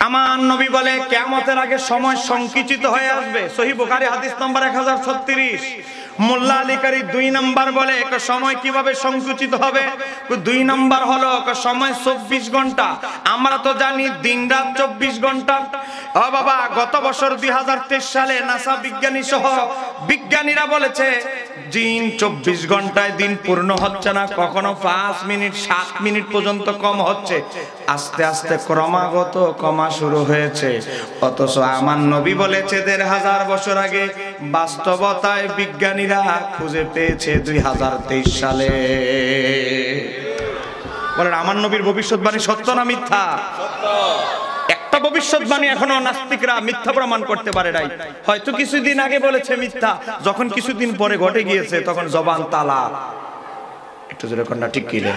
আমার নবী বলে কিয়ামতের আগে সময় সংকুচিত হয়ে আসবে। সহিহ বুখারী হাদিস নাম্বার 1036। মোল্লা আলী কারি 2 নাম্বার বলে সময় কিভাবে সংকুচিত হবে। 2 নাম্বার হলো সময় 24 ঘন্টা। আমরা তো জানি দিন রাত 24 ঘন্টা। ও বাবা, গত বছর 2023 সালে নাসা বিজ্ঞানী সহ বিজ্ঞানীরা বলেছে দিন 24 ঘন্টায় দিন পূর্ণ হচ্ছে না, কখনো 5 মিনিট 7 মিনিট পর্যন্ত কম হচ্ছে। আস্তে আস্তে ক্রমাগত কমা শুরু হয়েছে। অথচ আমার নবী বলেছে 1500 বছর আগে, বাস্তবতায় বিজ্ঞানীরা খুঁজে পেয়েছে 2023 সালে। বলেন আমার নবীর ভবিষ্যৎবাণী সত্য না মিথ্যা? সত্য। একটা ভবিষ্যৎবাণী এখনো নাস্তিকরা মিথ্যা প্রমাণ করতে পারে নাই। হয়তো কিছুদিন আগে বলেছে মিথ্যা, যখন কিছুদিন পরে ঘটে গিয়েছে তখন জবান তালা। একটু জোরে কন্যা ঠিক কি রে?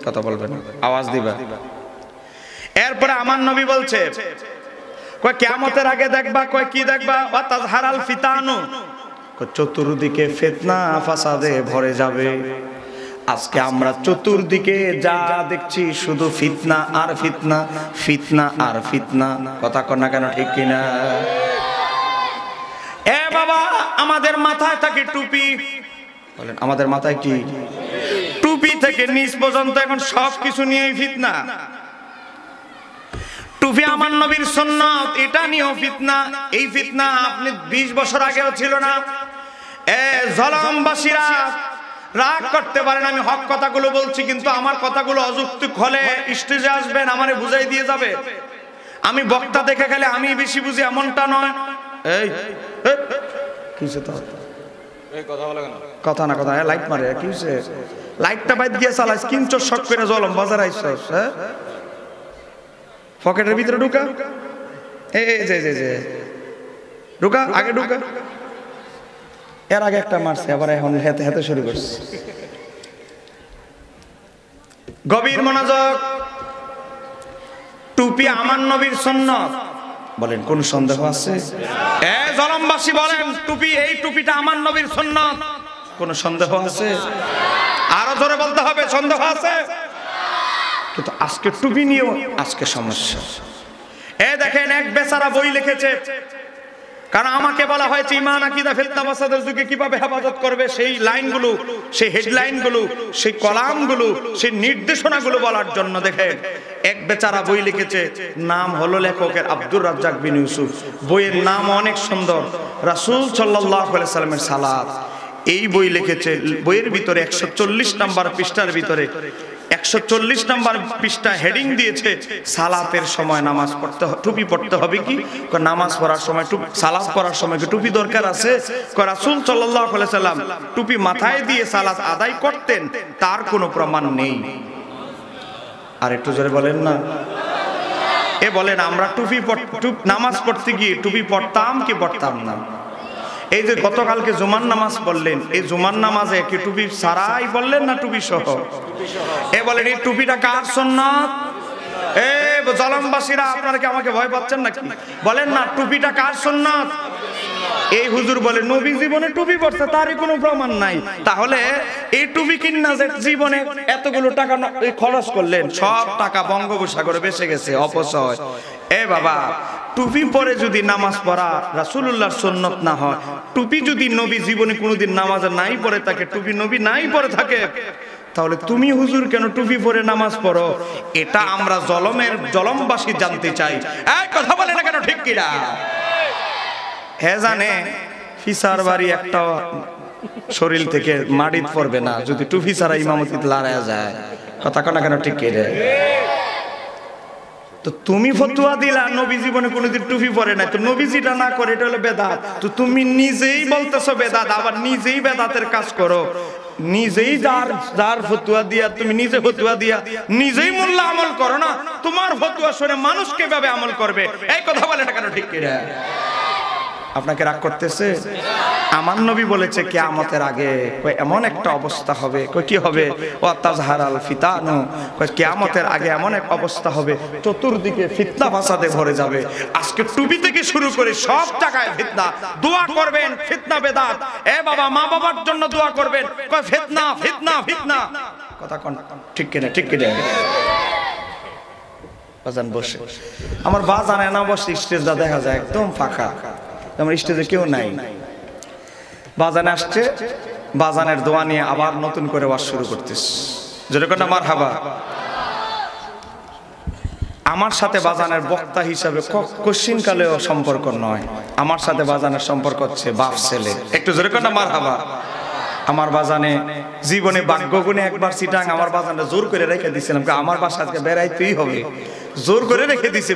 কথা বলবেন, আওয়াজ দিবা। এরপরে আমার নবী বলছে কয় কিয়ামতের আগে দেখবা, কয় কি দেখবা? ওয়া তাজহারাল ফিতানু, চতুর্দিকে ফিতনা ফাসাদে ভরে যাবে। আজকে আমরা চতুর্দিকে যা দেখছি শুধু ফিতনা আর ফিতনা, ফিতনা আর ফিতনা। কথা কর না কেন, ঠিক কিনা? এ বাবা, আমাদের মাথায় থাকে টুপি। বলেন আমাদের মাথায় কি? টুপি থেকে নিচ পর্যন্ত এখন সবকিছু নিয়েই ফিতনা। টুপি আমার নবীর সুন্নাত, এটা নিয়েও ফিতনা। এই ফিতনা আপনি 20 বছর আগেও ছিল না। এ জলমবাসীরা রাগ করতে পারেন, আমি হক কথাগুলো বলছি, কিন্তু আমার কথাগুলো অযৌক্তিক হলে স্টেজে আসবেন, আমারে বুঝাই দিয়ে যাবে। আমি বক্তা দেখে গেলে আমি বেশি বুঝি এমনটা নয়। এই কিছে তো এই কথা বলে কেন? কথা না কথা লাইট মারে কিছে? লাইটটা বাইদ দিয়ে চালাইস, কিঞ্চ শক করে জলম বাজার আইছস। হ্যাঁ, পকেটের ভিতরে ঢুকা। এই যে যে যে ঢুকা, আগে ঢুকা। এর আগে একটা মারছে, আবার এখন হেতে হেতে শুরু করছে। গভীর মনোযোগ। টুপি আমার নবীর সুন্নাত। বলেন কোন সন্দেহ আছে? এ জলমবাসী বলেন টুপি, এই টুপিটা আমার নবীর সুন্নাত। কোন সন্দেহ আছে? আরো জোরে বলতে হবে, সন্দেহ আছে? কিন্তু আজকে টুপি নিয়েও আজকে সমস্যা। এ দেখেন, এক বেচারা বই লিখেছে, কারণ আমাকে বলা হয়েছে ঈমান আকীদা ফিতনা ফাসাদের যুগে কিভাবে হেফাজত করবে, সেই লাইনগুলো, সেই হেডলাইনগুলো, সেই কলামগুলো, সেই নির্দেশনাগুলো বলার জন্য। দেখেন, এক বেচারা বই লিখেছে, নাম হলো লেখকের আব্দুর রাজ্জাক বিন ইউসুফ। বইয়ের নাম অনেক সুন্দর, রাসূল সাল্লাল্লাহু আলাইহি সাল্লামের সালাত। এই বই লিখেছে, বইয়ের ভিতরে 140 নাম্বার পৃষ্ঠার ভিতরে 140 নাম্বার পৃষ্ঠা হেডিং দিয়েছে, সালাতের সময় নামাজ পড়তে, টুপি পড়তে হবে কি? নামাজ পড়ার সময় সালাত পড়ার সময় কি টুপি দরকার আছে? রাসূল সাল্লাল্লাহু আলাইহি সাল্লাম টুপি মাথায় দিয়ে সালাত আদায় করতেন, তার কোনো প্রমাণ নেই। আর একটু জোরে বলেন না। এ বলেন আমরা টুপি নামাজ পড়তে গিয়ে টুপি পড়তাম কি পড়তাম না? এই যে গতকালকে জুমার নামাজ পড়লেন, এই জুমার নামাজে কি টুপি ছাড়াই বললেন না টুপি সহ? এ বলেন এই টুপিটা কার সুন্নাত? এ জলমবাসীরা আপনারা কি আমাকে ভয় পাচ্ছেন নাকি? বলেন না টুপিটা কার সুন্নাত? এই হুজুর বলে নবী জীবনে টুপি পড়ছে, তারই কোনো প্রমাণ নাই। তাহলে এই টুপি কিনা যে জীবনে এতগুলো টাকা খরচ করলেন, সব টাকা বঙ্গোপসাগরে বেঁচে গেছে, অপচয়। এ বাবা, টুপি পরে যদি নামাজ পড়া রাসূলুল্লাহর সুন্নাত না হয়, টুপি যদি নবী জীবনে কোনোদিন নামাজে নাই পড়ে থাকে, টুপি নবী নাই পড়ে থাকে, তাহলে তুমি হুজুর কেন টুপি পরে নামাজ পড়ো? এটা আমরা জলমবাসী জানতে চাই। এই কথা বলে না কেন, ঠিক কিনা? হে জানে ফিসার বাড়ি একটা শরীর থেকে মাটিত পড়বে না যদি টুপি ছাড়া ইমামতিতে লড়ায়া যায়। কথা কনা কেন, ঠিক কিনা? তো তুমি ফতোয়া দিলা নবী জীবনে কোনোদিন টুপি পরে নাই, তো নবী যেটা না করে এটা হলো বেদাত। তো তুমি নিজেই বলতেছো বেদাত, আবার নিজেই বেদাতের কাজ করো। নিজেই যার ফতোয়া দিয়া তুমি নিজে ফতোয়া দিয়া নিজেই মোল্লা আমল করো না, তোমার ফতোয়া শুনে মানুষ কিভাবে আমল করবে? এই কথা বলে না কেন, ঠিক কিনা? আপনাকে রাগ করতেছে? আমার নবী বলেছে কিয়ামতের আগে এমন একটা অবস্থা হবে। কি হবে? ওয়া তাজহারাল ফিতানু, কিয়ামতের আগে এমন এক অবস্থা হবে চতুর্দিকে ফিতনা ফাসাদে ভরে যাবে। আজকে টুপি থেকে শুরু করে সব জায়গায় ফিতনা। দোয়া করবেন ফিতনা বেদাত। এ বাবা, মা বাবার জন্য দোয়া করবেন, কয় ফিতনা ফিতনা ফিতনা। কথা কোন ঠিক কিনা, ঠিক কিনা? বাজান বসে, আমার বাজান এনা বসে, স্টেজটা দেখা যায় একদম ফাঁকা, আমার স্টেজে কেউ নাই। বাজান আসছে, বাজানের দোয়া নিয়ে আবার নতুন করে ওয়াজ শুরু করতেছে, যেরকম মারহাবা। আমার সাথে বাজানের বক্তা হিসাবে কোশ্চিন কালেও সম্পর্ক নয়, আমার সাথে বাজানের সম্পর্ক হচ্ছে বাপ ছেলে। একটু যেরকম মারহাবা। আমার বাজানে জীবনে ভাগ্যগুণে একবার চিটাং আমার বাজানটা জোর করে রেখে দিয়েছিলাম, আমার বাসা আজকে বেড়াইতেই হবে, জোর করে রেখে দিয়েছে,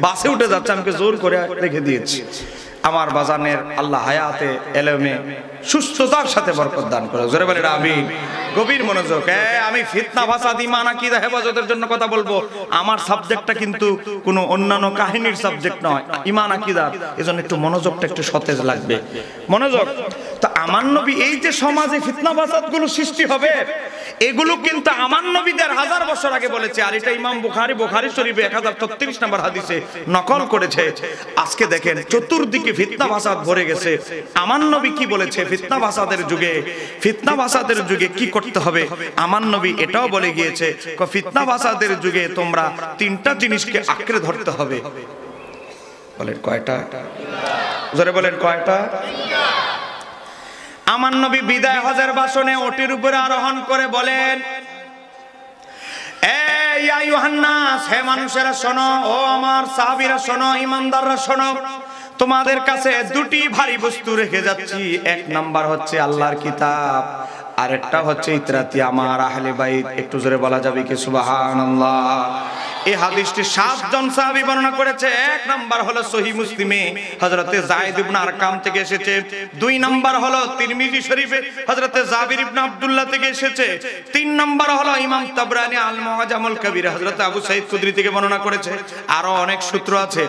বাসে উঠে যাচ্ছে, আমাকে জোর করে রেখে দিয়েছি। আমার বাজানের আল্লাহ হায়াতে এলেমে সুস্থতার সাথে বরকত দান করে, জোরে বলে আমিন। গভীর মনোযোগ। আমি ফিতনা ফাসাদ ঈমান আকীদা হেফাজতের জন্য কথা বলবো। আমার সাবজেক্টটা কিন্তু কোনো অন্যান্য কাহিনীর সাবজেক্ট নয়, ঈমান আকীদা, এজন্য একটু মনোযোগটা একটু সতেজ লাগবে। মনোযোগ। তো আমার নবী এই যে সমাজে ফিতনা ফাসাদ গুলো সৃষ্টি হবে, এগুলো কিন্তু আমার নবী ১,৫০০ বছর আগে বলেছে, আর এটা ইমাম বুখারী শরীফে 1033 নম্বর হাদিসে নকল করেছে। আজকে দেখেন চতুর্দিকে ফিতনা ফাসাদ ভরে গেছে। আমার নবী কি বলেছে ফিতনা ফাসাদের যুগে কি করতে হবে? আমার নবী এটাও বলে গিয়েছে, ফিতনা ফাসাদের যুগে তোমরা 3টা জিনিসকে আঁকড়ে ধরতে হবে। বলেন কয়টা? জোরে বলেন কয়টা? আমার নবী বিদায় হজের ভাষণে ওটির উপরে আরোহণ করে বলেন, এই আইয়ুহান নাস, হে মানুষেরা শোনো, ও আমার সাহাবীরা শোনো, ঈমানদাররা শোনো, তোমাদের কাছে 2টি ভারী বস্তু রেখে যাচ্ছি। 1 নাম্বার হচ্ছে আল্লাহর কিতাব, আরেকটা হচ্ছে ইতরাতি আমার আহলে বাইত। একটু জোরে বলা যাবে কি সুবহানাল্লাহ? এই হাদিসটি 7 জন সাহাবী বর্ণনা করেছে। 1 নাম্বার হলো সহিহ মুসলিমে হযরতে যায়েদ ইবনে আরকাম থেকে এসেছে। 2 নাম্বার হলো তিরমিজি শরীফে হযরতে জাবির ইবনে আব্দুল্লাহ থেকে এসেছে। 3 নাম্বার হলো ইমাম তাবরানী আল মুআজামুল কবির হযরতে আবু সাঈদ খুদরি থেকে বর্ণনা করেছে। আরো অনেক সূত্র আছে।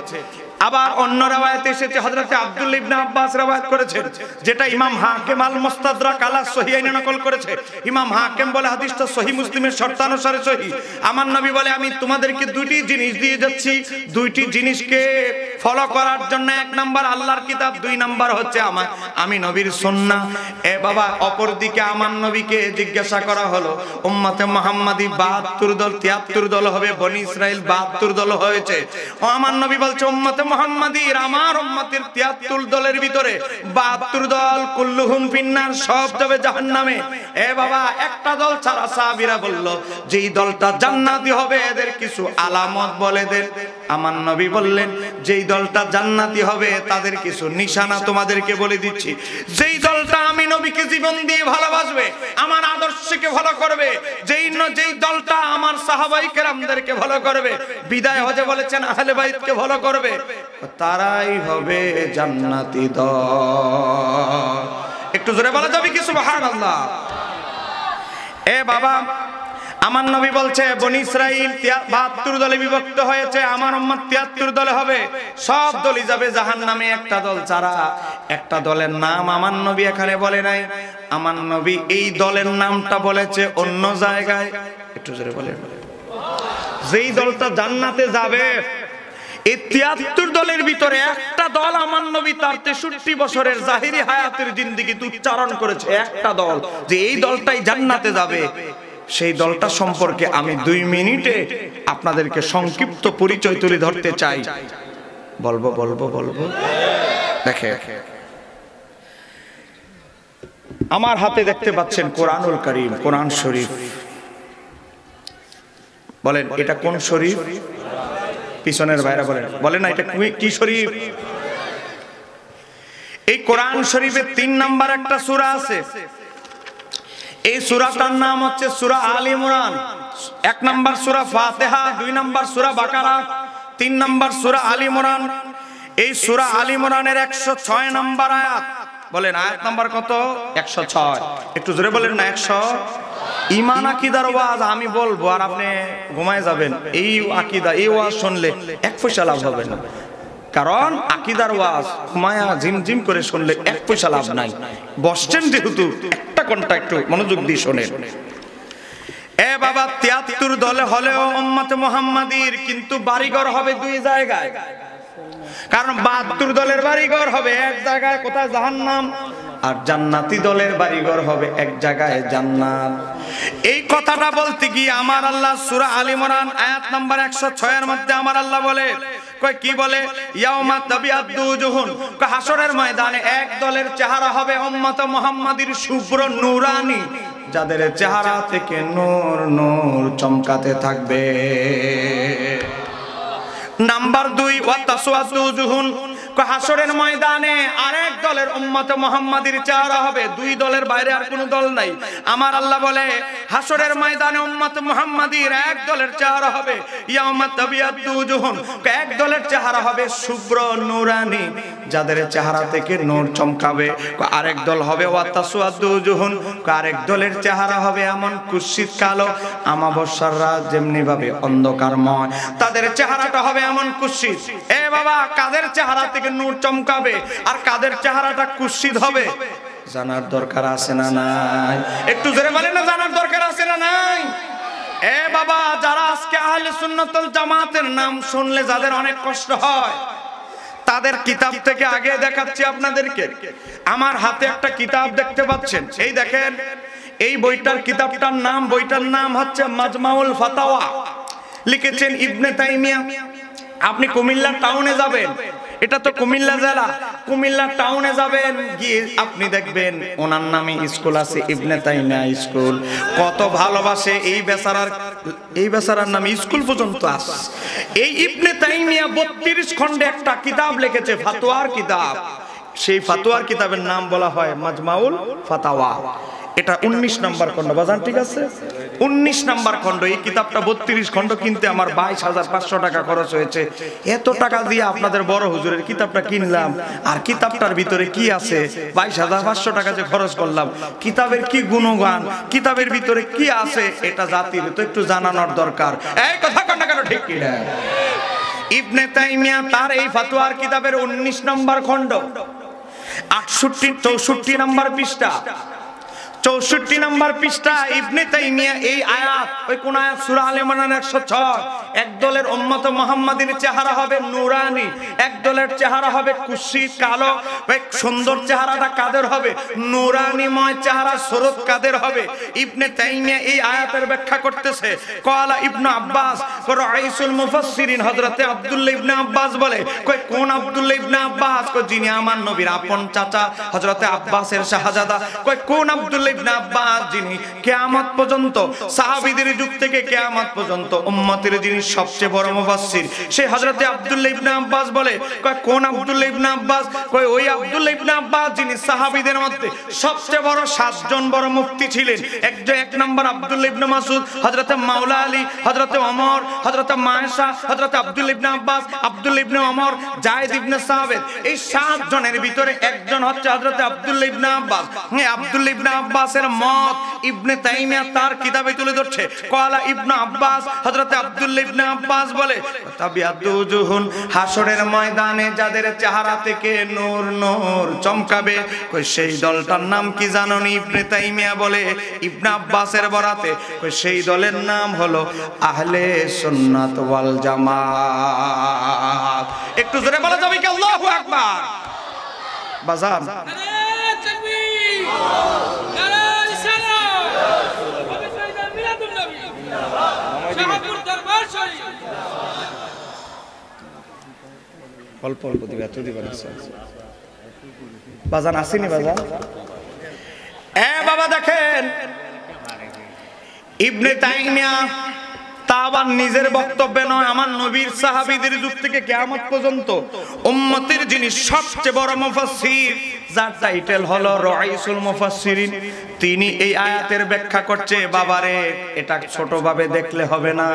আবার অন্য রাওয়ায়াতে এসেছে, হযরতে আব্দুল্লাহ ইবনে আব্বাস রাওয়ায়াত করেছেন, যেটা ইমাম হাকিম আল মুস্তাদরাক আলা সহিহাইনে নকল করেছে। ইমাম হাকিম বলে হাদিসটা সহিহ মুসলিমের শর্তানুসারে সহিহ। আমার নবী বলে, আমি তোমাদেরকে 2টি জিনিস দিয়ে যাচ্ছি, 2টি জিনিসকে ফলো করার জন্য। 1 নাম্বার আল্লাহর কিতাব, 2 নাম্বার হচ্ছে আমি নবীর সুন্নাহ। এ বাবা, অপর দিকে আমার নবীকে জিজ্ঞাসা করা হলো, উম্মতে মুহাম্মাদি 72 দল 73 দল হবে, বনি ইসরাইল 72 দল হয়েছে। ও আমার নবী বলছে, উম্মতে মুহাম্মাদির, আমার উম্মতের 73 দলের ভিতরে 72 দল কুল্লুহুম ফিন্নার, সব যাবে জাহান্নামে। এ বাবা, একটা দল ছাড়া। সাহাবীরা বলল, যেই দলটা জান্নাতি হবে এদের কিছু আলামত বলে দেন। আমার নবী বললেন, যেই দলটা জান্নাতি হবে তাদের কিছু নিশানা তোমাদেরকে বলে দিচ্ছি। যেই দলটা আমি নবীকে জীবন দিয়ে ভালোবাসবে, আমার আদর্শকে ভালো করবে, যেই দলটা আমার সাহাবায়ে কেরামদেরকে ভালো করবে, বিদায় হজে বলেছেন আহলে বাইতকে ভালো করবে, তারাই হবে জান্নাতি দল। একটু জোরে বলা যাবে কি সুবহানাল্লাহ? এ বাবা, আমার নবী বলছে বনি ইসরাইল 72 দলে বিভক্ত হয়েছে, আমার উম্মত 73 দলে হবে, সব দলই যাবে জাহান্নামে, একটা দল ছাড়া। একটা দলের নাম আমার নবী এখানে বলে নাই, আমার নবী এই দলের নামটা বলেছে অন্য জায়গায়। একটু জোরে বলেন। যেই দলটা জান্নাতে যাবে, এই 73 দলের ভিতরে একটা দল আমার নবী তার 63 বছরের জাহিরি হায়াতের জিন্দেগিতে উচ্চারণ করেছে, একটা দল, যে এই দলটাই জান্নাতে যাবে। সেই দলটা সম্পর্কে আমি 2 মিনিটে আপনাদেরকে সংক্ষিপ্ত পরিচয় তুলে ধরতে চাই। বলবো? দেখে, আমার হাতে দেখতে পাচ্ছেন কোরআনুল কারীম, কোরআন শরীফ। বলেন এটা কোন শরীফ? পিছনের ভাইরা বলেন না এটা কি শরীফ? এই কোরআন শরীফে 3 নাম্বার একটা সূরা আছে। এই সূরাটার নাম হচ্ছে সূরা আল ইমরান। 1 নাম্বার সূরা ফাতিহা, 2 নাম্বার সূরা বাকারা, 3 নাম্বার সূরা আল ইমরান। এই সূরা আল ইমরানের 106 নাম্বার আয়াত। বলেন আয়াত নাম্বার কত? 106। একটু জোরে বলেন না 100। ঈমান আকীদার ওয়াজ আমি বলবো আর আপনি ঘুমায় যাবেন। এই আকীদা, এই ওয়াজ শুনলে 1 পয়সা লাভ হবে না, কারণ আকীদার ওয়াজ ঘুমায়া ঝিমঝিম করে শুনলে 1 পয়সা লাভ নাই। বসছেন যেহেতু একটা ঘন্টা একটু মনোযোগ দিয়ে শোনেন। এ বাবা, 73 দলে হলেও উম্মতে মুহাম্মাদির কিন্তু বাড়িঘর হবে 2 জায়গায়। কারণ 72 দলের বাড়িঘর হবে 1 জায়গায়, কোথায়? জাহান্নাম। আর জান্নাতি দলের বাড়িঘর হবে 1 জায়গায়, জান্নাত। এই কথাটা বলতে গিয়ে আমার আল্লাহ সূরা আলে ইমরান আয়াত নাম্বার 106 এর মধ্যে আমার আল্লাহ বলে, কই কি বলে, ইয়াউমা তাবিয়াদ্দু উজুহুন, হাসরের ময়দানে এক দলের চেহারা হবে উম্মত মুহাম্মাদির শুভ্র নূরানি, যাদের চেহারা থেকে নূর নূর চমকাতে থাকবে। নাম্বার 2, ওয়া তাসওয়াদু উজুহুন, হাসরের ময়দানে আরেক দলের উম্মত মুহাম্মাদির চেহারা হবে, দুই দলের বাইরে আর কোনো দল নাই। আমার আল্লাহ বলে হাসরের ময়দানে উম্মত মুহাম্মাদির এক দলের চেহারা হবে ইয়াউমা তাবিয়াদ্দু উজুহুন, এক দলের চেহারা হবে শুভ্র নূরানি, যাদের চেহারা থেকে নূর চমকাবে। আরেক দল হবে ওয়া তাসওয়াদু উজুহুন, আরেক দলের চেহারা হবে এমন কুৎসিত কালো, আমাবস্যার রাত যেমনি ভাবে অন্ধকারময়, তাদের চেহারাটা হবে এমন কুৎসিত। এ বাবা, কাদের চেহারা থেকে নূর চমকাবে আর কাদের চেহারাটা কুৎসিত হবে জানার দরকার আছে না নাই? একটু জোরে বলেন না, জানার দরকার আছে না নাই? এ বাবা, যারা আজকে আহলে সুন্নাত ওয়াল জামাতের নাম শুনলে যাদের অনেক কষ্ট হয়, তাদের কিতাব থেকে আগে দেখাচ্ছি আপনাদেরকে। আমার হাতে একটা কিতাব দেখতে পাচ্ছেন, এই দেখেন, এই বইটার বইটার নাম হচ্ছে মাজমাউল ফাতাওয়া, লিখেছেন ইবনে তাইমিয়া। আপনি কুমিল্লা টাউনে যাবেন, এটা তো কুমিল্লা জেলা, কুমিল্লা টাউনে যাবেন, গিয়ে আপনি দেখবেন ওনার নামে স্কুল আছে, ইবনে তাইমিয়া স্কুল। কত ভালোবাসে এই বেচারার নামে স্কুল পর্যন্ত আছে। এই ইবনে তাইমিয়া 32 খণ্ডে একটা কিতাব লিখেছে, ফাতোয়ার কিতাব। সেই ফাতোয়ার কিতাবের নাম বলা হয় মাজমাউল ফাতাওয়া। এটা 19 নম্বর খণ্ড, বাজান ঠিক আছে, 19 নম্বর খণ্ড। এই কিতাবটা 32 খণ্ড কিনতে আমার 22,500 টাকা খরচ হয়েছে। এত টাকা দিয়ে আপনাদের বড় হুজুরের কিতাবটা কিনলাম, আর কিতাবটার ভিতরে কি আছে, 22,500 টাকা যে খরচ করলাম, কিতাবের কি গুণগান, কিতাবের ভিতরে কি আছে, এটা জাতির তো একটু জানানোর দরকার। এই কথা কন্যা কেন ঠিক কি না? ইবনে তাইমিয়া তার এই ফাতোয়ার কিতাবের 19 নম্বর খণ্ড 64 নম্বর পৃষ্ঠা, 64 নম্বর পৃষ্ঠা, ইবনে তাইমিয়া এই আয়াত, ওই কোন আয়াত, সূরা আলে ইমরান 106, এক দলের উম্মত মুহাম্মাদির চেহারা হবে নূরানি, এক দলের চেহারা হবে কুৎসিত কালো। সুন্দর চেহারাটা কাদের হবে? নূরানিময় চেহারা সুরত কাদের হবে? ইবনে তাইমিয়া এই আয়াতের ব্যাখ্যা করতেছে। ক্বালা ইবনে আব্বাস, রাইসুল মুফাসসিরিন হযরতে আব্দুল্লাহ ইবনে আব্বাস বলে, কই কোন আব্দুল্লাহ ইবনে আব্বাস? কই যিনি আমার নবীর আপন চাচা হযরতে আব্বাসের শাহজাদা। কই কোন আব্দুল্লাহ ইবনে আব্বাস? যিনি কিয়ামত পর্যন্ত, সাহাবীদের যুগ থেকে কিয়ামত পর্যন্ত উম্মতের যিনি সবচেয়ে বড় মুফাসসির, সেই হযরতে আব্দুল্লাহ ইবনে আব্বাস বলে। কয় কোন আব্দুল্লাহ ইবনে আব্বাস? কয় ওই আব্দুল্লাহ ইবনে আব্বাস যিনি সাহাবীদের মধ্যে সবচেয়ে বড় 7 জন বড় মুফতি ছিলেন। এক নম্বর আব্দুল্লাহ ইবনে মাসউদ, হযরতে মাওলা আলী, হযরতে ওমর, হযরতে মায়েশা, হযরতে আব্দুল্লাহ ইবনে আব্বাস, আব্দুল্লাহ ইবনে ওমর, যায়েদ ইবনে সাবিত। এই 7 জনের ভিতরে একজন হচ্ছে হযরতে আব্দুল্লাহ ইবনে আব্বাস। হ্যাঁ, আব্দুল্লাহ ইবনে আব্বাসের মত ইবনে তাইমিয়া তার কিতাবে তুলে ধরছে। ক্বালা ইবনে আব্বাস, হযরতে আব্দুল্লাহ ইবনে আব্বাস বলে, তাবিয়াদু উজুহুন, হাসরের ময়দানে যাদের চেহারা থেকে নূর নূর চমকাবে, কই সেই দলটার নাম কি জানেন? ইবনে তাইমিয়া বলে ইবনে আব্বাসের বরাতে, কই সেই দলের নাম হলো আহলে সুন্নাত ওয়াল জামাত। একটু জোরে বলা যাবে কি আল্লাহু আকবার? বাজান অল্প অল্প দিবে, এত দিবেন বাজান, আসেনি বাজান? বাবা দেখেন, ইবনে তাইমিয়া তা আবার নিজের বক্তব্যে নয়, আমার নবীর সাহাবীদের যুগ থেকে কিয়ামত পর্যন্ত উম্মতের যিনি সবচেয়ে বড় মুফাসসির, যার টাইটেল হলো রাইসুল মুফাসসিরিন, তিনি এই আয়াতের ব্যাখ্যা করছে। বাবারে, এটা ছোটভাবে দেখলে হবে না।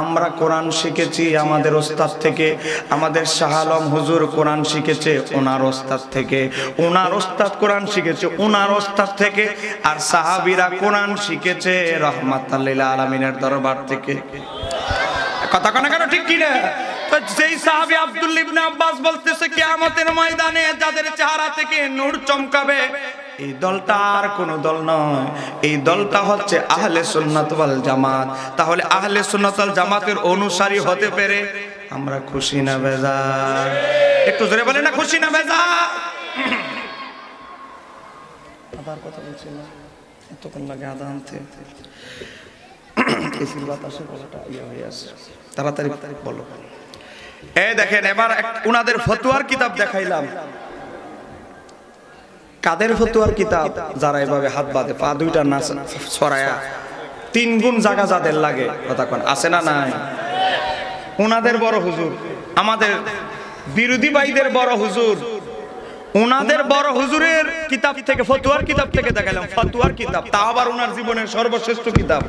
আমরা কোরআন শিখেছি আমাদের ওস্তাদ থেকে, আমাদের শাহ আলম হুজুর কোরআন শিখেছে ওনার ওস্তাদ থেকে, ওনার ওস্তাদ কোরআন শিখেছে ওনার ওস্তাদ থেকে, আর সাহাবীরা কোরআন শিখেছে রাহমাতাল লিল আলামিনের দরবার থেকে। কথা কোন কেন ঠিক কি না? যেই সাহাবী আব্দুল্লাহ ইবনে আব্বাস বলতেছে কিয়ামতের ময়দানে যাদের চেহারা থেকে নূর চমকাবে, এই দলটা আর কোন দল নয়, এই দলটা হচ্ছে আহলে সুন্নাত ওয়াল জামাত। তাহলে আহলে সুন্নাত ওয়াল জামাতের অনুসারী হতে পেরে আমরা খুশি না বেজার? একটু জোরে বলেন না, খুশি না বেজার? আবার কথা বলছি না, তখন লাগে আদা আনতে এসির বাতাসে গলাটা ইয়ে হয়ে আছে, তাড়াতাড়ি বলো। এই দেখেন এবার উনাদের ফতোয়ার কিতাব দেখাইলাম। কাদের ফতোয়ার কিতাব? যারা এভাবে হাত বাঁধে, পা দুইটা না ছড়ায়া, 3 গুণ জায়গা যাদের লাগে, কথা কোন আছে না নাই? উনাদের বড় হুজুর, আমাদের বিরোধী ভাইদের বড় হুজুর, উনাদের বড় হুজুরের কিতাব থেকে, ফতোয়ার কিতাব থেকে দেখালাম, ফতোয়ার কিতাব, তা আবার উনার জীবনের সর্বশ্রেষ্ঠ কিতাব।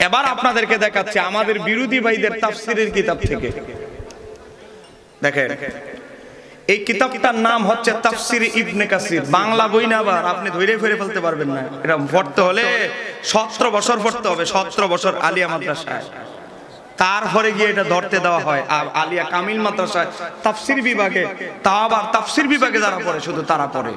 এবার আপনাদেরকে দেখাচ্ছি আমাদের বিরোধী ভাইদের তাফসীরের কিতাব থেকে। দেখেন এই কিতাবটার নাম হচ্ছে তাফসীর ইবনে কাসির, বাংলা বই না, আবার আপনি ধরে ফিরে ফেলতে পারবেন না। এটা পড়তে হলে 17 বছর পড়তে হবে, 17 বছর আলিয়া মাদ্রাসায়, তারপরে গিয়ে এটা ধরতে দেওয়া হয়। আর আলিয়া কামিল মাদ্রাসায় তাফসীর বিভাগে, তা আবার তাফসীর বিভাগে যারা পড়ে শুধু তারা পড়ে।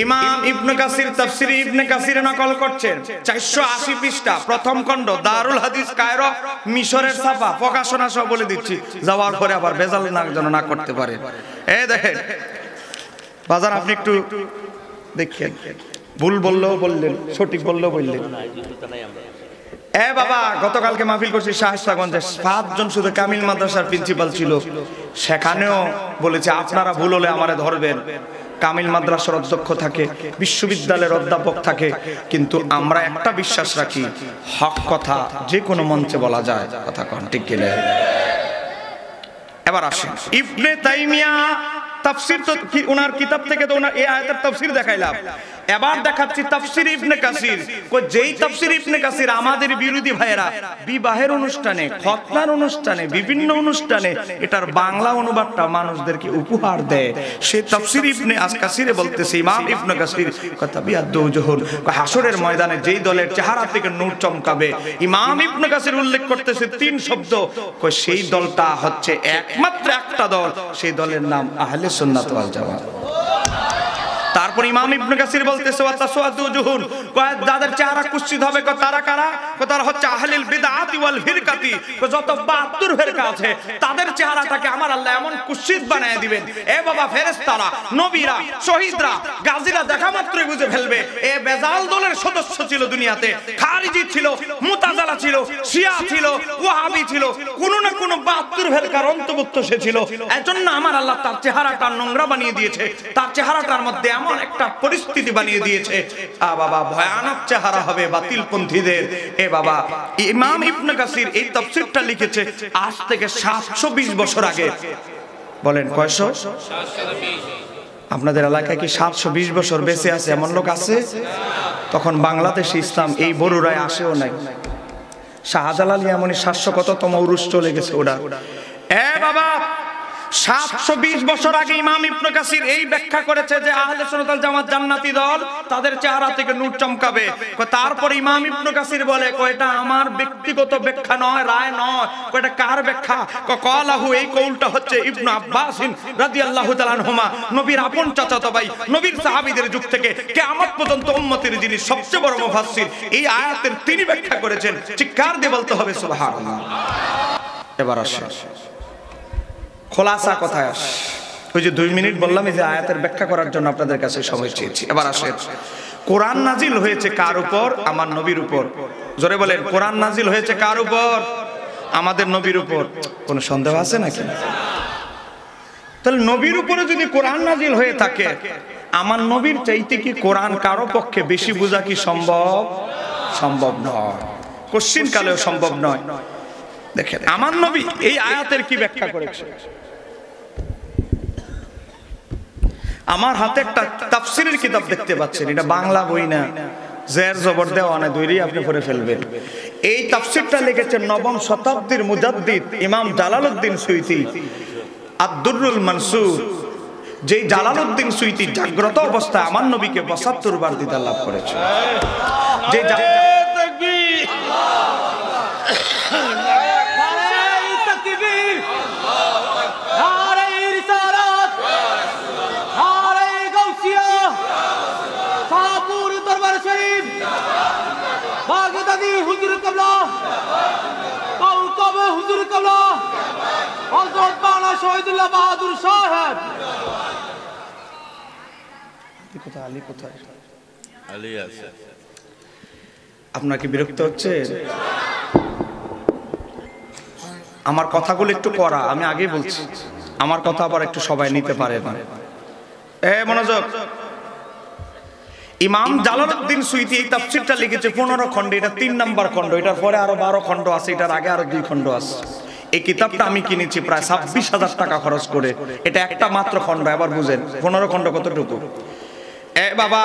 ইমাম ইবনে কাসির তাফসীর ইবনে কাসিরে নকল করছেন, 480 পৃষ্ঠা, প্রথম খণ্ড, দারুল হাদিস কায়রো, মিশরের ছাপা, প্রকাশনা সহ বলে দিচ্ছি, যাওয়ার পরে আবার ভেজাল না যেন না করতে পারে। এই দেখেন বাজার, আপনি একটু দেখেন, ভুল বললেও বললেন, সঠিক বললেও বললেন। এ বাবা, গতকালকে মাহফিল করছি শাহস্তাগঞ্জে, 5 জন শুধু কামিল মাদ্রাসার প্রিন্সিপাল ছিল, সেখানেও বলেছে আপনারা ভুল হলে আমারে ধরবেন। কামিল মাদ্রাসার অধ্যক্ষ থাকে, বিশ্ববিদ্যালয়ের অধ্যাপক থাকে, কিন্তু আমরা একটা বিশ্বাস রাখি, হক কথা যে কোনো মঞ্চে বলা যায়, কথা কন ঠিক কি না? এবার আসেন ইবনে তাইমিয়া তাফসীর, তো ওনার কিতাব থেকে তো ওনার এই আয়াতের তাফসীর দেখাইলাম। এবার দেখাচ্ছি তাফসীর ইবনে কাসির। যেই তাফসীর ইবনে কাসির আমাদের বিরোধী ভাইয়েরা বিবাহের অনুষ্ঠানে, খতনার অনুষ্ঠানে, বিভিন্ন অনুষ্ঠানে এটার বাংলা অনুবাদটা মানুষদেরকে উপহার দেয়। সেই তাফসীর ইবনে কাসিরে বলতেছে ইমাম ইবনে কাসির কথা বিয়াদুজহুল, হাসরের ময়দানে যেই দলের চেহারা থেকে নূর চমকাবে, ইমাম ইবনে কাসির উল্লেখ করতেছে 3 শব্দ, সেই দলটা হচ্ছে একমাত্র একটা দল, সেই দলের নাম আহলে সুন্নাত ওয়াল জামাত। তারপর ইমাম ইবনে কাসির বলতেছে ওয়াতাসওয়াদুজুহুন, যাদের চেহারা কুৎসিত হবে, তারা কারা? তারা হচ্ছে আহলুল বিদআতি ওয়াল ফিরকাতি, যত 72 ফিরকা আছে তাদের চেহারাটাকে আমার আল্লাহ এমন কুৎসিত বানায় দিবেন, এ বাবা ফেরেশতারা, নবীরা, শহীদরা, গাজীরা দেখা মাত্রই বুঝে ফেলবে এ বেজাল দলের সদস্য ছিল দুনিয়াতে, খারিজি ছিল, মুতাযালা ছিল, শিয়া ছিল, ওয়াহাবি ছিল, কোন না কোন 72 ফিরকার অন্তর্ভুক্ত সে ছিল। এজন্য আমার আল্লাহ তার চেহারাটা নোংরা বানিয়ে দিয়েছে, তার চেহারাটার মধ্যে এমন একটা পরিস্থিতি বানিয়ে দিয়েছে, বাবা ভয়ানক চেহারা হবে বাতিলপন্থীদের। এ বাবা ইমাম ইবনে কাসির এই তাফসীরটা লিখেছে আজ থেকে 720 বছর আগে। বলেন কয়শো? আপনাদের এলাকায় কি 720 বছর বেঁচে আছে এমন লোক আছে? তখন বাংলাদেশে ইসলাম এই বড়ুরায় আসেও নাই। শাহজালাল এমনই 700 কততম উরুস চলে গেছে ওটা। এ বাবা 720 বছর আগে ইমাম ইবনে কাসির এই ব্যাখ্যা করেছে যে আহলে সুন্নাত ওয়াল জামাত জান্নাতি দল, তাদের চেহারা থেকে নূর চমকাবে। তারপর ইমাম ইবনে কাসির বলে, এটা আমার ব্যক্তিগত ব্যাখ্যা নয়, রায় নয়, এটা কার ব্যাখ্যা? ক্বালাহু, এই কওলটা হচ্ছে ইবনে আব্বাস রাদিয়াল্লাহু তাআলা আনহুমা, নবীর আপন চাচাতো ভাই, নবীর সাহাবীদের যুগ থেকে কিয়ামত পর্যন্ত উম্মতের যিনি সবচেয়ে বড় মুফাসসির, এই আয়াতের তিনি ব্যাখ্যা করেছেন। চিৎকার দিয়ে বলতে হবে সুবহানাল্লাহ। এবার আসে খোলাসা কথায় আস, ওই যে 2 মিনিট বললাম এই যে আয়াতের ব্যাখ্যা করার জন্য আপনাদের কাছে সময় চেয়েছি। এবার আসেন কোরআন নাজিল হয়েছে কার উপর? আমার নবীর উপর। জোরে বলেন, কোরআন নাজিল হয়েছে কার উপর? আমাদের নবীর উপর। কোনো সন্দেহ আছে নাকি? তাহলে নবীর উপরে যদি কোরআন নাজিল হয়ে থাকে, আমার নবীর চাইতে কি কোরআন কারো পক্ষে বেশি বোঝা কি সম্ভব? সম্ভব নয়, কোশ্চিন কালেও সম্ভব নয়। দেখেন আমার নবী এই আয়াতের কি ব্যাখ্যা করেছে। আমার হাতে একটা তাফসীরের কিতাব দেখতে পাচ্ছেন, এটা বাংলা বই না, জের জবর দেওয়া না, দৈরি আপনি পড়ে ফেলবেন। এই তাফসীরটা লিখেছেন 9ম শতাব্দীর মুজাদ্দিদ ইমাম জালালউদ্দিন সুয়ুতী, আদ-দুররুল মানসুর। যেই জালালউদ্দিন সুয়ুতী জাগ্রত অবস্থায় আমার নবীকে 72 বার দিদার লাভ করেছে। যে হুজুর কাবলা কওকবে হুজুর কাবলা হযরত মাওলানা শহীদুল্লাহ বাহাদুর সাহেব। কোথায় আলী কোথায়? আপনার কি বিরক্ত হচ্ছে? আমার কথাগুলো একটু করা, আমি আগেই বলছি, আমার কথা আবার একটু সবাই নিতে পারে না। মনোযোগ। ইমাম জালালউদ্দিন সুয়ুতী এই তাফসীরটা লিখেছে 15 খণ্ডে, এটা 3 নাম্বার খণ্ড, এটার পরে আরো 12 খণ্ড আছে, এটার আগে আরো 2 খণ্ড আছে। এই কিতাবটা আমি কিনেছি প্রায় 26,000 টাকা খরচ করে। এটা একটা মাত্র খণ্ড, এবার বুঝেন 15 খণ্ড কতটুকু। বাবা,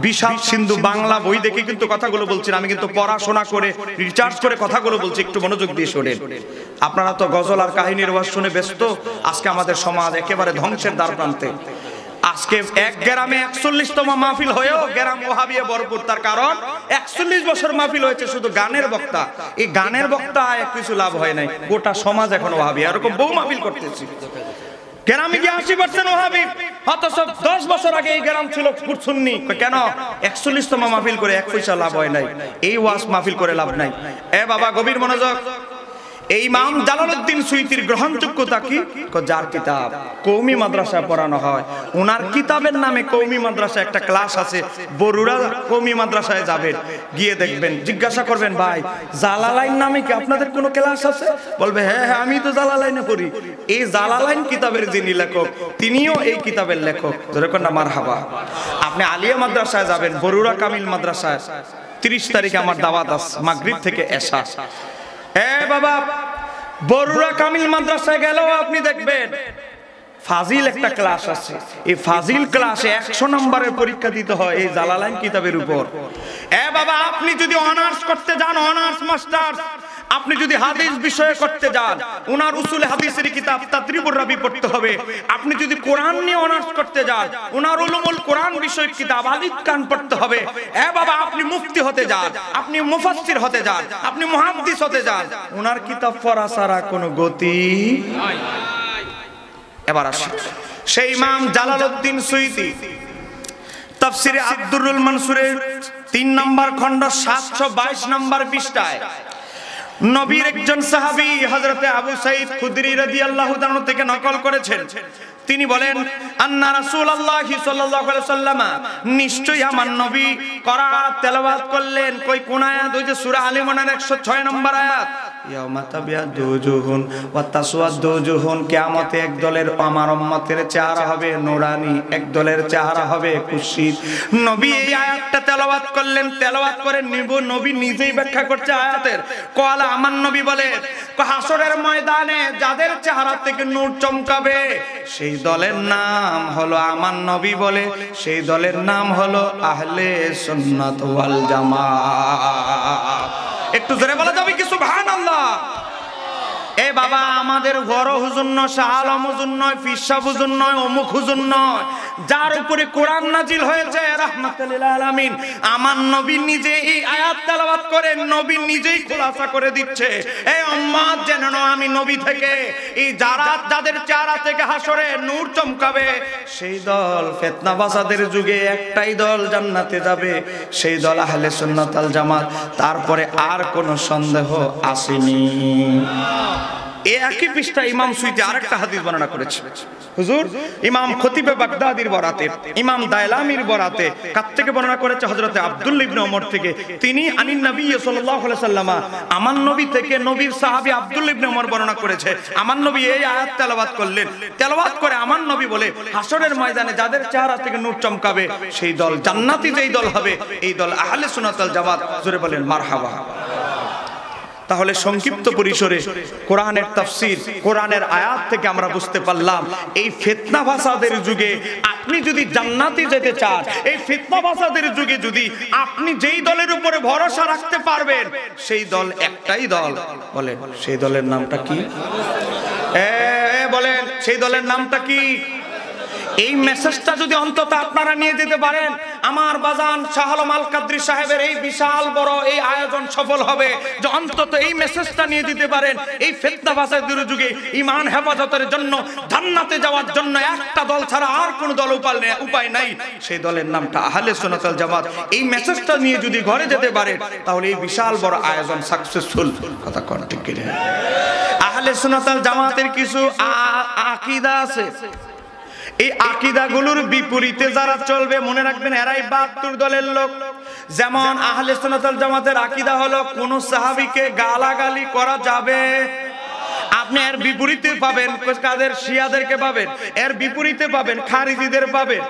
বিশাল সিন্ধু বাংলা বই দেখে কিন্তু কথাগুলো বলছি, আমি কিন্তু পড়াশোনা করে রিসার্চ করে কথাগুলো বলছি, একটু মনোযোগ দিয়ে শোনেন। আপনারা তো গজল আর কাহিনীর ওয়াজ শুনে ব্যস্ত। আজকে আমাদের সমাজ একেবারে ধ্বংসের দ্বার প্রান্তে। আজকে এক গ্রামে 41তম মাহফিল হয়েও গ্রাম ওয়াহাবিয়ে ভরপুর। তার কারণ 41 বছর মাহফিল হয়েছে শুধু গানের বক্তা। এই গানের বক্তা এক কিছু লাভ হয় নাই, গোটা সমাজ এখন ওয়াহাবি। এরকম বহু মাহফিল করতেছি, গ্রামে গিয়ে 80% ওয়াহাবি, অথচ 10 বছর আগে এই গ্রাম ছিল সুন্নি। কেন? 41তম মাহফিল করে 1 পয়সা লাভ হয় নাই। এই ওয়াজ মাহফিল করে লাভ নাই। বাবা, গভীর মনোযোগ। এই ইমাম জালালউদ্দিন সুয়ুতীর গ্রহণযোগ্যতা কি? যার কিতাব কওমি মাদ্রাসায় পড়ানো হয়, ওনার কিতাবের নামে কওমি মাদ্রাসা একটা ক্লাস আছে। বরুড়া কওমি মাদ্রাসায় যাবেন, গিয়ে দেখবেন, জিজ্ঞাসা করবেন, ভাই জালালাইন নামে কি আপনাদের কোনো ক্লাস আছে? বলবে হ্যাঁ, আমি তো জালালাইনে পড়ি। এই জালালাইন কিতাবের যিনি লেখক, তিনিও এই কিতাবের লেখক। যেরকম না মারহাবা। আপনি আলিয়া মাদ্রাসায় যাবেন, বরুড়া কামিল মাদ্রাসায় 30 তারিখে আমার দাওয়াত আছে, মাগরিব থেকে এশা। বাবা, বরুড়া কামিল মাদ্রাসায় গেলেও আপনি দেখবেন ফাজিল একটা ক্লাস আছে। এই ফাজিল ক্লাসে 100 নম্বরের পরীক্ষা দিতে হয় এই জালালাইন কিতাবের উপর। বাবা, আপনি যদি অনার্স করতে যান, অনার্স মাস্টার্স, আপনি যদি হাদিস বিষয়ে করতে যান, উনার উসুল হাদিসের কিতাব তাদরিবুর রাবি পড়তে হবে। আপনি যদি কোরআন নিয়ে অনার্স করতে যান, উনার উলুমুল কোরআন বিষয়ক কিতাব আলিফ কান পড়তে হবে। বাবা, আপনি মুফতি হতে যান, আপনি মুফাসসির হতে যান, আপনি মুহাদ্দিস হতে যান, উনার কিতাব পড়া ছাড়া কোনো গতি নাই। এবার আসি সেই ইমাম জালালউদ্দিন সুয়ুতী তাফসিরে আব্দুরুল মানসুরের 3 নম্বর খণ্ড 722 নম্বর পৃষ্ঠায় নবীর একজন সাহাবী হযরতে আবু সাঈদ খুদরি রাদিয়াল্লাহু তাআলা থেকে নকল করেছেন। তিনি বলেন, আন্না রাসূলুল্লাহি সাল্লাল্লাহু আলাইহি ওয়াসাল্লাম, নিশ্চয়ই আমার নবী কিরাত তেলাওয়াত করলেন। কোন আয়াত? ওই যে সূরা আলে ইমরানের 106 নম্বর আয়াত, ইয়াউমা তাবিয়াদু ওয়াজুহুন ওয়া তাসওয়াদু ওয়াজুহুন। কিয়ামতে এক দলের আমার উম্মতের চেহারা হবে নূরানি, এক দলের চেহারা হবে কুৎসিত। নবী এই আয়াতটা তেলাওয়াত করলেন। তেলাওয়াত করে নবী নিজেই ব্যাখ্যা করছে আয়াতের। কওয়ালা, আমার নবী বলে, হাসরের ময়দানে যাদের চেহারা থেকে নূর চমকাবে সেই দলের নাম হলো, আমার নবী বলে, সেই দলের নাম হলো আহলে সুন্নাত ওয়াল জামাত। একটু জোরে বলা যাবে কি সুবহানাল্লাহ? বাবা, আমাদের বড় হুজুর নয়, শাহ আলম হুজুর নয়, পীর সাহেব হুজুর নয়, অমুক হুজুর নয়, যার উপরে কোরআন নাজিল হয়েছে রাহমাতুল লিল আলামিন, আমার নবী নিজে এই আয়াত তেলাওয়াত করে নবী নিজেই খুলাসা করে দিচ্ছে, উম্মত জেনে নাও আমি নবী থেকে এই যাদের চেহারা থেকে হাসরে নূর চমকাবে সেই দল ফিতনা বাসাদের যুগে একটাই দল জান্নাতে যাবে, সেই দল আহলে সুন্নাত ওয়াল জামাত। তারপরে আর কোনো সন্দেহ আসেনি। একই পৃষ্ঠা ইমাম সুয়ুতী আরেকটা হাদিস বর্ণনা করেছে। হুজুর ইমাম খতিবে বাগদাদির বরাতে, ইমাম দায়লামির বরাতে কার থেকে বর্ণনা করেছে? হযরতে আব্দুল্লাহ ইবনে ওমর থেকে। তিনি আনিন নবী সাল্লাল্লাহু আলাইহি ওয়াসাল্লাম, আমার নবী থেকে নবীর সাহাবী আব্দুল্লাহ ইবনে ওমর বর্ণনা করেছে, আমার নবী এই আয়াত তেলাওয়াত করলেন। তেলাওয়াত করে আমার নবী বলে, হাসরের ময়দানে যাদের চেহারা থেকে নূর চমকাবে সেই দল জান্নাতি, যেই দল হবে এই দল আহলে সুন্নাত ওয়াল জামাত। জোরে বলেন মারহাবা। তাহলে সংক্ষিপ্ত পরিসরে কোরআনের তাফসীর, কোরআনের আয়াত থেকে আমরা বুঝতে পারলাম এই ফিতনা ফাসাদের যুগে আপনি যদি জান্নাতে যেতে চান, এই ফিতনা ফাসাদের যুগে যদি আপনি যেই দলের উপরে ভরসা রাখতে পারবেন সেই দল একটাই দল। বলেন সেই দলের নামটা কি? বলেন সেই দলের নামটা কি? এই মেসেজটা যদি অন্তত আপনারা নিয়ে যেতে পারেন, আমার বাজান শাহ আলম আল কাদরি সাহেবের এই বিশাল বড় এই আয়োজন সফল হবে। যে অন্তত এই মেসেজটা নিয়ে দিতে পারেন, এই ফিতনা ফাসাদের যুগে ঈমান হেফাজতের জন্য, জান্নাতে যাওয়ার জন্য একটা দল ছাড়া আর কোন দল উপায় নাই, সেই দলের নামটা আহলে সুন্নাত ওয়াল জামাত। এই মেসেজটা নিয়ে যদি ঘরে যেতে পারে তাহলে এই বিশাল বড় আয়োজন সাকসেসফুল। কথা কোন ঠিক কি? আহলে সুন্নাত ওয়াল জামাতের কিছু আকীদা আছে, এই আকীদাগুলোর বিপরীতে যারা চলবে মনে রাখবেন এরাই ৭২ দলের লোক। যেমন আহলে সুন্নাত ওয়াল জামাতের আকীদা হলো কোন সাহাবীকে গালাগালি করা যাবে। আপনি এর বিপরীতে পাবেন কাদের? শিয়াদেরকে পাবেন, এর বিপরীতে পাবেন খারিজিদের পাবেন।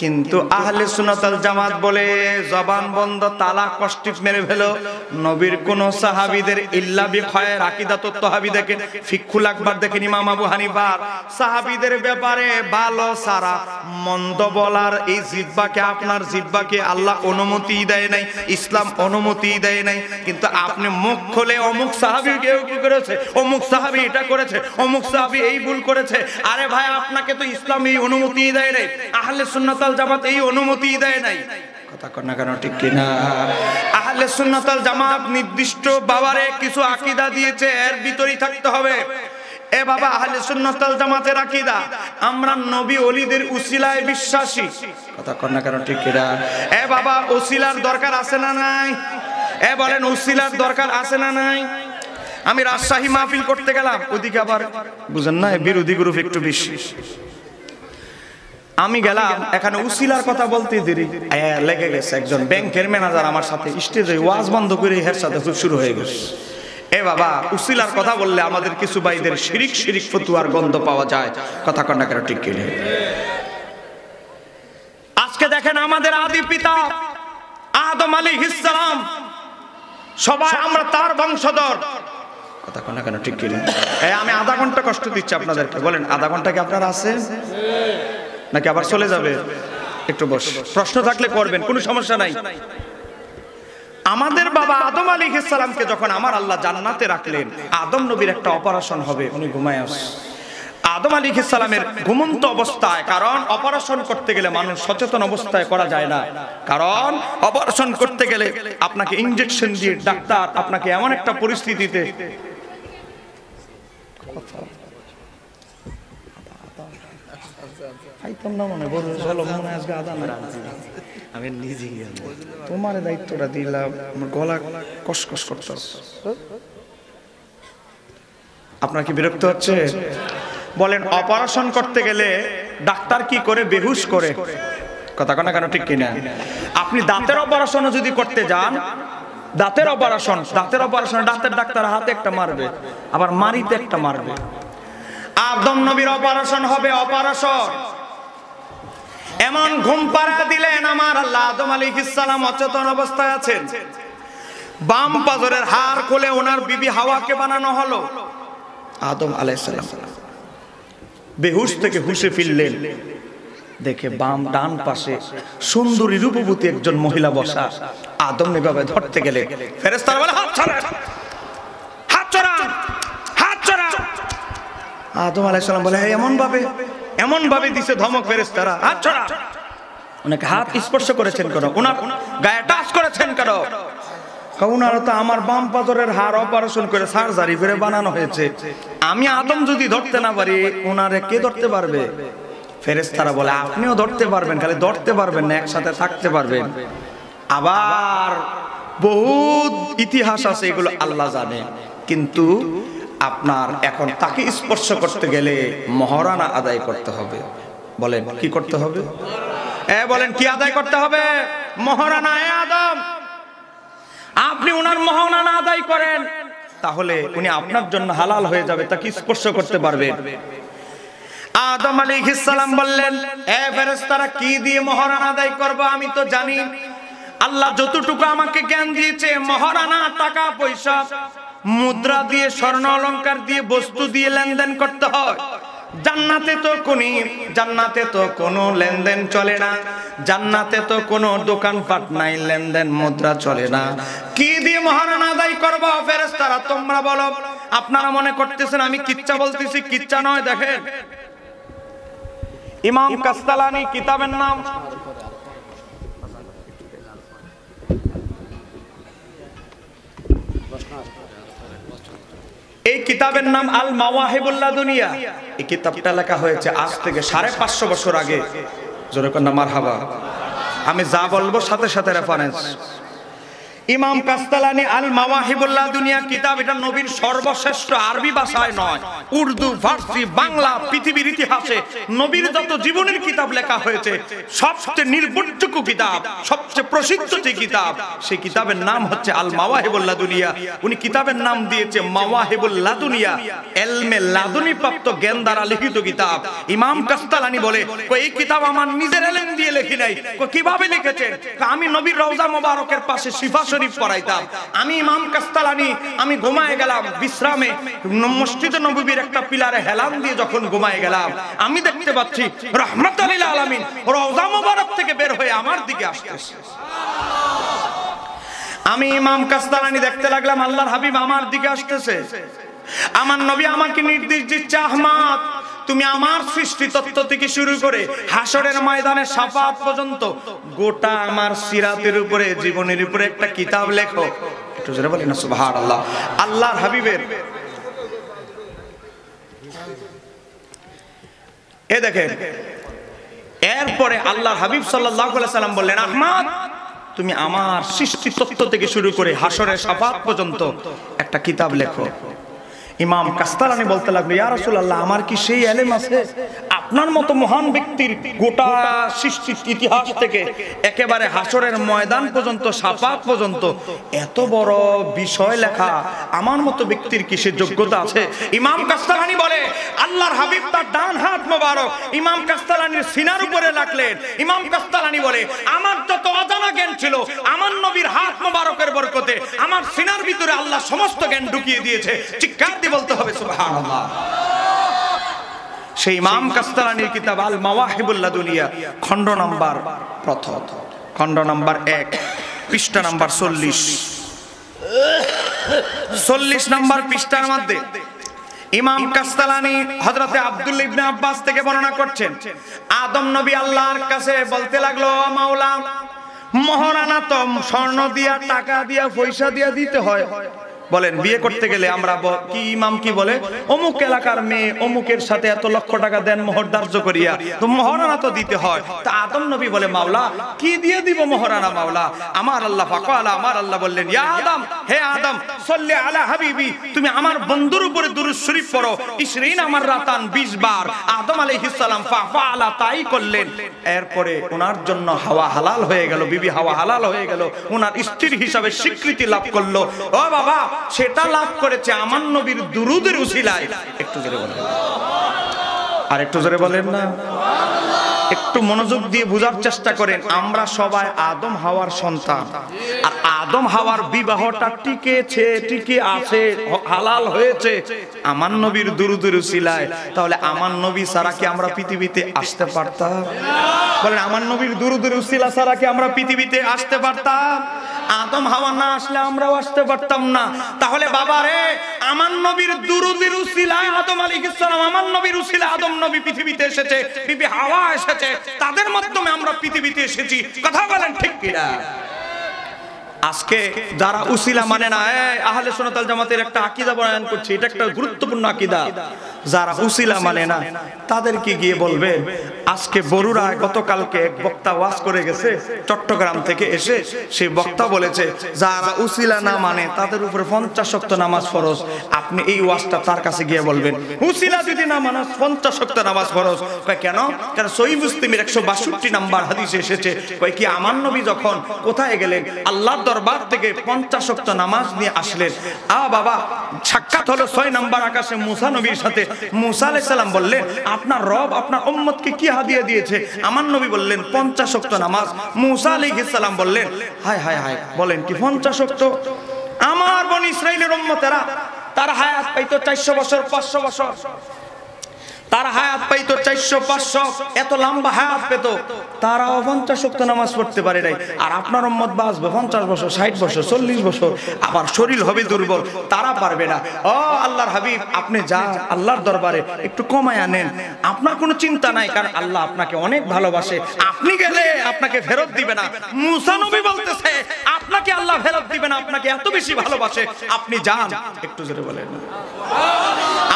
কিন্তু আহলে সুন্নাত ওয়াল জামাত বলে জবান বন্ধ, তালা কষ্টিপ মেরে ফেলো। নবীর কোন সাহাবীদের ইল্লা বিখায়ের আকীদাতুত তাহাবী দেখেন, ফিকহুল আকবার দেখেন ইমাম আবু হানিফা, সাহাবীদের ব্যাপারে ভালো সারা মন্দ বলার এই জিহ্বাকে, আপনার জিহ্বাকে আল্লাহ অনুমতি দেয় নাই, ইসলাম অনুমতি দেয় নাই। কিন্তু আপনি মুখ খুলে অমুক সাহাবী কেউ কি করেছে, অমুক সাহাবী এটা করেছে, অমুক সাহাবী এই ভুল করেছে। আরে ভাই, আপনাকে তো ইসলাম এই অনুমতি দেয় নাই, আহলে সুন্নাত ওয়াল জামাত এই অনুমতি দেয় নাই। কথা কন না কেন? ঠিক কি না? আহলে সুন্নাত ওয়াল জামাত নির্দিষ্ট বাবারে কিছু আকীদা দিয়েছে, এর ভিতরেই থাকতে হবে। এ বাবা, আহলে সুন্নাত ওয়াল জামাতের আকীদা আমরা নবী ওলিদের উসিলায় বিশ্বাসী। কথা কন না কেন? ঠিক কি না? এ বাবা, উসিলার দরকার আছে না নাই? এ বলেন, উসিলার দরকার আছে না নাই? আমি রাজশাহী মাহফিল করতে গেলাম, ওদিকে আবার বুঝেন না বিরোধী গ্রুপ একটু বেশি। আমি গেলাম, এখানে উসিলার কথা বলতে দেরি লেগে গেছে। একজন ব্যাংকের ম্যানেজার আমার সাথে স্টেজে ওয়াজ বন্ধ করে এর সাথে শুরু হয়ে গেছে। এ বাবা, উসিলার কথা বললে আমাদের কিছু ভাইদের শিরিক শিরিক ফতুয়ার গন্ধ পাওয়া যায়। কথা কন না কেন? ঠিক কি না? আজকে দেখেন আমাদের আদি পিতা আদম আলাইহিস সালাম, সবাই আমরা তার বংশধর। কথা কন না কেন? ঠিক কি না? আমি আধা ঘন্টা কষ্ট দিচ্ছি আপনাদেরকে, বলেন আধা ঘন্টা কি আপনারা আছেন নাকি আবার চলে যাবে? একটু বস, প্রশ্ন থাকলে করবেন, কোনো সমস্যা নাই। আমাদের বাবা আদম আলাইহিস সালামকে যখন আমার আল্লাহ জান্নাতে রাখলেন, আদম নবীর একটা অপারেশন হবে, উনি ঘুমায় আছে। আদম আলাইহিস সালামের ঘুমন্ত অবস্থায়, কারণ অপারেশন করতে গেলে মানুষ সচেতন অবস্থায় করা যায় না, কারণ অপারেশন করতে গেলে আপনাকে ইনজেকশন দিয়ে ডাক্তার আপনাকে এমন একটা পরিস্থিতিতে আমি নিজে তোমার দায়িত্বটা দিলাম, আমার গলা কসকস করতে। আপনার কি বিরক্ত হচ্ছে? বলেন, অপারেশন করতে গেলে ডাক্তার কি করে? বেহুশ করে। কথা কন না কেন? ঠিক কিনা? আপনি দাঁতের অপারেশন যদি করতে যান, দাঁতের অপারেশন ডাক্তার হাতে একটা মারবে, আবার মারিতে একটা মারবে। আদম নবীর অপারেশন হবে, অপারেশন এমন ঘুম পাড়া দিলেন আমার আল্লাহ। আদম আলাইহিস সালাম অচেতন অবস্থায় আছেন, বাম পাজরের হাড় খুলে ওনার বিবি হাওয়াকে বানানো হলো। আদম আলাইহিস সালাম বেহুশ থেকে হুশে ফিরলেন, দেখে বাম ডান পাশে সুন্দরী রূপবতী একজন মহিলা বসা। আদম এভাবে ধরতে গেলে ফেরেশতারা বলে, হাত ছাড়েন, হাত ছড়ান, হাত ছড়ান। আদম আলাইহিস সালাম বলে, এমন ভাবে দিছে ধমক ফেরেশতারা, হাত ছড়া। ওনাকে হাত স্পর্শ করেছেন কেন? ওনার গায়ে টাচ করেছেন কেন? ওনারা তো আমার বাম পাজরের হাড় অপারেশন করে সার্জারি করে বানানো হয়েছে, আমি আদম যদি ধরতে না পারি ওনারে কে ধরতে পারবে? ফেরেশতারা বলে, আপনিও ধরতে পারবেন, খালি ধরতে পারবেন না, একসাথে থাকতে পারবেন। আবার বহুত ইতিহাস আছে, এগুলো আল্লাহ জানে। কিন্তু আপনার এখন তাকে স্পর্শ করতে গেলে মহরানা আদায় করতে হবে। বলেন কি করতে হবে? বলেন কি আদায় করতে হবে? মহরানা। আদম, আপনি ওনার মহরানা আদায় করেন, তাহলে উনি আপনার জন্য হালাল হয়ে যাবে, তাকে স্পর্শ করতে পারবেন। আদম আলাইহিস সালাম বললেন, ফেরেশতারা কি দিয়ে মহরানা আদায় করব? আমি তো জানি আল্লাহ যতটুকু আমাকে জ্ঞান দিয়েছে, মহরানা টাকা পয়সা মুদ্রা দিয়ে, স্বর্ণ অলংকার দিয়ে, বস্তু দিয়ে লেনদেন করতে হয়। জান্নাতে তো কোনো লেনদেন চলে না, জান্নাতে তো কোনো দোকানপাট নাই, লেনদেন মুদ্রা চলে না। কি দিয়ে মহারানা আদায় করব? ফেরেশতারা তোমরা বলো। আপনারা মনে করতেছেন আমি কিচ্ছা বলতেছি, কিচ্ছা নয়। দেখেন ইমাম কাস্তালানি কিতাবের নাম এই কিতাবের নাম আল মাওয়াহিবুল লাদুনিয়া। এই কিতাবটা লেখা হয়েছে আজ থেকে 550 বছর আগে। জোরে কন্যা মারহাবা। আমি যা বলবো সাথে সাথে রেফারেন্স। ইমাম কাস্তালানি আল মাওয়াহিবুল্লাহ দুনিয়া কিতাব, এটা নবীর সর্বশ্রেষ্ঠ, আরবি ভাষায় নয়, উর্দু, ফার্সি, বাংলা, পৃথিবীর ইতিহাসে নবীর যত জীবনের কিতাব লেখা হয়েছে সবচেয়ে নির্ভরযোগ্য কিতাব, সবচেয়ে প্রসিদ্ধ যে কিতাব, সেই কিতাবের নাম হচ্ছে আল মাওয়াহিবুল্লাহ দুনিয়া। উনি কিতাবের নাম দিয়েছে মাওয়াহিবুল্লাহ দুনিয়া, এলমে লাদুনি প্রাপ্ত জ্ঞান দ্বারা লিখিত কিতাব। ইমাম কাস্তালানি বলে, এই কিতাব আমার নিজের এলেম দিয়ে লেখি নাই। কিভাবে লিখেছেন? আমি নবীর রওজা মোবারকের পাশে শিফা শরীফ পড়াইতাম। আমি ইমাম কাস্তালানি, আমি ঘুমায় গেলাম বিশ্রামে, মসজিদে নববীর একটা পিলারে হেলান দিয়ে যখন ঘুমায় গেলাম, আমি দেখতে পাচ্ছি রাহমাতুল লিল আলামিন রওজা মোবারক থেকে বের হয়ে আমার দিকে আসতেছে। আমি ইমাম কাস্তালানি দেখতে লাগলাম আল্লাহর হাবিব আমার দিকে আসতেছে। আমার নবী আমাকে নির্দেশ দিচ্ছে, আহমদ তুমি আমার সৃষ্টি তত্ত্ব থেকে শুরু করে হাসরের ময়দানে শাফাত পর্যন্ত গোটা আমার সিরাতের উপরে, জীবনের উপরে একটা কিতাব লেখো। একটু জোরে বলেন না সুবহানাল্লাহ। আল্লাহর হাবিবের এ দেখেন, এরপরে আল্লাহর হাবিব সাল্লাল্লাহু আলাইহি সাল্লাম বললেন, আহমদ তুমি আমার সৃষ্টি তত্ত্ব থেকে শুরু করে হাসরের শাফাত পর্যন্ত একটা কিতাব লেখো। ইমাম কাস্তালানি বলতে লাগলো, ইয়া রাসূলুল্লাহ আমার কি সেই এলেম আছে? আপনার মতো মহান ব্যক্তির গোটা সৃষ্টির ইতিহাস থেকে একেবারে হাসরের ময়দান পর্যন্ত, শাফাত পর্যন্ত এত বড় বিষয় লেখা আমার মতো ব্যক্তির কি সে যোগ্যতা আছে? ইমাম কাস্তালানি বলে, আল্লাহর হাবিব তার ডান হাত মোবারক ইমাম কাস্তালানির সিনার উপরে রাখলেন। ইমাম কাস্তালানি বলে, আমার যত অজানা জ্ঞান ছিল আমার নবীর হাত মোবারকের বরকতে আমার সিনার ভিতরে আল্লাহ সমস্ত জ্ঞান ঢুকিয়ে দিয়েছে। চিৎকার দিয়ে বলতে হবে সুবহানাল্লাহ। সেই ইমাম কাস্তালানির কিতাব আল মাওয়াহিবুল্লাহ দুনিয়া, খণ্ড নাম্বার প্রথম, খণ্ড নাম্বার 1, পৃষ্ঠা নাম্বার 40 নাম্বার পৃষ্ঠার মধ্যে ইমাম কাস্তালানি হযরতে আব্দুল্লাহ ইবনে আব্বাস থেকে বর্ণনা করছেন, আদম নবী আল্লাহর কাছে বলতে লাগলো, মাওলা মহারানা তো স্বর্ণ দিয়া, টাকা দিয়া, পয়সা দিয়া দিতে হয়। বলেন বিয়ে করতে গেলে আমরা কি ইমাম কি বলে, অমুক এলাকার মেয়ে অমুকের সাথে এত লক্ষ টাকা দেন মোহর ধার্য করিয়া, তো মহারানা তো দিতে হয়। তা আদম নবী বলে, মাওলা কি দিয়ে দিব মহারানা মাওলা? আমার আল্লাহ ফাকালা, আমার আল্লাহ বললেন, ইয়া আদম, হে আদম, সাল্লি আলা হাবিবি, তুমি আমার বন্ধুর উপরে দুরূদ শরীফ পড়ো 20 আমার রাতান 20 বার। আদম আলাইহিস সালাম ফাআলা, তাই করলেন। এরপরে ওনার জন্য হাওয়া হালাল হয়ে গেল, বিবি হাওয়া হালাল হয়ে গেল, ওনার স্ত্রী হিসাবে স্বীকৃতি লাভ করলো। ও বাবা, সেটা লাভ করেছে আমার নবীর দুরূদের উসিলায়। একটু জোরে বলেন, আর একটু জোরে বলেন না। একটু মনোযোগ দিয়ে বোঝার চেষ্টা করেন, আমরা সবাই আদম হাওয়ার সন্তান, আর আদম হাওয়ার বিবাহটা টিকেছে, টিকে আছে, হালাল হয়েছে আমার নবীর দুরূদের উসিলায়। তাহলে আমার নবী ছাড়া কি আমরা পৃথিবীতে আসতে পারতাম? বলেন, আমার নবীর দুরূদের উসিলা ছাড়া কি আমরা পৃথিবীতে আসতে পারতাম? আদম হাওয়া না আসলে আমরাও আসতে পারতাম না। তাহলে বাবা রে, আমার নবীর দুরূদের উসিলায় আদম আলাইহিস সালাম, আমার নবীর উসিলায় আদম নবী পৃথিবীতে এসেছে, বিবি হাওয়া এসেছে, তাদের মাধ্যমে আমরা পৃথিবীতে এসেছি। কথা বলেন ঠিক কিনা? আজকে যারা উসিলা মানে না, আহলে সুন্নাত ওয়াল জামাতের একটা আকীদা বয়ান করছি, এটা একটা গুরুত্বপূর্ণ আকীদা। যারা উসিলা মানে না তাদেরকে গিয়ে বলবেন, আজকে বরুড়ায় গতকালকে এক বক্তা ওয়াজ করে গেছে চট্টগ্রাম থেকে এসে, সেই বক্তা বলেছে যারা উসিলা না মানে তাদের উপরে 50 ওয়াক্ত নামাজ ফরজ। আপনি এই ওয়াজটা তার কাছে গিয়ে বলবেন, উসিলা যদি না মানে 50 ওয়াক্ত নামাজ ফরজ। কয় কেন? কারণ সহিহ মুসলিমের 162 নাম্বার হাদিসে এসেছে, কয় কি আমার নবী যখন কোথায় গেলেন, আল্লাহর দরবার থেকে 50 ওয়াক্ত নামাজ নিয়ে আসলেন। বাবা, সাক্ষাৎ হলো 6 নাম্বার আকাশে মুসা নবীর সাথে। মুসা আলাইহিস সালাম বললেন, আপনার রব আপনার উম্মতকে কি হাদিয়া দিয়েছে? আমার নবী বললেন 50 ওয়াক্ত নামাজ। মুসা আলাইহিস সালাম বললেন, হায় হায় হায়, বলেন কি 50 ওয়াক্ত? আমার বনি ইসরাইলের উম্মতেরা তারা হায়াত পাইতো 400 বছর, 500 বছর, তারা হায়াত পাইতো 400 500, এত লম্বা হায়াত পেত, তারাও 50 ওয়াক্ত নামাজ পড়তে পারে নাই। আর আপনার উম্মত বাঁচবে 50 বছর, 60 বছর, 40 বছর, আবার শরীর হবে দুর্বল, তারা পারবে না। ও আল্লাহর হাবিব, আপনি যান আল্লাহর দরবারে, একটু কমায়া নেন, আপনার কোনো চিন্তা নাই, কারণ আল্লাহ আপনাকে অনেক ভালোবাসে। আপনি গেলে আপনাকে ফেরত দিবে না। মুসা নবী বলতেছে, আপনাকে আল্লাহ ফেরত দিবে না, আপনাকে এত বেশি ভালোবাসে, আপনি যান। একটু জোরে বলেন।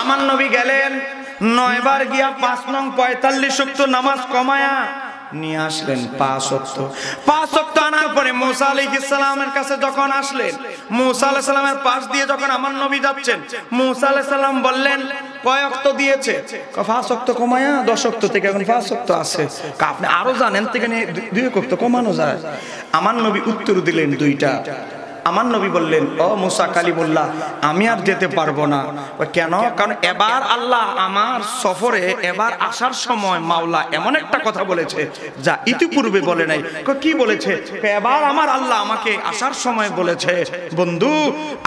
আমার নবী গেলেন 9 বার গিয়া 5 নং 45 ওয়াক্ত নামাজ কমায়া নিয়ে আসলেন 5 ওয়াক্ত আনার পরে মুসা আলাইহিস সালামের কাছে যখন আসলেন, মুসা আলাইহিস সালামের পাশ দিয়ে যখন আমার নবী যাচ্ছেন, মুসা আলাইহিস সালাম বললেন কয় ওয়াক্ত দিয়েছে? 5 ওয়াক্ত কমায়া 10 ওয়াক্ত থেকে এখন 5 ওয়াক্ত আছে। আপনি আরো জানেন থেকে 2 ওয়াক্ত কমানো যায়? আমার নবী উত্তর দিলেন 2টা। আমার নবী বললেন, ও মুসা কালিমুল্লাহ, আমি আর যেতে পারবো না। কেন? কারণ এবার আল্লাহ আমার সফরে এবার আসার সময় মাওলা এমন একটা কথা বলেছে যা ইতিপূর্বে বলে নাই। কি বলেছে? এবার আমার আল্লাহ আমাকে আসার সময় বলেছে, বন্ধু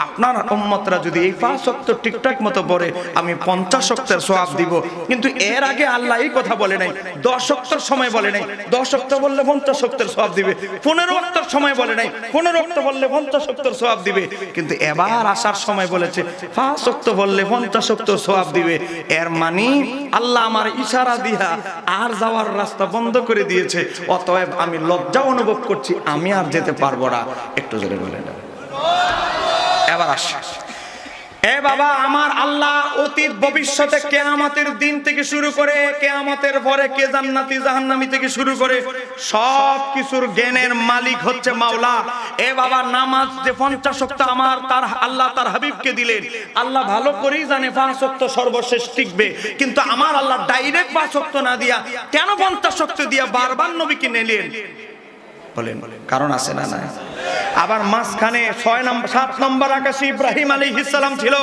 আপনার উম্মতরা যদি এই 5 ওয়াক্ত ঠিকঠাক মতো পড়ে আমি 50 ওয়াক্তের সওয়াব দিব। কিন্তু এর আগে আল্লাহ এই কথা বলে নাই, 10 ওয়াক্তের সময় বলে নাই। 10 ওয়াক্ত বললে 50 ওয়াক্তের সওয়াব দিবে। 15 ওয়াক্তের সময় বলে নাই, 15 ওয়াক্ত বললে 50 ওয়াক্তের সওয়াব দিবে। কিন্তু এবার আসার সময় বলেছে 5 ওয়াক্ত বললে 50 ওয়াক্ত সওয়াব দিবে। এর মানে আল্লাহ আমার ইশারা দিয়া আর যাওয়ার রাস্তা বন্ধ করে দিয়েছে। অতএব আমি লজ্জা অনুভব করছি, আমি আর যেতে পারবো না। একটু জোরে বলেন। এবার আসে, এ বাবা, আমার আল্লাহ অতীত ভবিষ্যতে কিয়ামতের দিন থেকে শুরু করে কিয়ামতের পরে কে জান্নাতি জাহান্নামী থেকে শুরু করে সব কিছুর জ্ঞানের মালিক হচ্ছে মাওলা। এ বাবা, নামাজ যে 50 ওয়াক্ত আমার তার আল্লাহ তার হাবিবকে দিলেন। আল্লাহ ভালো করেই জানে 5 ওয়াক্ত সর্বশেষ টিকবে, কিন্তু আমার আল্লাহ ডাইরেক্ট 5 ওয়াক্ত না দিয়া কেন 50 ওয়াক্ত দিয়া বারবার নবীকে নিলেন? বলেন, কারণ আছে না? না। আবার মাঝখানে 7 নম্বর আকাশে ইব্রাহিম আলাইহিস সালাম ছিল।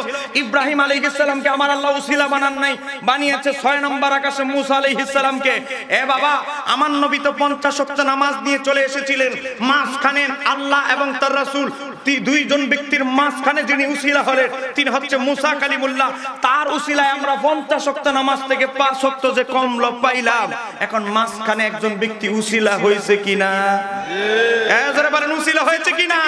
ইব্রাহিম আলাইহিস সালামকে আমার আল্লাহ উসিলা বানান নাই, বানিয়েছে 6 নম্বর আকাশে মুসা আলাইহিস সালামকে। এ বাবা, আমার নবী তো 50 ওয়াক্ত নামাজ নিয়ে চলে এসেছিলেন। মাঝখানে আল্লাহ এবং তার রাসূল, 2জন ব্যক্তির মাঝখানে যিনি উসিলা হলেন তিনি হচ্ছে মুসা কালিমুল্লাহ। তার উসিলায় আমরা 50 ওয়াক্ত নামাজ থেকে 5 ওয়াক্ত যে কম লোক পাইলাম। এখন মাঝখানে একজন ব্যক্তি উসিলা হয়েছে কিনা? যারা বলেন উসিলা হয়েছে কিনা?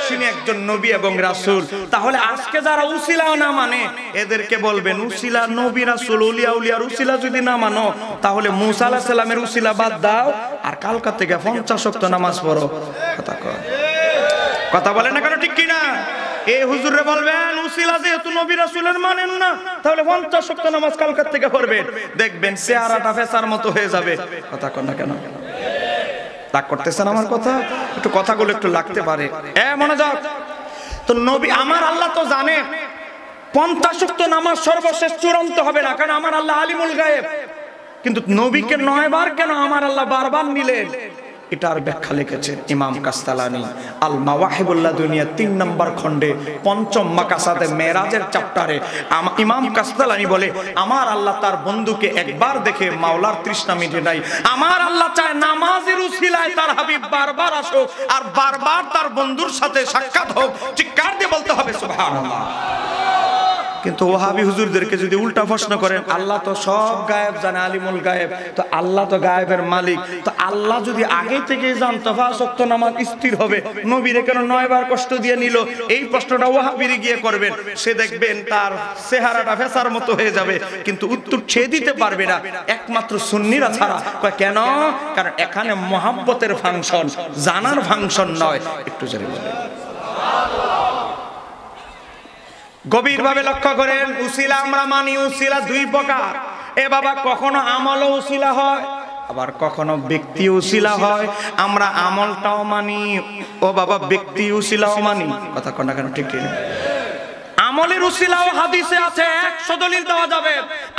তিনি একজন নবী এবং রাসূল। তাহলে আজকে যারা উসিলা না মানে এদেরকে বলবেন উসিলা নবী রাসূল ওলিয়া উলিয়ার উসিলা যদি না মানো তাহলে মুসা আলাইহিস সালামের উসিলা বাদ দাও আর কালকা থেকে 50 ওয়াক্ত নামাজ পড়ো। কথা বলেন না কেন? ঠিক কিনা? এই হুজুররে বলবেন উসিলা যেহেতু নবী রাসূলের মানেন না তাহলে 50 ওয়াক্ত নামাজ কালকা থেকে পড়বেন, দেখবেন চেহারাটা ফেসার মতো হয়ে যাবে। কথা কন না কেন? রাগ করতেছেন আমার কথা? একটু কথাগুলো একটু লাগতে পারে। মনোযোগ। তো নবী আমার আল্লাহ তো জানে 50 ওয়াক্ত নামাজ সর্বশেষ চূড়ান্ত হবে না, কারণ আমার আল্লাহ আলিমুল গায়েব। কিন্তু নবীকে 9 বার কেন আমার আল্লাহ বারবার নিলেন? এটার ব্যাখ্যা লিখেছেন ইমাম কাস্তালানী আল মাওয়াহিবুল্লাহ দুনিয়া 3 নম্বর খণ্ডে 5ম মাকাসাদে মেরাজের চ্যাপ্টারে ইমাম কাস্তালানী বলে, আমার আল্লাহ তার বন্ধুকে একবার দেখে মাওলার তৃষ্ণা মিটে নাই। আমার আল্লাহ চায় নামাজের উসিলায় তার হাবিব বারবার আসুক আর বারবার তার বন্ধুর সাথে সাক্ষাৎ হোক। চিৎকার দিয়ে বলতে হবে সুবহানাল্লাহ। কিন্তু ওয়াহাবি হুজুরদেরকে যদি উল্টা প্রশ্ন করেন, আল্লাহ তো সব গায়েব জানে, আলিমুল গায়েব, তো আল্লাহ তো গায়েবের মালিক, তো আল্লাহ যদি আগে থেকে জানতো 5 ওয়াক্ত নামাজ স্থির হবে, নবীরে কেন 9 বার কষ্ট দিয়ে নিল? এই প্রশ্নটা ওয়াহাবিরে গিয়ে করবেন, সে দেখবেন তার চেহারাটা ফেসার মতো হয়ে যাবে, কিন্তু উত্তর সে দিতে পারবে না একমাত্র সুন্নিরা ছাড়া। কেন? কারণ এখানে মহাব্বতের ফাংশন, জানার ফাংশন নয়। একটু জোরে বলেন। গভীরভাবে লক্ষ্য করেন, উসিলা আমরা মানি, উসিলা 2 প্রকার। এ বাবা, কখনো আমলও উসিলা হয় আবার কখনো ব্যক্তি উসিলা হয়। আমরা আমলটাও মানি, ও বাবা ব্যক্তি উসিলাও মানি। কথা কোনটা কেন? ঠিক ঠিক। আমলের উসিলাও হাদিসে আছে, 100 দলিল দেওয়া যাবে।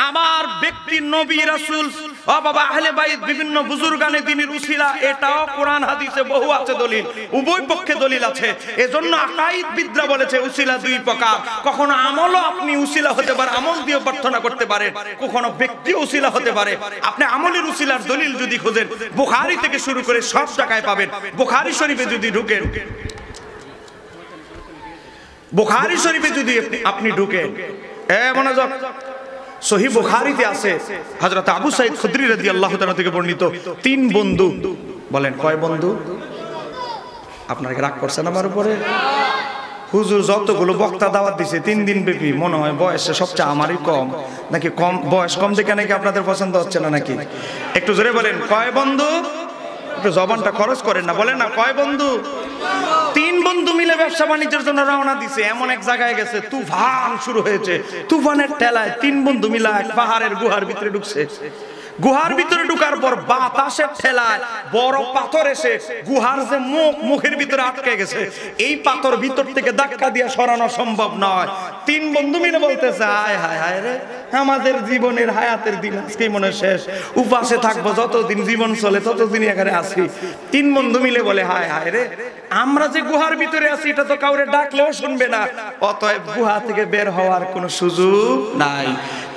আমার ব্যক্তি নবী রাসূল ও বাবা আহলে বাইত বিভিন্ন বুজুর্গানে দ্বীনের উসিলা, এটাও কোরআন হাদিসে বহু আছে দলিল, উভয় পক্ষে দলিল আছে। এজন্য আকাইদ বিদ্যা বলেছে উসিলা 2 প্রকার। কখনো আমলও আপনি উসিলা হতে পারে, আমল দিয়ে প্রার্থনা করতে পারে, কখনো ব্যক্তি উসিলা হতে পারে। আপনি আমলের উসিলার দলিল যদি খোঁজেন বুখারী থেকে শুরু করে সব জায়গায় পাবেন। বুখারী শরীফে যদি ঢুকেন, বুখারী শরীফে যদি আপনি ঢুকেন, মনোযোগ, সহিহ বুখারীতে আছে হযরত আবু সাঈদ খুদরি রাদিয়াল্লাহু তাআলা থেকে বর্ণিত 3 বন্ধু। বলেন কয় বন্ধু? আপনারা রাগ করছেন আমার উপরে? হুজুর যতগুলো বক্তা দাওয়াত দিছে 3 দিন ব্যাপী, মনে হয় বয়সে সবচেয়ে আমারই কম নাকি? কম বয়স কম দেখে নাকি আপনাদের পছন্দ হচ্ছে না নাকি? একটু জোরে বলেন কয় বন্ধু? একটু জবানটা খরচ করেন না, বলেন না কয় বন্ধু? 3 বন্ধু মিলে ব্যবসা বাণিজ্যের জন্য রওনা দিছে। এমন এক জায়গায় গেছে, তুফান শুরু হয়েছে। তুফানের ঠেলায় 3 বন্ধু মিলে এক পাহাড়ের গুহার ভিতরে ঢুকছে। গুহার ভিতরে ঢুকার পর বাতাসের ঠেলায় বড় পাথর এসে গুহার যে মুখের ভিতরে আটকে গেছে, এই পাথর ভিতর থেকে ধাক্কা দিয়ে সরানো সম্ভব নয়। তিন বন্ধু মিলে বলতেছে, হায় হায় হায় রে, আমাদের জীবনের হায়াতের দিন আজকেই মনে শেষ, উপাসে থাকবো যতদিন জীবন চলে ততদিন এখানে আসি। তিন বন্ধু মিলে বলে, হায় হায় রে, আমরা যে গুহার ভিতরে আছি এটা তো কাউরে ডাকলেও শুনবে না, অতএব গুহা থেকে বের হওয়ার কোনো সুযোগ নাই।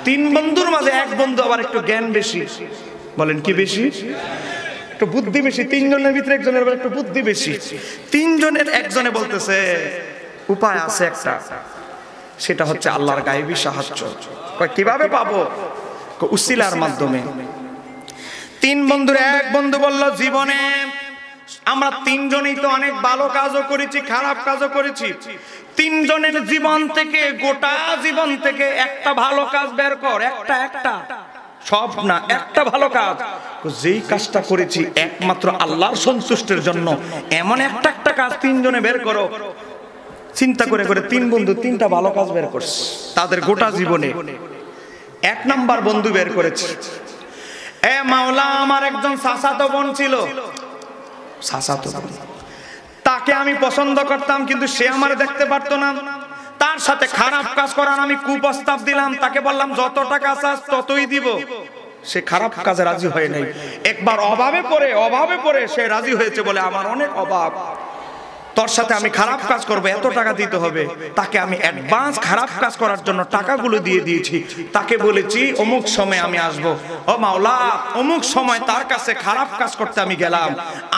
তিন বন্ধুর মাঝে এক বন্ধু আবার একটু জ্ঞান বেশি। বলেন কি বেশি? একটু বুদ্ধি বেশি। তিনজনের ভিতরে একজনের আবার একটু বুদ্ধি বেশি। তিনজনের একজনে বলতেছে, উপায় আছে একটা, সেটা হচ্ছে আল্লাহর গায়েবী সাহায্য। কিভাবে পাবো? উসিলার মাধ্যমে। তিন বন্ধুর এক বন্ধু বলল, জীবনে আমরা তিনজনই তো অনেক ভালো কাজও করেছি, খারাপ কাজও করেছি, তিনজনের জীবন থেকে, গোটা জীবন থেকে একটা ভালো কাজ বের কর। একটা সব না, একটা ভালো কাজ, যেই কাজটা করেছি একমাত্র আল্লাহর সন্তুষ্টির জন্য, এমন একটা কাজ তিনজনে বের করো। চিন্তা করে করে তিন বন্ধু তিনটা ভালো কাজ বের করছে তাদের গোটা জীবনে। এক নাম্বার বন্ধু বের করেছে, এ মাওলা, আমার একজন চাচাতো বোন ছিল, চাচাতো বোন, তাকে আমি পছন্দ করতাম কিন্তু সে আমার দেখতে পারতো না। তার সাথে খারাপ কাজ করার আমি কুপ্রস্তাব দিলাম, তাকে বললাম যত টাকা চাস ততই দিব, সে খারাপ কাজে রাজি হয় নাই। একবার অভাবে পড়ে সে রাজি হয়েছে, বলে আমার অনেক অভাব, তোর সাথে আমি খারাপ কাজ করব, এত টাকা দিতে হবে। তাকে আমি অ্যাডভান্স খারাপ কাজ করার জন্য টাকাগুলো দিয়ে দিয়েছি। তাকে বলেছি অমুক সময় আমি আসব। ও মাওলা, অমুক সময় তার কাছে খারাপ কাজ করতে আমি গেলাম।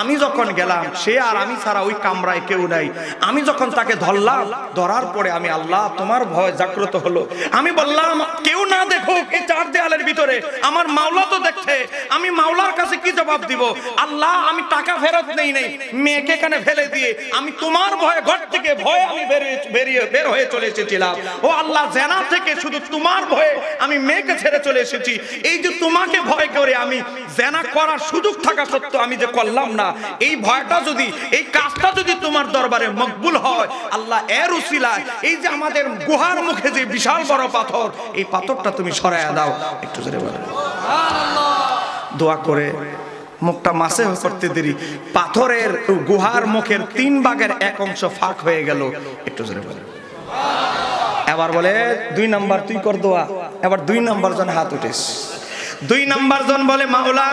আমি যখন গেলাম, সে আর আমি ছাড়া ওই কামরায় কেউ নাই। আমি যখন তাকে ধরলাম, ধরার পরে আমি, আল্লাহ, তোমার ভয় জাগ্রত হলো। আমি বললাম, কেউ না দেখুক, এই চার দেয়ালের ভিতরে আমার মাওলা তো দেখছে, আমি মাওলার কাছে কি জবাব দিব? আল্লাহ, আমি টাকা ফেরত নেই, মেয়েকে এখানে ফেলে দিয়ে আমি তোমার ভয়ে ঘর থেকে আমি বের হয়ে চলে এসেছিলাম। ও আল্লাহ, জেনা থেকে শুধু তোমার ভয়ে আমি মেয়েকে ছেড়ে চলে এসেছি। এই যে তোমাকে ভয় করে আমি জেনা করার সুযোগ থাকা সত্ত্বেও আমি যে করলাম না, এই ভয়টা যদি, এই কাজটা যদি তোমার দরবারে মকবুল হয়, আল্লাহ, এর উসিলায় এই যে আমাদের গুহার মুখে যে বিশাল বড় পাথর, এই পাথরটা তুমি সরাইয়া দাও। একটু জোরে বলেন সুবহানাল্লাহ। দোয়া করে মুখটা মাসে করতে দেরি, পাথরের গুহার মুখের 3 ভাগের 1 অংশ ফাঁক হয়ে গেল। একটু জোরে বলে। এবার বলে 2 নাম্বার তুই কর দোয়া। এবার 2 নাম্বার জন হাত উঠেস। 2 নাম্বার জন বলে, মাওলা,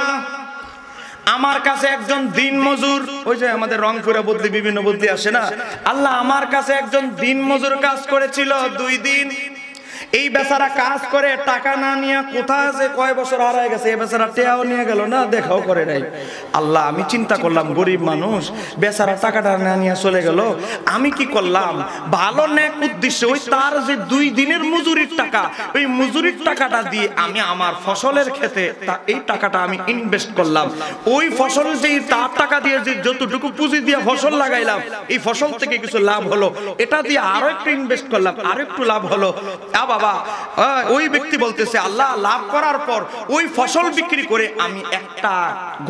আমার কাছে একজন দিন মজুর, ওই যে আমাদের রংপুরে বদলি বিভিন্ন বদলি আসে না, আল্লাহ, আমার কাছে একজন দিন মজুর কাজ করেছিল 2 দিন। এই বেচারা কাজ করে টাকা না নিয়ে কোথায় যে কয় বছর হারায় গেছে, এই বেচারা টেয়াও নিয়ে গেল না, দেখাও করে নাই। আল্লাহ, আমি চিন্তা করলাম গরিব মানুষ, বেচারা টাকাটা না নিয়ে চলে গেল। আমি কি করলাম, ভালো নেক উদ্দেশ্যে ওই তার যে 2 দিনের মজুরির টাকা, ওই মজুরির টাকাটা দিয়ে আমি আমার ফসলের ক্ষেতে এই টাকাটা আমি ইনভেস্ট করলাম। ওই ফসল যে তার টাকা দিয়ে যে যতটুকু পুঁজি দিয়ে ফসল লাগাইলাম, এই ফসল থেকে কিছু লাভ হলো, এটা দিয়ে আরো একটু ইনভেস্ট করলাম, আরো একটু লাভ হলো। বাবা, ওই ব্যক্তি বলতেছে, আল্লাহ, লাভ করার পর ওই ফসল বিক্রি করে আমি একটা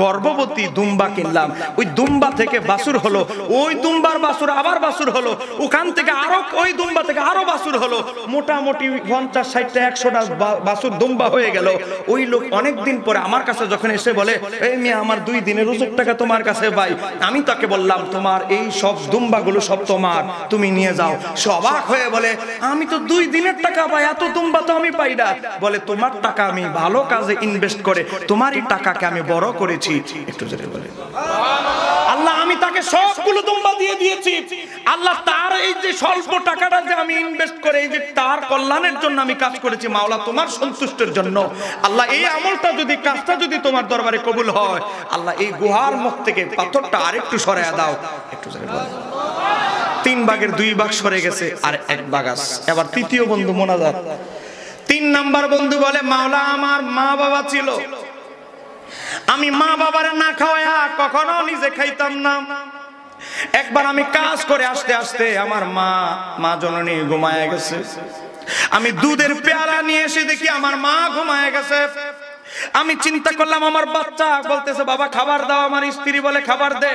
গর্ভবতী দুম্বা কিনলাম। ওই দুম্বা থেকে বাছুর হলো, ওই দুম্বার বাছুর আবার বাছুর হলো, ওখান থেকে আরো ওই দুম্বা থেকে আরো বাছুর হলো, মোটামুটি 50, 60, 100টা বাছুর দুম্বা হয়ে গেল। ওই লোক অনেকদিন পরে আমার কাছে যখন এসে বলে, এই মিয়া, আমার 2 দিনের রোজের টাকা তোমার কাছে ভাই। আমি তাকে বললাম, তোমার এই সব দুম্বাগুলো সব তোমার, তুমি নিয়ে যাও। সে অবাক হয়ে বলে, আমি তো 2 দিনের টাকা ভাই, এত দুম্বা তো আমি পাই না। বলে, তোমার টাকা আমি ভালো কাজে ইনভেস্ট করে তোমারই টাকাকে আমি বড় করেছি। একটু জোরে বলে সুবহানাল্লাহ। আল্লাহ, আমি তাকে সবগুলো দুম্বা দিয়ে দিয়েছি। আল্লাহ, তার এই যে স্বল্প টাকাটা যে আমি ইনভেস্ট করে এই যে তার কল্যাণের জন্য আমি কাজ করেছি, মাওলা, তোমার সন্তুষ্টির জন্য। আল্লাহ, এই আমলটা যদি, কাজটা যদি তোমার দরবারে কবুল হয়, আল্লাহ, এই গুহার মুখ থেকে পাথরটা আরেকটু সরাইয়া দাও। একটু জোরে বলে। 3 ভাগের 2 ভাগ সরে গেছে, আর 1 ভাগ আছে। এবার তৃতীয় বন্ধু মোনাজাত। 3 নাম্বার বন্ধু বলে, মাওলা, আমার মা বাবা ছিল, আমি মা বাবার না খাওয়ায়া কখনো নিজে খাইতাম না। একবার আমি কাজ করে আসতে আসতে আমার মা জননী ঘুমায় গেছে। আমি দুধের পেয়ালা নিয়ে এসে দেখি আমার মা ঘুমায় গেছে। আমি চিন্তা করলাম, আমার বাচ্চা বলতেছে, বাবা খাবার দাও। আমার স্ত্রী বলে, খাবার দে।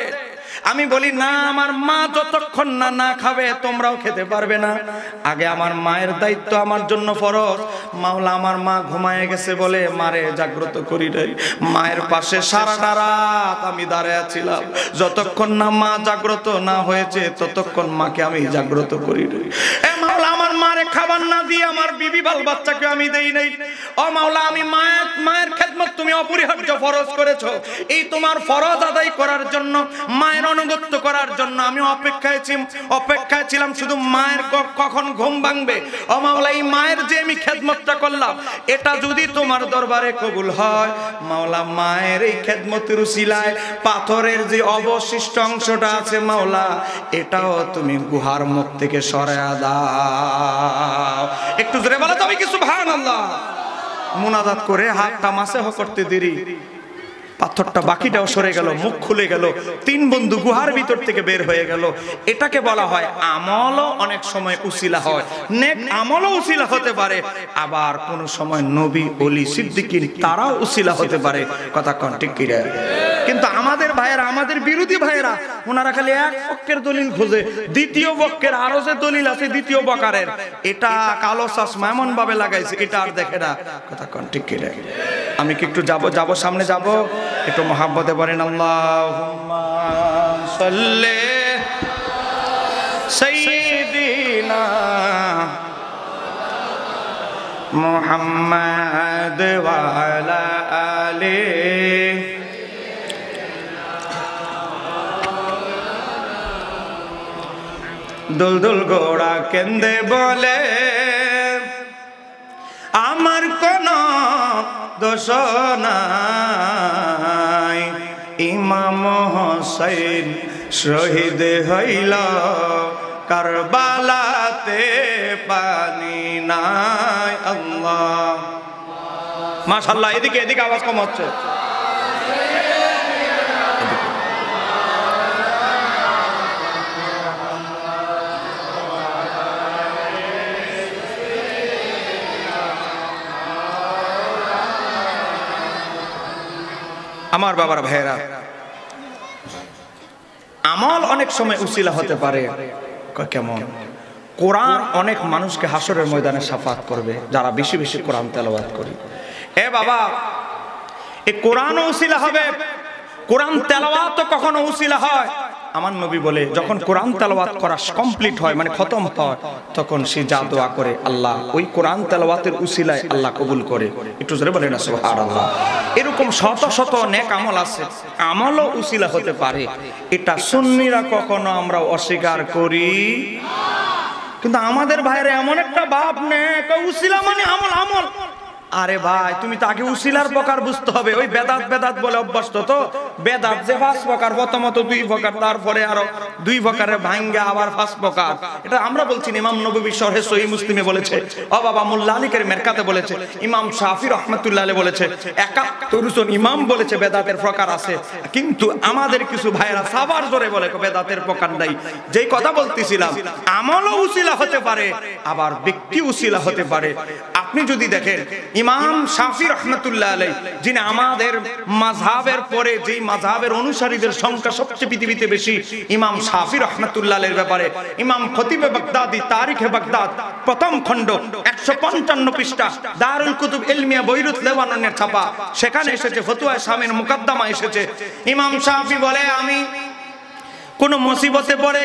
আমি বলি না, আমার মা যতক্ষণ না না খাবে তোমরাও খেতে পারবে না। আগে আমার মায়ের দায়িত্ব আমার জন্য ফরজ। মাওলা আমার মা ঘুমায় গেছে বলে মারে জাগ্রত করি নাই। মায়ের পাশে সারাটা রাত আমি দাঁড়ায় ছিলাম, যতক্ষণ না মা জাগ্রত না হয়েছে ততক্ষণ মাকে আমি জাগ্রত করি নাই। এ মাওলা, আমার মারে খাবার না দিয়ে আমার বিবি বাল বাচ্চাকে আমি দেই নাই। ও মাওলা, আমি মায়ের খেদমত তুমি অপরিহার্য ফরজ করেছো। এই তোমার ফরজ আদায় করার জন্য, মায়ের অনুগত্য করার জন্য আমি অপেক্ষায় ছিলাম শুধু মায়ের কখন ঘুম ভাঙবে। ও মাওলা, এই মায়ের যে আমি খেদমতটা করলাম এটা যদি তোমার দরবারে কবুল হয় মাওলা, মায়ের এই খেদমতের উসিলায় পাথরের যে অবশিষ্ট অংশটা আছে মাওলা, এটাও তুমি গুহার মুখ থেকে সরায়া দাও। একটু জোরে বলো তো আমি কি সুবহানাল্লাহ। মুনাজাত করে হাতটা মাসেহ করতে দেরি, পাথরটা বাকিটাও সরে গেল, মুখ খুলে গেল, তিন বন্ধু গুহার ভিতর থেকে বের হয়ে গেল। এটাকে বলা হয় আমলও অনেক সময় উসিলা হয়, নেক আমলও উসিলা হতে পারে, আবার কোন সময় নবী ওলি সিদ্দিকিন তারাও উসিলা হতে পারে। কথা কোন ঠিক কি? কিন্তু আমাদের ভাইয়েরা, আমাদের বিরোধী ভাইয়েরা, ওনারা খালি এক পক্ষের দলিল খোঁজে, দ্বিতীয় পক্ষের আরো যে দলিল আছে দ্বিতীয় বকারের, এটা কালো চশমা এমন ভাবে লাগাইছে এটা আর দেখে না। কথা কোন ঠিক কি? আমি কি একটু যাব সামনে যাব, একটু মহাব্বতে বলেন আল্লাহুম্মা সাল্লি সাইয়্যিদিনা মুহাম্মাদ ওয়া আলা আলিহি। দুলদুল গোড়া কেন্দে বলে আমার কোন দোষ নাই, ইমাম হোসেন শহীদ হইল কারবালাতে পানি নাই। আল্লাহ মাশাআল্লাহ। এদিকে আওয়াজ কম হচ্ছে। আমার বাবার ভাইয়েরা, আমল অনেক সময় উসিলা হতে পারে। কেমন? কোরআন অনেক মানুষকে হাসরের ময়দানে শাফাত করবে যারা বেশি বেশি কোরআন তেলাওয়াত করি। এ বাবা, এই কোরআনও উসিলা হবে। কোরআন তেলাওয়াত কখনো উসিলা হয়। আমার নবী বলে যখন কোরআন তেলাওয়াত করা কমপ্লিট হয়, মানে খতম হয়, তখন সে যা দোয়া করে আল্লাহ ওই কোরআন তেলাওয়াতের উসিলায় আল্লাহ কবুল করে। একটু জোরে বলেন না সুবহানাল্লাহ। এরকম শত শত নেক আমল আছে, আমলও উসিলা হতে পারে। এটা সুন্নিরা কখনো আমরা অস্বীকার করি, কিন্তু আমাদের ভাইরা এমন একটা ভাব নেক উসিলা মানে আমল আমল। আরে ভাই, তুমি তাকে উসিলার প্রকার বুঝতে হবে। ওই বেদাত বলে অভ্যস্ত তো, বেদাত যে 5 প্রকার, প্রথমত 2 প্রকার, তারপরে আরো 2 প্রকারের ভাঙ্গা আবার 5 প্রকার। এটা আমরা বলছি না, ইমাম নববী শরহে সহিহ মুসলিমে বলেছে, ও বাবা মোল্লা আলীকের মেরকাতে বলেছে, ইমাম শাফি রাহমাতুল্লাহ আলাইহি বলেছে, 71 জন ইমাম বলেছে বেদাতের প্রকার আছে। কিন্তু আমাদের কিছু ভাইরা সাবার জোরে বলে বেদাতের প্রকার নাই। যেই কথা বলতেছিলাম, আমলও উসিলা হতে পারে, আবার ব্যক্তি উসিলা হতে পারে। আপনি যদি দেখেন ইমাম শাফি রাহমাতুল্লাহ আলাইহি, যিনি আমাদের মাযহাবের পরে যেই মাযহাবের অনুসারীদের সংখ্যা সবচেয়ে পৃথিবীতে বেশি, ইমাম শাফি রাহমাতুল্লাহ আলাইহির ব্যাপারে ইমাম খতিবে বাগদাদি তারিখে বাগদাদ প্রথম খণ্ড 155 পৃষ্ঠা, দারুল কুতুব ইলমিয়া বৈরুত লেবাননের ছাপা, সেখানে এসেছে ফতোয়া শামের মুকদ্দমা এসেছে। ইমাম শাফি বলে, আমি কোন মুসিবতে পড়ে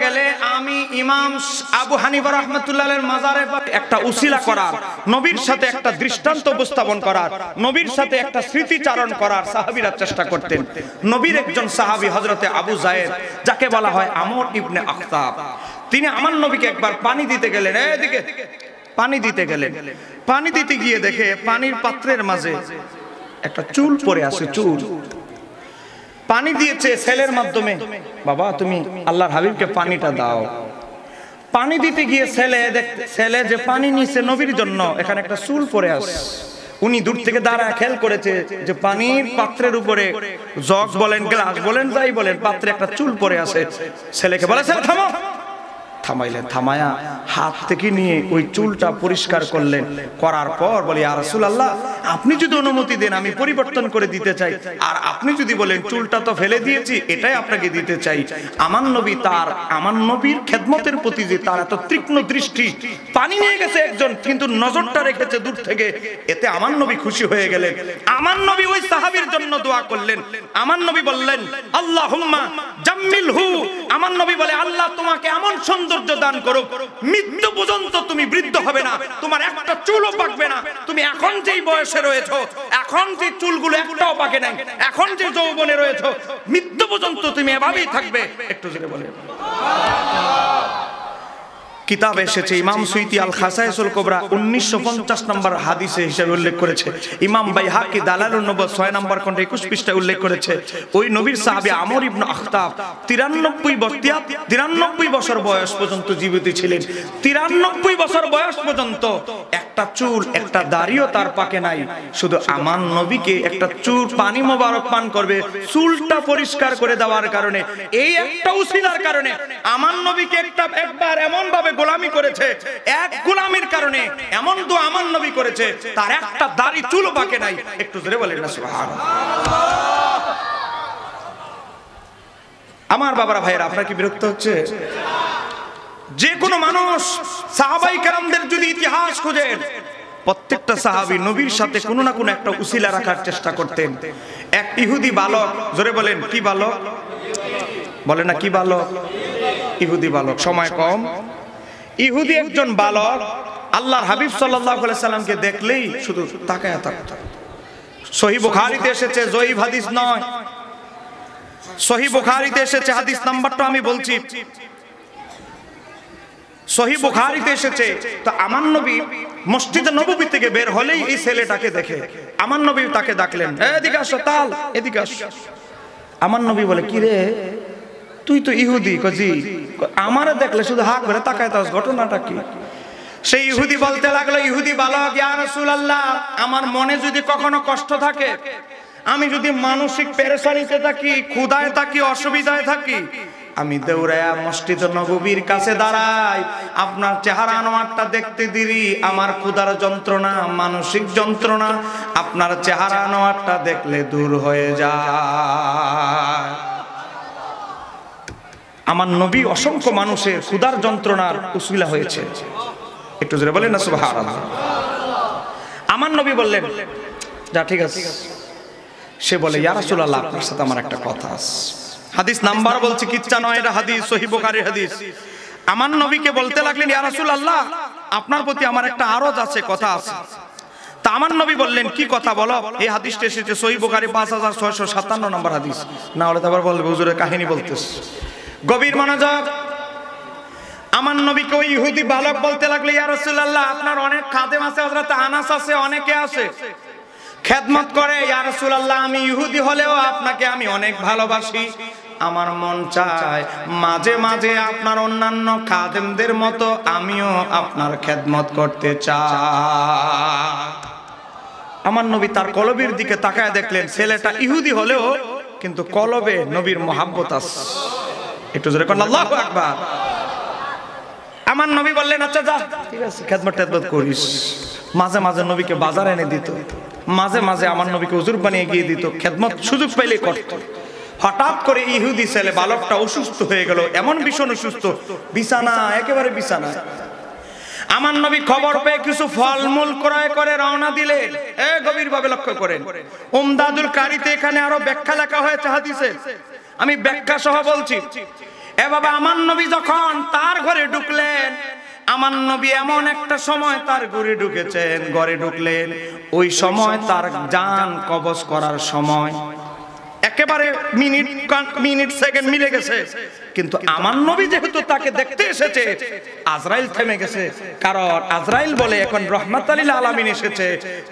গেলে আমি ইমাম আবু হানিফা রাহমাতুল্লাহ আলাইহির মাজারে একটা উসিলা করার, নবীর সাথে একটা দৃষ্টান্ত উপস্থাপন করার, নবীর সাথে একটা স্মৃতিচারণ করার সাহাবীরা চেষ্টা করতেন। নবীর একজন সাহাবী হযরতে আবু যায়েদ, যাকে বলা হয় আমর ইবনে আখতাব, তিনি আমার নবীকে একবার পানি দিতে গেলেন। এদিকে পানি দিতে গিয়ে দেখে পানির পাত্রের মাঝে একটা চুল পড়ে আছে। চুল পানি দিয়েছে ছেলের মাধ্যমে, বাবা তুমি আল্লাহর হাবিবকে পানিটা দাও। পানি দিতে গিয়ে ছেলে যে পানি নিছে নবীর জন্য, এখানে একটা চুল পড়ে আছে। উনি দূর থেকে দাঁড়ায় খেয়াল করেছে যে পানির পাত্রের উপরে জগ বলেন, গ্লাস বলেন, যাই বলেন, পাত্রে একটা চুল পড়ে আছে। ছেলেকে বলে, ছেলে থামো। থামাইলেন, থামায়া হাত থেকে নিয়ে ওই চুলটা পরিষ্কার করলেন। করার পর বলি, ইয়া রাসূলুল্লাহ, আপনি যদি অনুমতি দেন আমি পরিবর্তন করে দিতে চাই, আর আপনি যদি বলেন চুলটা তো ফেলে দিয়েছি এটাই আপনাকে দিতে চাই। আমার নবীর খেদমতের প্রতি যে তার এত তীক্ষ্ণ দৃষ্টি, পানি নিয়ে গেছে একজন কিন্তু নজরটা রেখেছে দূর থেকে, এতে আমার নবী খুশি হয়ে গেলেন। আমার নবী ওই সাহাবীর জন্য দোয়া করলেন। আমার নবী বললেন আল্লাহুম্মা জাম্মিলহু, আমার নবী বলে আল্লাহ তোমাকে এমন সৌন্দর্য দান করুক মৃত্যু পর্যন্ত তুমি বৃদ্ধ হবে না, তোমার একটা চুলও পাকবে না। তুমি এখন যেই বয়সে রয়েছো, এখন যে চুলগুলো একটাও পাকে নাই, এখন যে যৌবনে রয়েছো, মৃত্যু পর্যন্ত তুমি এভাবেই থাকবে। একটু জোরে বলে। কিতাবে এসেছে, ইমাম সুয়ুতি আল খাসায়েসুল কুবরা 1950 নম্বর হাদিসে হিসেবে উল্লেখ করেছে। ইমাম বাইহাকি দালালুন নবুওয়াত 6 নম্বর খণ্ডে 21 পৃষ্ঠায় উল্লেখ করেছে, ওই নবীর সাহাবী আমর ইবনে আখতাব 93 বছর বয়স পর্যন্ত জীবিত ছিলেন। 93 বছর বয়স পর্যন্ত একটা চুল একটা দাড়িও তার পাকে নাই। শুধু আমার নবীকে একটা চুল পানি মোবারক পান করবে, চুলটা পরিষ্কার করে দেওয়ার কারণে, এই একটা উসিলার কারণে আমার নবীকে একবার এমন ভাবে গোলামি করেছে, এক গোলামির কারণে এমন দোয়া আমার নবী করেছে তার একটা দাড়ি চুলও বাকি নাই। একটু জোরে বলেন না সুবহানাল্লাহ। আমার বাবারা ভাইয়েরা, আপনার কি বিরক্ত হচ্ছে? যে কোনো মানুষ সাহাবায়ে কেরামদের যদি ইতিহাস খুঁজেন, প্রত্যেকটা সাহাবী নবীর সাথে কোনো না কোনো একটা উসিলা রাখার চেষ্টা করতেন। এক ইহুদি বালক, জোরে বলেন কি বালক? বলেন না কি বালক? ইহুদি বালক। সময় কম। ইহুদি একজন বালক আল্লাহর হাবিব সাল্লাল্লাহু আলাইহি সাল্লামকে দেখলেই শুধু তাকায়া থাকত। সহিহ বুখারীতে এসেছে, জয়ীফ হাদিস নয়, সহিহ বুখারীতে এসেছে, হাদিস নাম্বারটা আমি বলছি, সহিহ বুখারীতে এসেছে। তো আমার নবী মসজিদে নববী থেকে বের হলেই এই ছেলেটাকে দেখে আমার নবী তাকে ডাকলেন, এদিকে আসো, তাল এদিকে আসো। আমার নবী বলে, কি রে তুই তো ইহুদি? কজি আমারে দেখলে শুধু হাত ধরে তাকায়, তাস ঘটনাটা কি? সেই ইহুদি বলতে লাগলো, ইহুদি বালক, ইয়া রাসূলুল্লাহ, আমার মনে যদি কখনো কষ্ট থাকে, আমি যদি মানসিক পেরেশানিতে থাকি, ক্ষুধায় থাকি, অসুবিধায় থাকি, আমি দৌড়ায়া মসজিদ নববীর কাছে দাঁড়াই, আপনার চেহারা আনোয়ারটা দেখতে দেরি, আমার ক্ষুধার যন্ত্রণা, মানসিক যন্ত্রণা আপনার চেহারা আনোয়ারটা দেখলে দূর হয়ে যায়। আমার নবী অসংখ্য মানুষের ক্ষুধার যন্ত্রণার উসিলা হয়েছে। একটু জোরে বলেন না সুবহানাল্লাহ। আমার নবী বললেন, যা ঠিক আছে। সে বলে, ইয়া রাসূলুল্লাহ, আপনার সাথে আমার একটা কথা আছে। হাদিস নাম্বার বলছি, কিচ্ছা নয়, এটা হাদিস, সহিহ বুখারীর হাদিস। আমার নবীকে বলতে লাগলেন, ইয়া রাসূলুল্লাহ, আপনার প্রতি আমার একটা আরজ আছে, কথা আছে। তা আমার নবী বললেন, কি কথা বলো? এই হাদিসটা এসেছে সহিহ বুখারী 5657 নম্বর হাদিস। না হলে তো আবার বলবে হুজুরের কাহিনী বলতেছে। গভীর মনোযোগ। আমার নবীকে ওই ইহুদি বালক বলতে লাগলো, ইয়া রাসূলুল্লাহ, আপনার অনেক খাদেম আছে, হযরত আনাস আছে, অনেকে আছে, খেদমত করে। ইয়া রাসূলুল্লাহ, আমি ইহুদি হলেও আপনাকে আমি অনেক ভালোবাসি। আমার মন চায় মাঝে মাঝে আপনার অন্যান্য খাদেমদের মতো আমিও আপনার খেদমত করতে চাই। আমার নবী তার কলবের দিকে তাকায় দেখলেন, ছেলেটা ইহুদি হলেও কিন্তু কলবে নবীর মহব্বত আছে। একটু জোরে কোন আল্লাহু আকবার। আমার নবী বললেন, আচ্ছা যা, ঠিক আছে, খেদমত করিস। মাঝে মাঝে নবীকে বাজার এনে দিত, মাঝে মাঝে আমার নবীকে হুজুর বানিয়ে গিয়ে দিত, খেদমত সুযোগ পাইলে করত। হঠাৎ করে ইহুদি ছেলে বালকটা অসুস্থ হয়ে গেল, এমন ভীষণ অসুস্থ, বিছানা, একেবারে বিছানা। আমার নবী খবর পেয়ে কিছু ফলমূল ক্রয় করে রওনা দিলেন। গভীর ভাবে লক্ষ্য করেন, উমদাদুল কারীতে এখানে আরো ব্যাখ্যা লেখা হয়েছে হাদিসে, আমি ব্যাখ্যা সহ বলছি। এ বাবা, আমার নবী যখন তার ঘরে ঢুকলেন, আমার নবী এমন একটা সময় তার ঘরে ঢুকলেন, ওই সময় তার জান কবজ করার সময়, একেবারে মিনিট সেকেন্ড মিলে গেছে। কিন্তু আমার নবী যেহেতু তাকে দেখতে এসেছে, আজরাইল থেমে গেছে। কারণ আজরাইল বলে, এখন রহমাতুল লিল আলামিন এসেছে,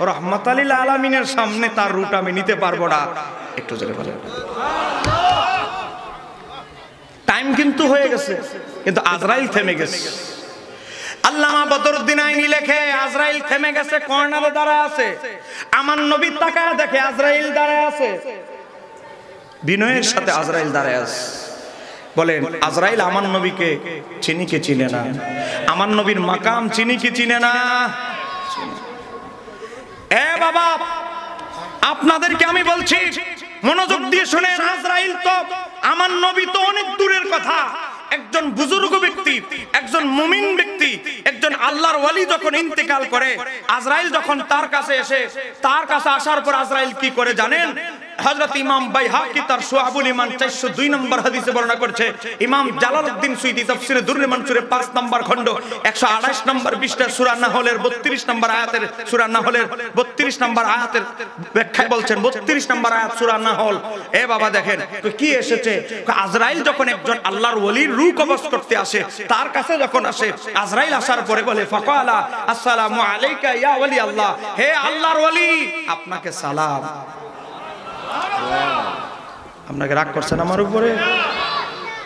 রহমাতুল লিল আলামিনের সামনে তার রূট আমি নিতে পারবো না। একটু জোরে বলেন। টাইম কিন্তু হয়ে গেছে, কিন্তু আজরাইল থেমে গেছে। আল্লামা বদরুদ্দিন আইনি লেখে, আজরাইল থেমে গেছে, কর্নারে দাঁড়ায় আছে। আমার নবী তাকায় দেখে আজরাইল দাঁড়ায় আছে, বিনয়ের সাথে আজরাইল দাঁড়ায় আছে। বলেন, আজরাইল আমার নবীকে চিনি কি চিনে না? আমার নবীর মাকাম চিনি কি চিনে না? এ বাবা, আপনাদেরকে আমি বলছি, মনোযোগ দিয়ে শুনেন। আজরাইল তো আমার নবী তো অনেক দূরের কথা, একজন বুজুর্গ ব্যক্তি, একজন মুমিন ব্যক্তি, একজন আল্লাহর ওয়ালি যখন ইন্তেকাল করে, আজরাইল যখন তার কাছে আসার পর আজরাইল কি করে জানেন? হযরত ইমাম বাইহাকি তার শুআবুল ঈমান 402 নম্বর হাদিসে বর্ণনা করছে। ইমাম জালালউদ্দিন সুয়ুতী তাফসীরে দুররে মানসুরে 5 নম্বর খণ্ড 128 নম্বর পৃষ্ঠা সূরা নাহলের 32 নম্বর আয়াতের সূরা নাহলের 32 নম্বর আয়াতের ব্যাখ্যায় বলছেন, 32 নম্বর আয়াত সূরা নাহল। এ বাবা দেখেন তো কি এসেছে, আজরাইল যখন একজন আল্লাহর ওলির রূহ কবজ করতে আসে, তার কাছে যখন আসে, আজরাইল আসার পরে বলে ফাকালা আসসালামু আলাইকা ইয়া ওলি আল্লাহ, হে আল্লাহর ওলি আপনাকে সালাম। আপনাকে রাগ করছেন আমার উপরে?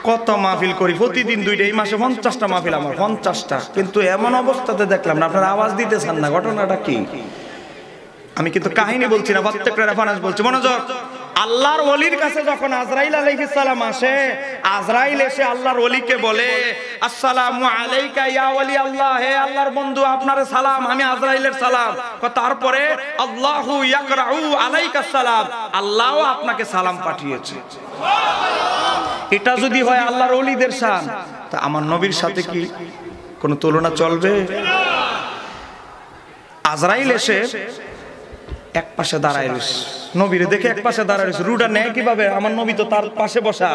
কত মাহফিল করি প্রতিদিন, দুইটা, এই মাসে 50টা মাহফিল আমার, 50টা, কিন্তু এমন অবস্থাতে দেখলাম না আপনারা আওয়াজ দিতেছেন না। ঘটনাটা কি? আমি কিন্তু কাহিনী বলছি না, প্রত্যেকটা রেফারেন্স বলছি। মনোযোগ। আল্লাহর ওলির কাছে যখন আজরাইল আলাইহিস সালাম আসে, আজরাইল এসে আল্লাহর ওলিকে বলে আসসালামু আলাইকা ইয়া ওলি আল্লাহ, হে আল্লাহর বন্ধু আপনার সালাম, আমি আজরাইলের সালাম। তারপরে আল্লাহু ইয়াকরাউ আলাইকাস সালাম, আল্লাহও আপনাকে সালাম পাঠিয়েছে। এটা যদি হয় আল্লাহর ওলিদের শান, তা আমার নবীর সাথে কি কোনো তুলনা চলবে? আজরাইল এসে এক পাশে দাঁড়ায় রয়েছে, নবীর দেখে এক পাশে দাঁড়ায় রয়েছে, রুডা নেয় কিভাবে? আমার নবী তো তার পাশে বসা।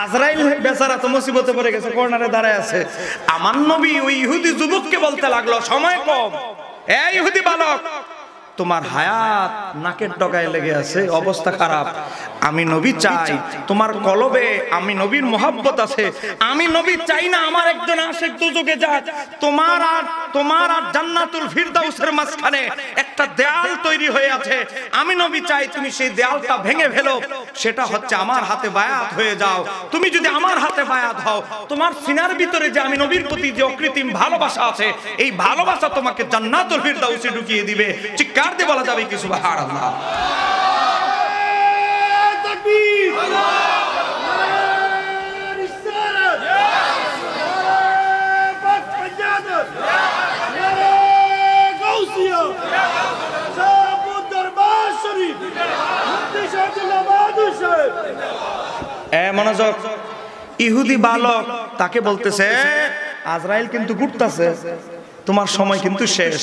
আজরাইল বেচারা তো মুসিবতে পড়ে গেছে, কর্নারে দাঁড়ায় আছে। আমার নবী ওই ইহুদি যুবককে বলতে লাগলো, সময় কম, এ ইহুদি বালক, তোমার হায়াত নাকের ডগায় লেগে আছে, অবস্থা খারাপ। আমি নবী চাই তোমার কলবে আমি নবীর মোহাব্বত আছে, আমি নবী চাই না আমার একজন আশিক দুজকে যাক। তোমার আর জান্নাতুল ফিরদাউসের মাঝখানে একটা দেয়াল তৈরি হয়ে আছে, আমি নবী চাই তুমি সেই দেয়ালটা ভেঙে ফেলো, সেটা হচ্ছে আমার হাতে বায়াত হয়ে যাও। তুমি যদি আমার হাতে বায়াত হও, তোমার সিনার ভিতরে যে আমি নবীর প্রতি যে অকৃত্রিম ভালোবাসা আছে, এই ভালোবাসা তোমাকে জান্নাতুল ফিরদাউসে ঢুকিয়ে দিবে। চিৎকার দিয়ে বলা যাবে কি সুবহানাল্লাহ? তাকবীর, মনোযোগ। ইহুদি বালক তাকে বলতেছে, আজরাইল কিন্তু ঘুরতেছে, তোমার সময় কিন্তু শেষ,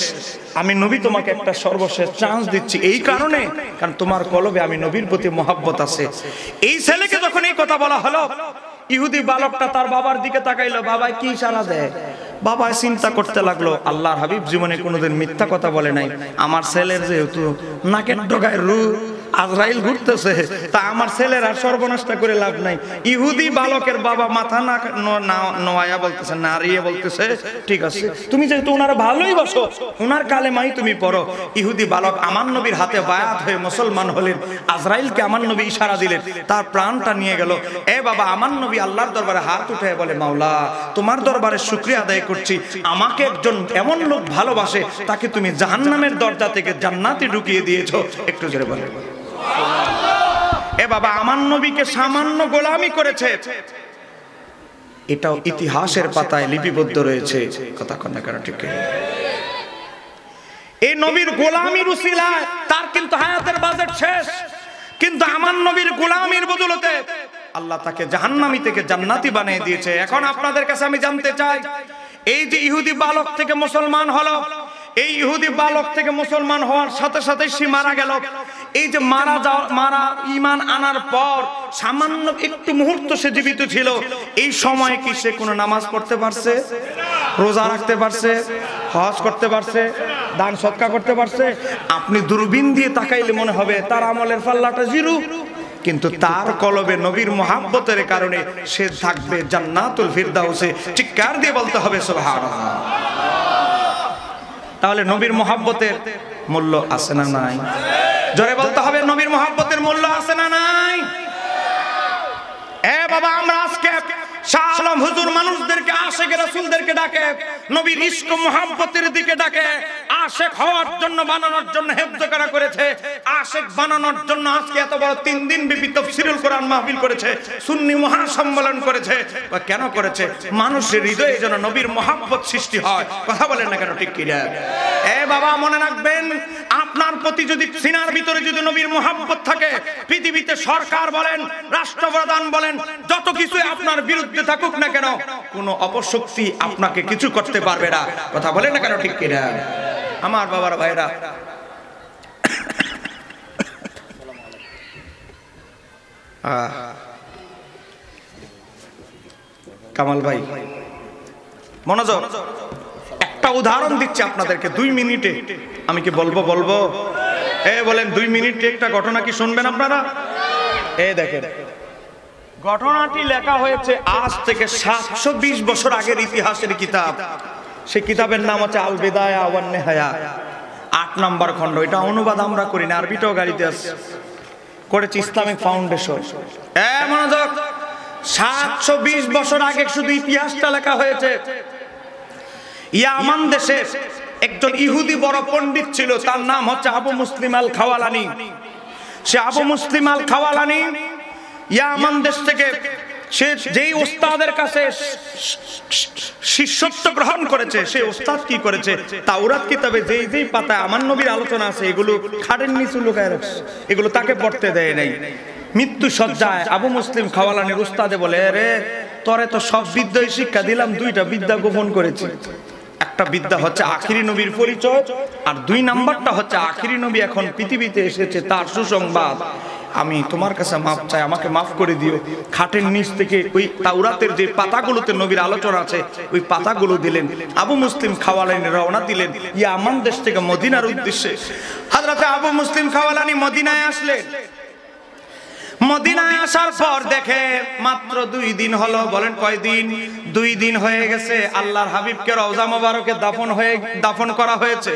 আমি নবী তোমাকে একটা সর্বশেষ চান্স দিচ্ছি, এই কারণে কারণ তোমার কলবে আমি নবীর প্রতি মহব্বত আছে। এই ছেলেকে যখন এই কথা বলা হলো, ইহুদি বালকটা তার বাবার দিকে তাকাইলো, বাবা কি ইশারা দেয়? বাবা চিন্তা করতে লাগলো, আল্লাহর হাবিব জীবনে কোনোদিন মিথ্যা কথা বলে নাই, আমার ছেলের যেহেতু নাকের ডগায় রূহ, আজরাইল ঘুরতেছে, তা আমার ছেলের আর সর্বনাশটা করে লাভ নাই। ইহুদি বালকের বাবা মাথা নোয়া বলতেছে, নাড়িয়ে বলতেছে, ঠিক আছে তুমি যেহেতু ওনারা ভালোই বসো, ওনার কালেমাই তুমি পড়ো। ইহুদি বালক আমার নবীর হাতে বায়াত হয়ে মুসলমান হলেন। আজরাইলকে আমার নবী ইশারা দিলেন, তার প্রাণটা নিয়ে গেল। এ বাবা, আমার নবী আল্লাহর দরবারে হাত উঠে বলে, মাওলা তোমার দরবারে শুকরিয়া আদায় করছি, আমাকে একজন এমন লোক ভালোবাসে, তাকে তুমি জাহান্নামের দরজা থেকে জান্নাতে ঢুকিয়ে দিয়েছো। একটু জোরে বলে। এ বাবা, আমার নবীকে সামান্য গোলামি করেছে, এটাও ইতিহাসের পাতায় লিপিবদ্ধ রয়েছে। কথা কন না কেন? ঠিক এই নবীর গোলামির উসিলায় তার কিন্তু হায়াতের বাজেট শেষ, কিন্তু আমার নবীর গোলামির বদৌলতে আল্লাহ তাকে জাহান্নামী থেকে জান্নাতি বানিয়ে দিয়েছে। এখন আপনাদের কাছে আমি জানতে চাই, এই যে ইহুদি বালক থেকে মুসলমান হলো, এই ইহুদি বালক থেকে মুসলমান হওয়ার সাথে সাথে সে মারা গেল। এই যে মারা ঈমান আনার পর সামান্য একটু মুহূর্ত সে জীবিত ছিল, এই সময় কি সে কোনো নামাজ পড়তে পারছে, রোজা রাখতে পারছে, হজ করতে পারছে, দান সদকা করতে পারছে? আপনি দূরবীন দিয়ে তাকাইলে মনে হবে তার আমলের পাল্লাটা জিরো, কিন্তু তার কলবে নবীর মুহাব্বতের কারণে সে থাকবে জান্নাতুল ফিরদাউসে। চিৎকার দিয়ে বলতে হবে সুবহানাল্লাহ। তাহলে নবীর মুহাব্বতের মূল্য আছে না নাই? জোরে বলতে হবে, নবীর মুহাব্বতের মূল্য আছে না নাই? এ বাবা, আমরা আজকে শাহ আলম হুজুর মানুষদেরকে আশিক রাসূলদেরকে ডাকে, নবীর ইশক মুহাব্বতের দিকে ডাকে। আশিক হওয়ার জন্য, বানানোর জন্য হেফজ করা করেছে, আশিক বানানোর জন্য আজকে এত বড় 3 দিন ব্যাপী তাফসীরুল কোরআন মাহফিল করেছে, সুন্নি মহাসম্মেলন করেছে। কেন করেছে? মানুষের হৃদয়ে যেন নবীর মুহাব্বত সৃষ্টি হয়। কথা বলেন না কেন? ঠিক কি না? এ বাবা মনে রাখবেন, আপনার প্রতি যদি সিনার ভিতরে যদি নবীর মুহাব্বত থাকে, পৃথিবীতে সরকার বলেন, রাষ্ট্রপ্রধান বলেন, যত কিছু আপনার বিরুদ্ধে থাকুক না কেন, কোনো অপশক্তি আপনাকে কিছু করতে পারবে না। কথা বলেন না কেন, ঠিক কিনা? আমার বাবার ভাইরা, কামাল ভাই মনোযোগ, একটা উদাহরণ দিচ্ছি আপনাদেরকে 2 মিনিটে। আমি কি বলবো? বলেন 2 মিনিটে একটা ঘটনা কি শুনবেন আপনারা? দেখেন, ঘটনাটি লেখা হয়েছে আজ থেকে 720 বছর আগের ইতিহাসের কিতাব। সেই কিতাবের নাম হচ্ছে আল বিদায়া ওয়ান নিহায়া, 8 নম্বর খণ্ড। এটা অনুবাদ আমরা করি না, আরবিটাও গাড়িতে আছে, করেছে ইসলামিক ফাউন্ডেশন। মনোযোগ, 720 বছর আগে শুধু ইতিহাসটা লেখা হয়েছে। ইয়ামান দেশে একজন ইহুদি বড় পণ্ডিত ছিল, তার নাম হচ্ছে আবু মুসলিম আল খাওয়ালানি। সে আবু মুসলিম আল খাওয়ালানি ইয়ামান দেশ থেকে, সে যেই ওস্তাদের কাছে শিষ্যত্ব গ্রহণ করেছে, সেই ওস্তাদ কি করেছে, তাওরাত কিতাবে যেই যেই পাতায় আমার নবীর আলোচনা আছে, এগুলো খাটের নিচে লুকায় রাখছে, এগুলো তাকে পড়তে দেয় নাই। মৃত্যু সজ্জায় আবু মুসলিম খাওয়ালানির উস্তাদে বলে, রে তোরে তো সব বিদ্যাই শিক্ষা দিলাম, 2টা বিদ্যা গোপন করেছি। একটা বিদ্যা হচ্ছে আখিরি নবীর পরিচয়, আর 2 নাম্বারটা হচ্ছে আখিরি নবী এখন পৃথিবীতে এসেছে, তার সুসংবাদ। আমি তোমার কাছে মাফ চাই, আমাকে মাফ করে দিও। খাটের নিচ থেকে ওই তাওরাতের যে পাতাগুলোতে নবীর আলোচনা আছে, ওই পাতাগুলো দিলেন। আবু মুসলিম খাওয়ালানি রওনা দিলেন ইয়ামান দেশ থেকে মদিনার উদ্দেশ্যে। হযরত আবু মুসলিম খাওয়ালানি মদিনায় আসলেন। মদিনায় আসার পর দেখে মাত্র 2 দিন হলো। বলেন কয়দিন? 2 দিন হয়ে গেছে আল্লাহর হাবিবকে রওজা মোবারকে দাফন করা হয়েছে।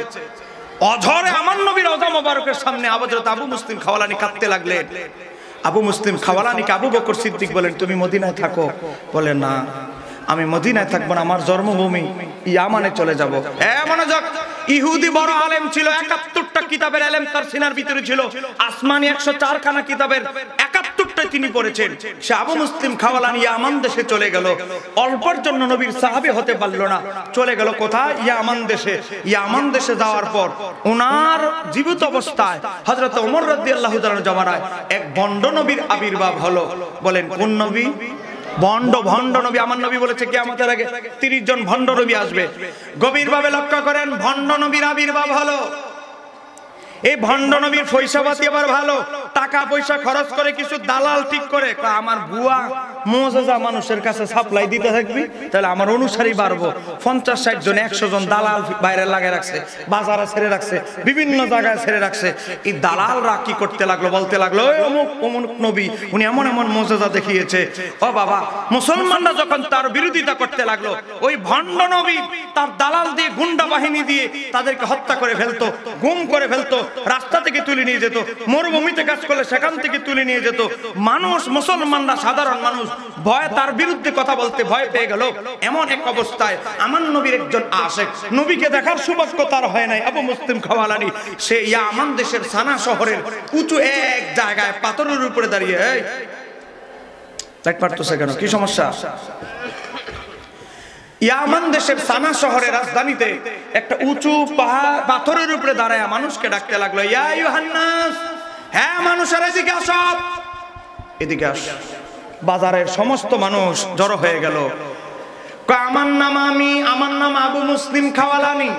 অঝরে আমার নবীর রওজা মোবারকের সামনে হযরত আবু মুসলিম খাওয়ালানি কাঁদতে লাগলেন। আবু মুসলিম খাওয়ালানিকে আবু বকর সিদ্দিক বলেন, তুমি মদিনায় থাকো। বলে, না আমি মদিনায় থাকবো না, আমার জন্মভূমি ইয়ামানে চলে যাব। মনোযোগ, ইহুদি বড় আলেম ছিল, 71টা কিতাবের আলেম তার সিনার ভিতরে ছিল। আসমানি 104 খানা কিতাবের 71টা তিনি পড়েছেন। সে আবু মুসলিম খাওয়ালানি ইয়ামান দেশে চলে গেল। অল্পের জন্য নবীর সাহাবী হতে পারল না, চলে গেল কোথায়? ইয়ামান দেশে। ইয়ামান দেশে যাওয়ার পর ওনার জীবিত অবস্থায় হযরত ওমর রাদিয়াল্লাহু তাআলা জামানায় এক ভণ্ড নবীর আবির্ভাব হলো। বলেন কোন নবী? ভণ্ড নবী। আমার নবী বলেছে কিয়ামতের আগে 30 জন ভণ্ড নবী আসবে। গভীরভাবে লক্ষ্য করেন, ভণ্ড নবীর আবির্ভাব হলো। এই ভণ্ড নবীর পয়সাপাতি আবার ভালো, টাকা পয়সা খরচ করে কিছু দালাল ঠিক করে, আমার বুয়া মুআজ্জাজা মানুষের কাছে সাপ্লাই দিতে থাকবি, তাহলে আমার অনুসারী বাড়বো। 50-60 জন 100 জন দালাল বাইরে লাগিয়ে রাখছে, বাজারে ছেড়ে রাখছে, বিভিন্ন জায়গায় ছেড়ে রাখছে। এই দালালরা কি করতে লাগলো? বলতে লাগলো, অমুক নবী উনি এমন এমন মুআজ্জাজা দেখিয়েছে। ও বাবা, মুসলমানরা যখন তার বিরোধিতা করতে লাগলো, ওই ভণ্ড নবী তার দালাল দিয়ে, গুন্ডা বাহিনী দিয়ে তাদেরকে হত্যা করে ফেলতো, গুম করে ফেলতো, রাস্তা থেকে তুলে নিয়ে যেত, মরুভূমিতে কাজ করলে সেখান থেকে তুলে নিয়ে যেত। মানুষ, মুসলমানরা, সাধারণ মানুষ ভয়, তার বিরুদ্ধে কথা বলতে ভয় পেয়ে গেল। এমন এক অবস্থায় আমার নবীর একজন আশিক, নবীকে দেখার সৌভাগ্য তার হয় নাই, আবু মুসলিম খাওয়ালানি, সে ইয়ামান দেশের সানা শহরের উঁচু এক জায়গায় পাথরের উপরে দাঁড়িয়ে, দেখ পারতেছে কেন, কি সমস্যা? ইয়ামান দেশের সানা শহরের রাজধানীতে একটা উঁচু পাহাড় পাথরের উপরে দাঁড়ায় মানুষকে ডাকতে লাগলো, ইয়া আইয়ুহান নাস, হ্যাঁ মানুষের এদিকে আসো, এদিকে আস। বাজারের সমস্ত মানুষ জড়ো হয়ে গেল। আমার নাম আবু মুসলিম খাওয়ালানি,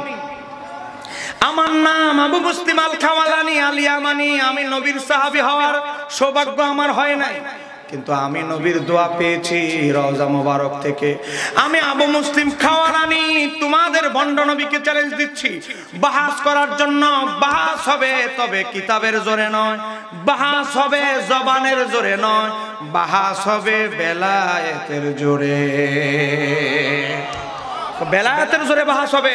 আমার নাম আবু মুসলিম আল খাওয়ালানি আল ইয়ামানি। আমি নবীর সাহাবী হওয়ার সৌভাগ্য আমার হয় নাই, কিন্তু আমি নবীর দোয়া পেয়েছি রওজা মোবারক থেকে। আমি আবু মুসলিম খাওয়ালানি তোমাদের ভণ্ড নবীকে চ্যালেঞ্জ দিচ্ছি, বাহাস করার জন্য। বাহাস হবে তবে কিতাবের জোরে নয়, বাহাস হবে জবানের জোরে নয়, বাহাস হবে বেলায়েতের জোরে। বেলায়েতের জোরে বাহাস হবে।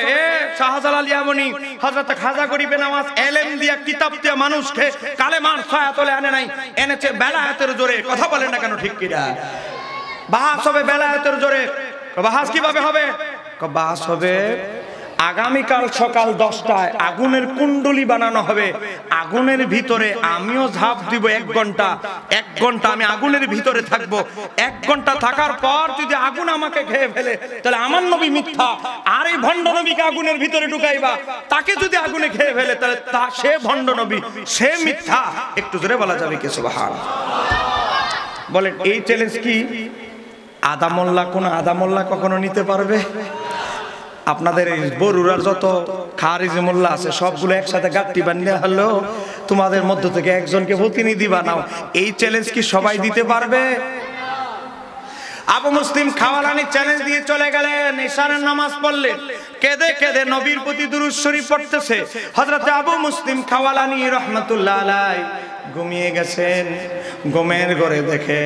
শাহজালাল ইয়ামানি হযরত খাজা গরিবে নওয়াজ এলেম দিয়া, কিতাব দিয়া মানুষকে কালেমার ছায়া তলে আনে নাই, এনেছে বেলায়েতের জোরে। কথা বলেন না কেন, ঠিক কিনা? বাহাস হবে বেলায়েতের জোরে। বাহাস কিভাবে হবে? বাহাস হবে আগামীকাল সকাল 10টায় আগুনের কুণ্ডলী বানানো হবে, আগুনের ভিতরে আমিও ঝাঁপ দিব 1 ঘন্টা। 1 ঘন্টা আমি আগুনের ভিতরে থাকবো। 1 ঘন্টা থাকার পর যদি আগুন আমাকে খেয়ে ফেলে তাহলে আমার নবী মিথ্যা, আর এই ভণ্ড নবীকে আগুনের ভিতরে ঢুকাইবা, তাকে যদি আগুনে খেয়ে ফেলে তাহলে সে ভণ্ড নবী, সে মিথ্যা। একটু জোরে বলা যাবে কি সুবহানাল্লাহ? বলেন এই চ্যালেঞ্জ কি আদামোল্লাহ কোন আদামোল্লাহ কখনো নিতে পারবে? আপনাদের এই বরুরার যত খারিজি মোল্লা আছে সবগুলো একসাথে গাঁটটি বানিয়ে হলো তোমাদের মধ্য থেকে একজনকে প্রতিনিধি বানাও, এই চ্যালেঞ্জ কি সবাই দিতে পারবে? আবু মুসলিম খাওয়ালানি চ্যালেঞ্জ দিয়ে চলে গেলেন, ইশারের নামাজ পড়লেন, কেঁদে কেঁদে নবীর প্রতি দুরূদ শরীফ পড়তেছে। হযরত আবু মুসলিম খাওয়ালানি রাহমাতুল্লাহ আলাইহি ঘুমিয়ে গেছেন। ঘুমের ঘরে দেখে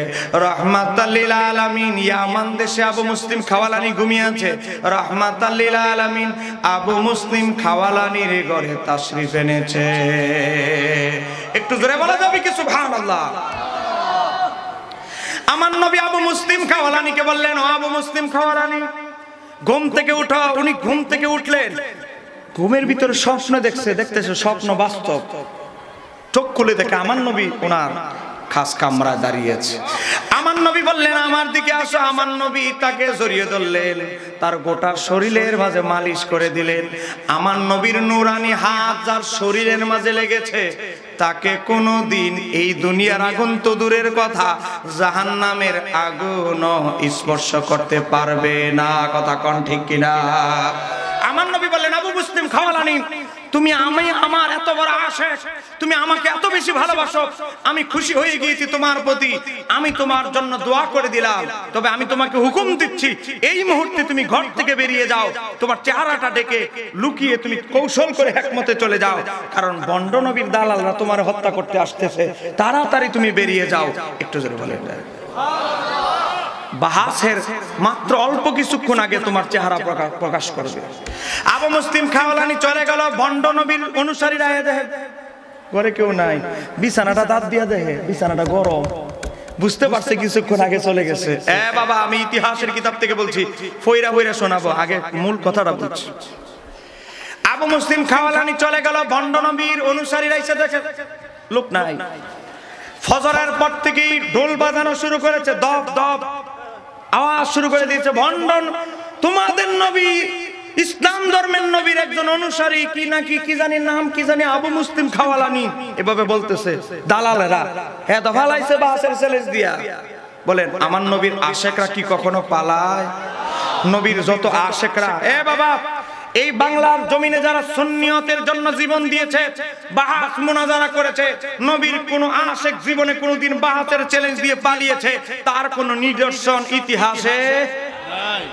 রাহমাতাল লিল আলামিন ইয়ামান দেশে আবু মুসলিম খাওয়ালানি ঘুমিয়ে আছে। রাহমাতাল লিল আলামিন আবু মুসলিম খাওয়ালানির ঘরে তাশরিফ এনেছে। একটু জোরে বলা যাবে কি সুবহানাল্লাহ? আমার নবী আবু মুসলিম খাওয়ালানিকে বললেন, ও আবু মুসলিম খাওয়ালানি ঘুম থেকে উঠো। উনি ঘুম থেকে উঠলেন, ঘুমের ভিতরে স্বপ্ন দেখতেছে স্বপ্ন বাস্তব। চোখ খুলে দেখে আমার নবী ওনার খাস কামরায় দাঁড়িয়েছে। আমার নবী বললেন আমার দিকে আসো। আমার নবী তাকে জড়িয়ে ধরলেন, তার গোটা শরীরের মাঝে মালিশ করে দিলেন। আমার নবীর নূরানি হাত যার শরীরের মাঝে লেগেছে তাকে কোনোদিন এই দুনিয়ার আগুন তো দূরের কথা জাহান্নামের আগুনও স্পর্শ করতে পারবে না। কথা কোন ঠিক কিনা? আমার নবী বললেন আবু মুসলিম খাওয়ালানি তুমি আমার এত বড় আশিক, তুমি আমাকে এত বেশি ভালোবাসো, আমি খুশি হয়ে গিয়েছি তোমার প্রতি, আমি তোমার জন্য দোয়া করে দিলাম। তবে আমি তোমাকে হুকুম দিচ্ছি এই মুহূর্তে তুমি ঘর থেকে বেরিয়ে যাও, তোমার চেহারাটা ডেকে লুকিয়ে তুমি কৌশল করে হিকমতে চলে যাও, কারণ ভণ্ড নবীর দালালরা তোমার হত্যা করতে আসতেছে, তাড়াতাড়ি তুমি বেরিয়ে যাও। একটু জোরে বলেন বাহাসের মাত্র অল্প কিছুক্ষণ আগে তোমার চেহারা প্রকাশ করবে। আবু মুসলিম খাওয়ালানি চলে গেল। ভণ্ড নবীর অনুসারীরা দেখে ঘরে কেউ নাই, বিছানাটা দাঁত দিয়া দেখে বিছানাটা গরম, বুঝতে পারছে কিছুক্ষণ আগে চলে গেছে। বাবা আমি ইতিহাসের কিতাব থেকে বলছি, ফইরা ফইরা শোনাবো, আগে মূল কথাটা বুঝছি। আবু মুসলিম খাওয়ালানি চলে গেল, ভণ্ড নবীর অনুসারীরা এসে দেখে লোক নাই। ফজরের পর থেকেই ঢোল বাজানো শুরু করেছে, দপ দপ আওয়াজ শুরু করে দিয়েছে। ভণ্ডন তোমাদের নবী ইসলাম ধর্মের নবীর একজন অনুসারী কি নাকি কি জানি নাম কি জানি আবু মুসলিম খাওয়ালানি এভাবে বলতেছে দালালেরা। হ্যাঁ তো ফালাইছে বাসের চ্যালেঞ্জ দিয়া। বলেন আমার নবীর আশেকরা কি কখনো পালায়? নবীর যত আশেকরা বাবা এই বাংলার জমিনে যারা সুন্নিয়তের জন্য জীবন দিয়েছে, বাহাস মুনাজারা করেছে, নবীর কোন আশেক জীবনে কোনদিন বাহাসের চ্যালেঞ্জ দিয়ে পালিয়েছে তার কোন নিদর্শন ইতিহাসে নাই।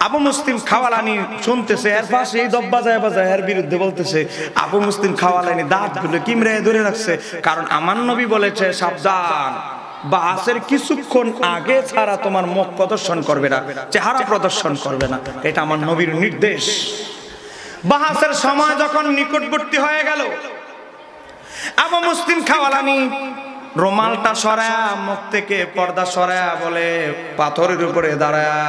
আবু মুসলিম খাওয়ালানি শুনতেছে, এর পাশে এই দব বাজায় বাজায় এর বিরুদ্ধে বলতেছে। আবু মুসলিম খাওয়ালানি দাঁতগুলো কিমরে ধরে রাখছে, কারণ আমার নবী বলেছে সাবধান, বাসের কিছুক্ষণ আগে ছাড়া তোমার মুখ প্রদর্শন করবে না, চেহারা প্রদর্শন করবে না, এটা আমার নবীর নির্দেশ। বাহাসের সময় যখন নিকটবর্তী হয়ে গেল, আবু মুসলিম খাওয়ালানি রুমালটা সরায়া মুখ থেকে পর্দা সরায়া বলে পাথরের উপরে দাঁড়ায়া,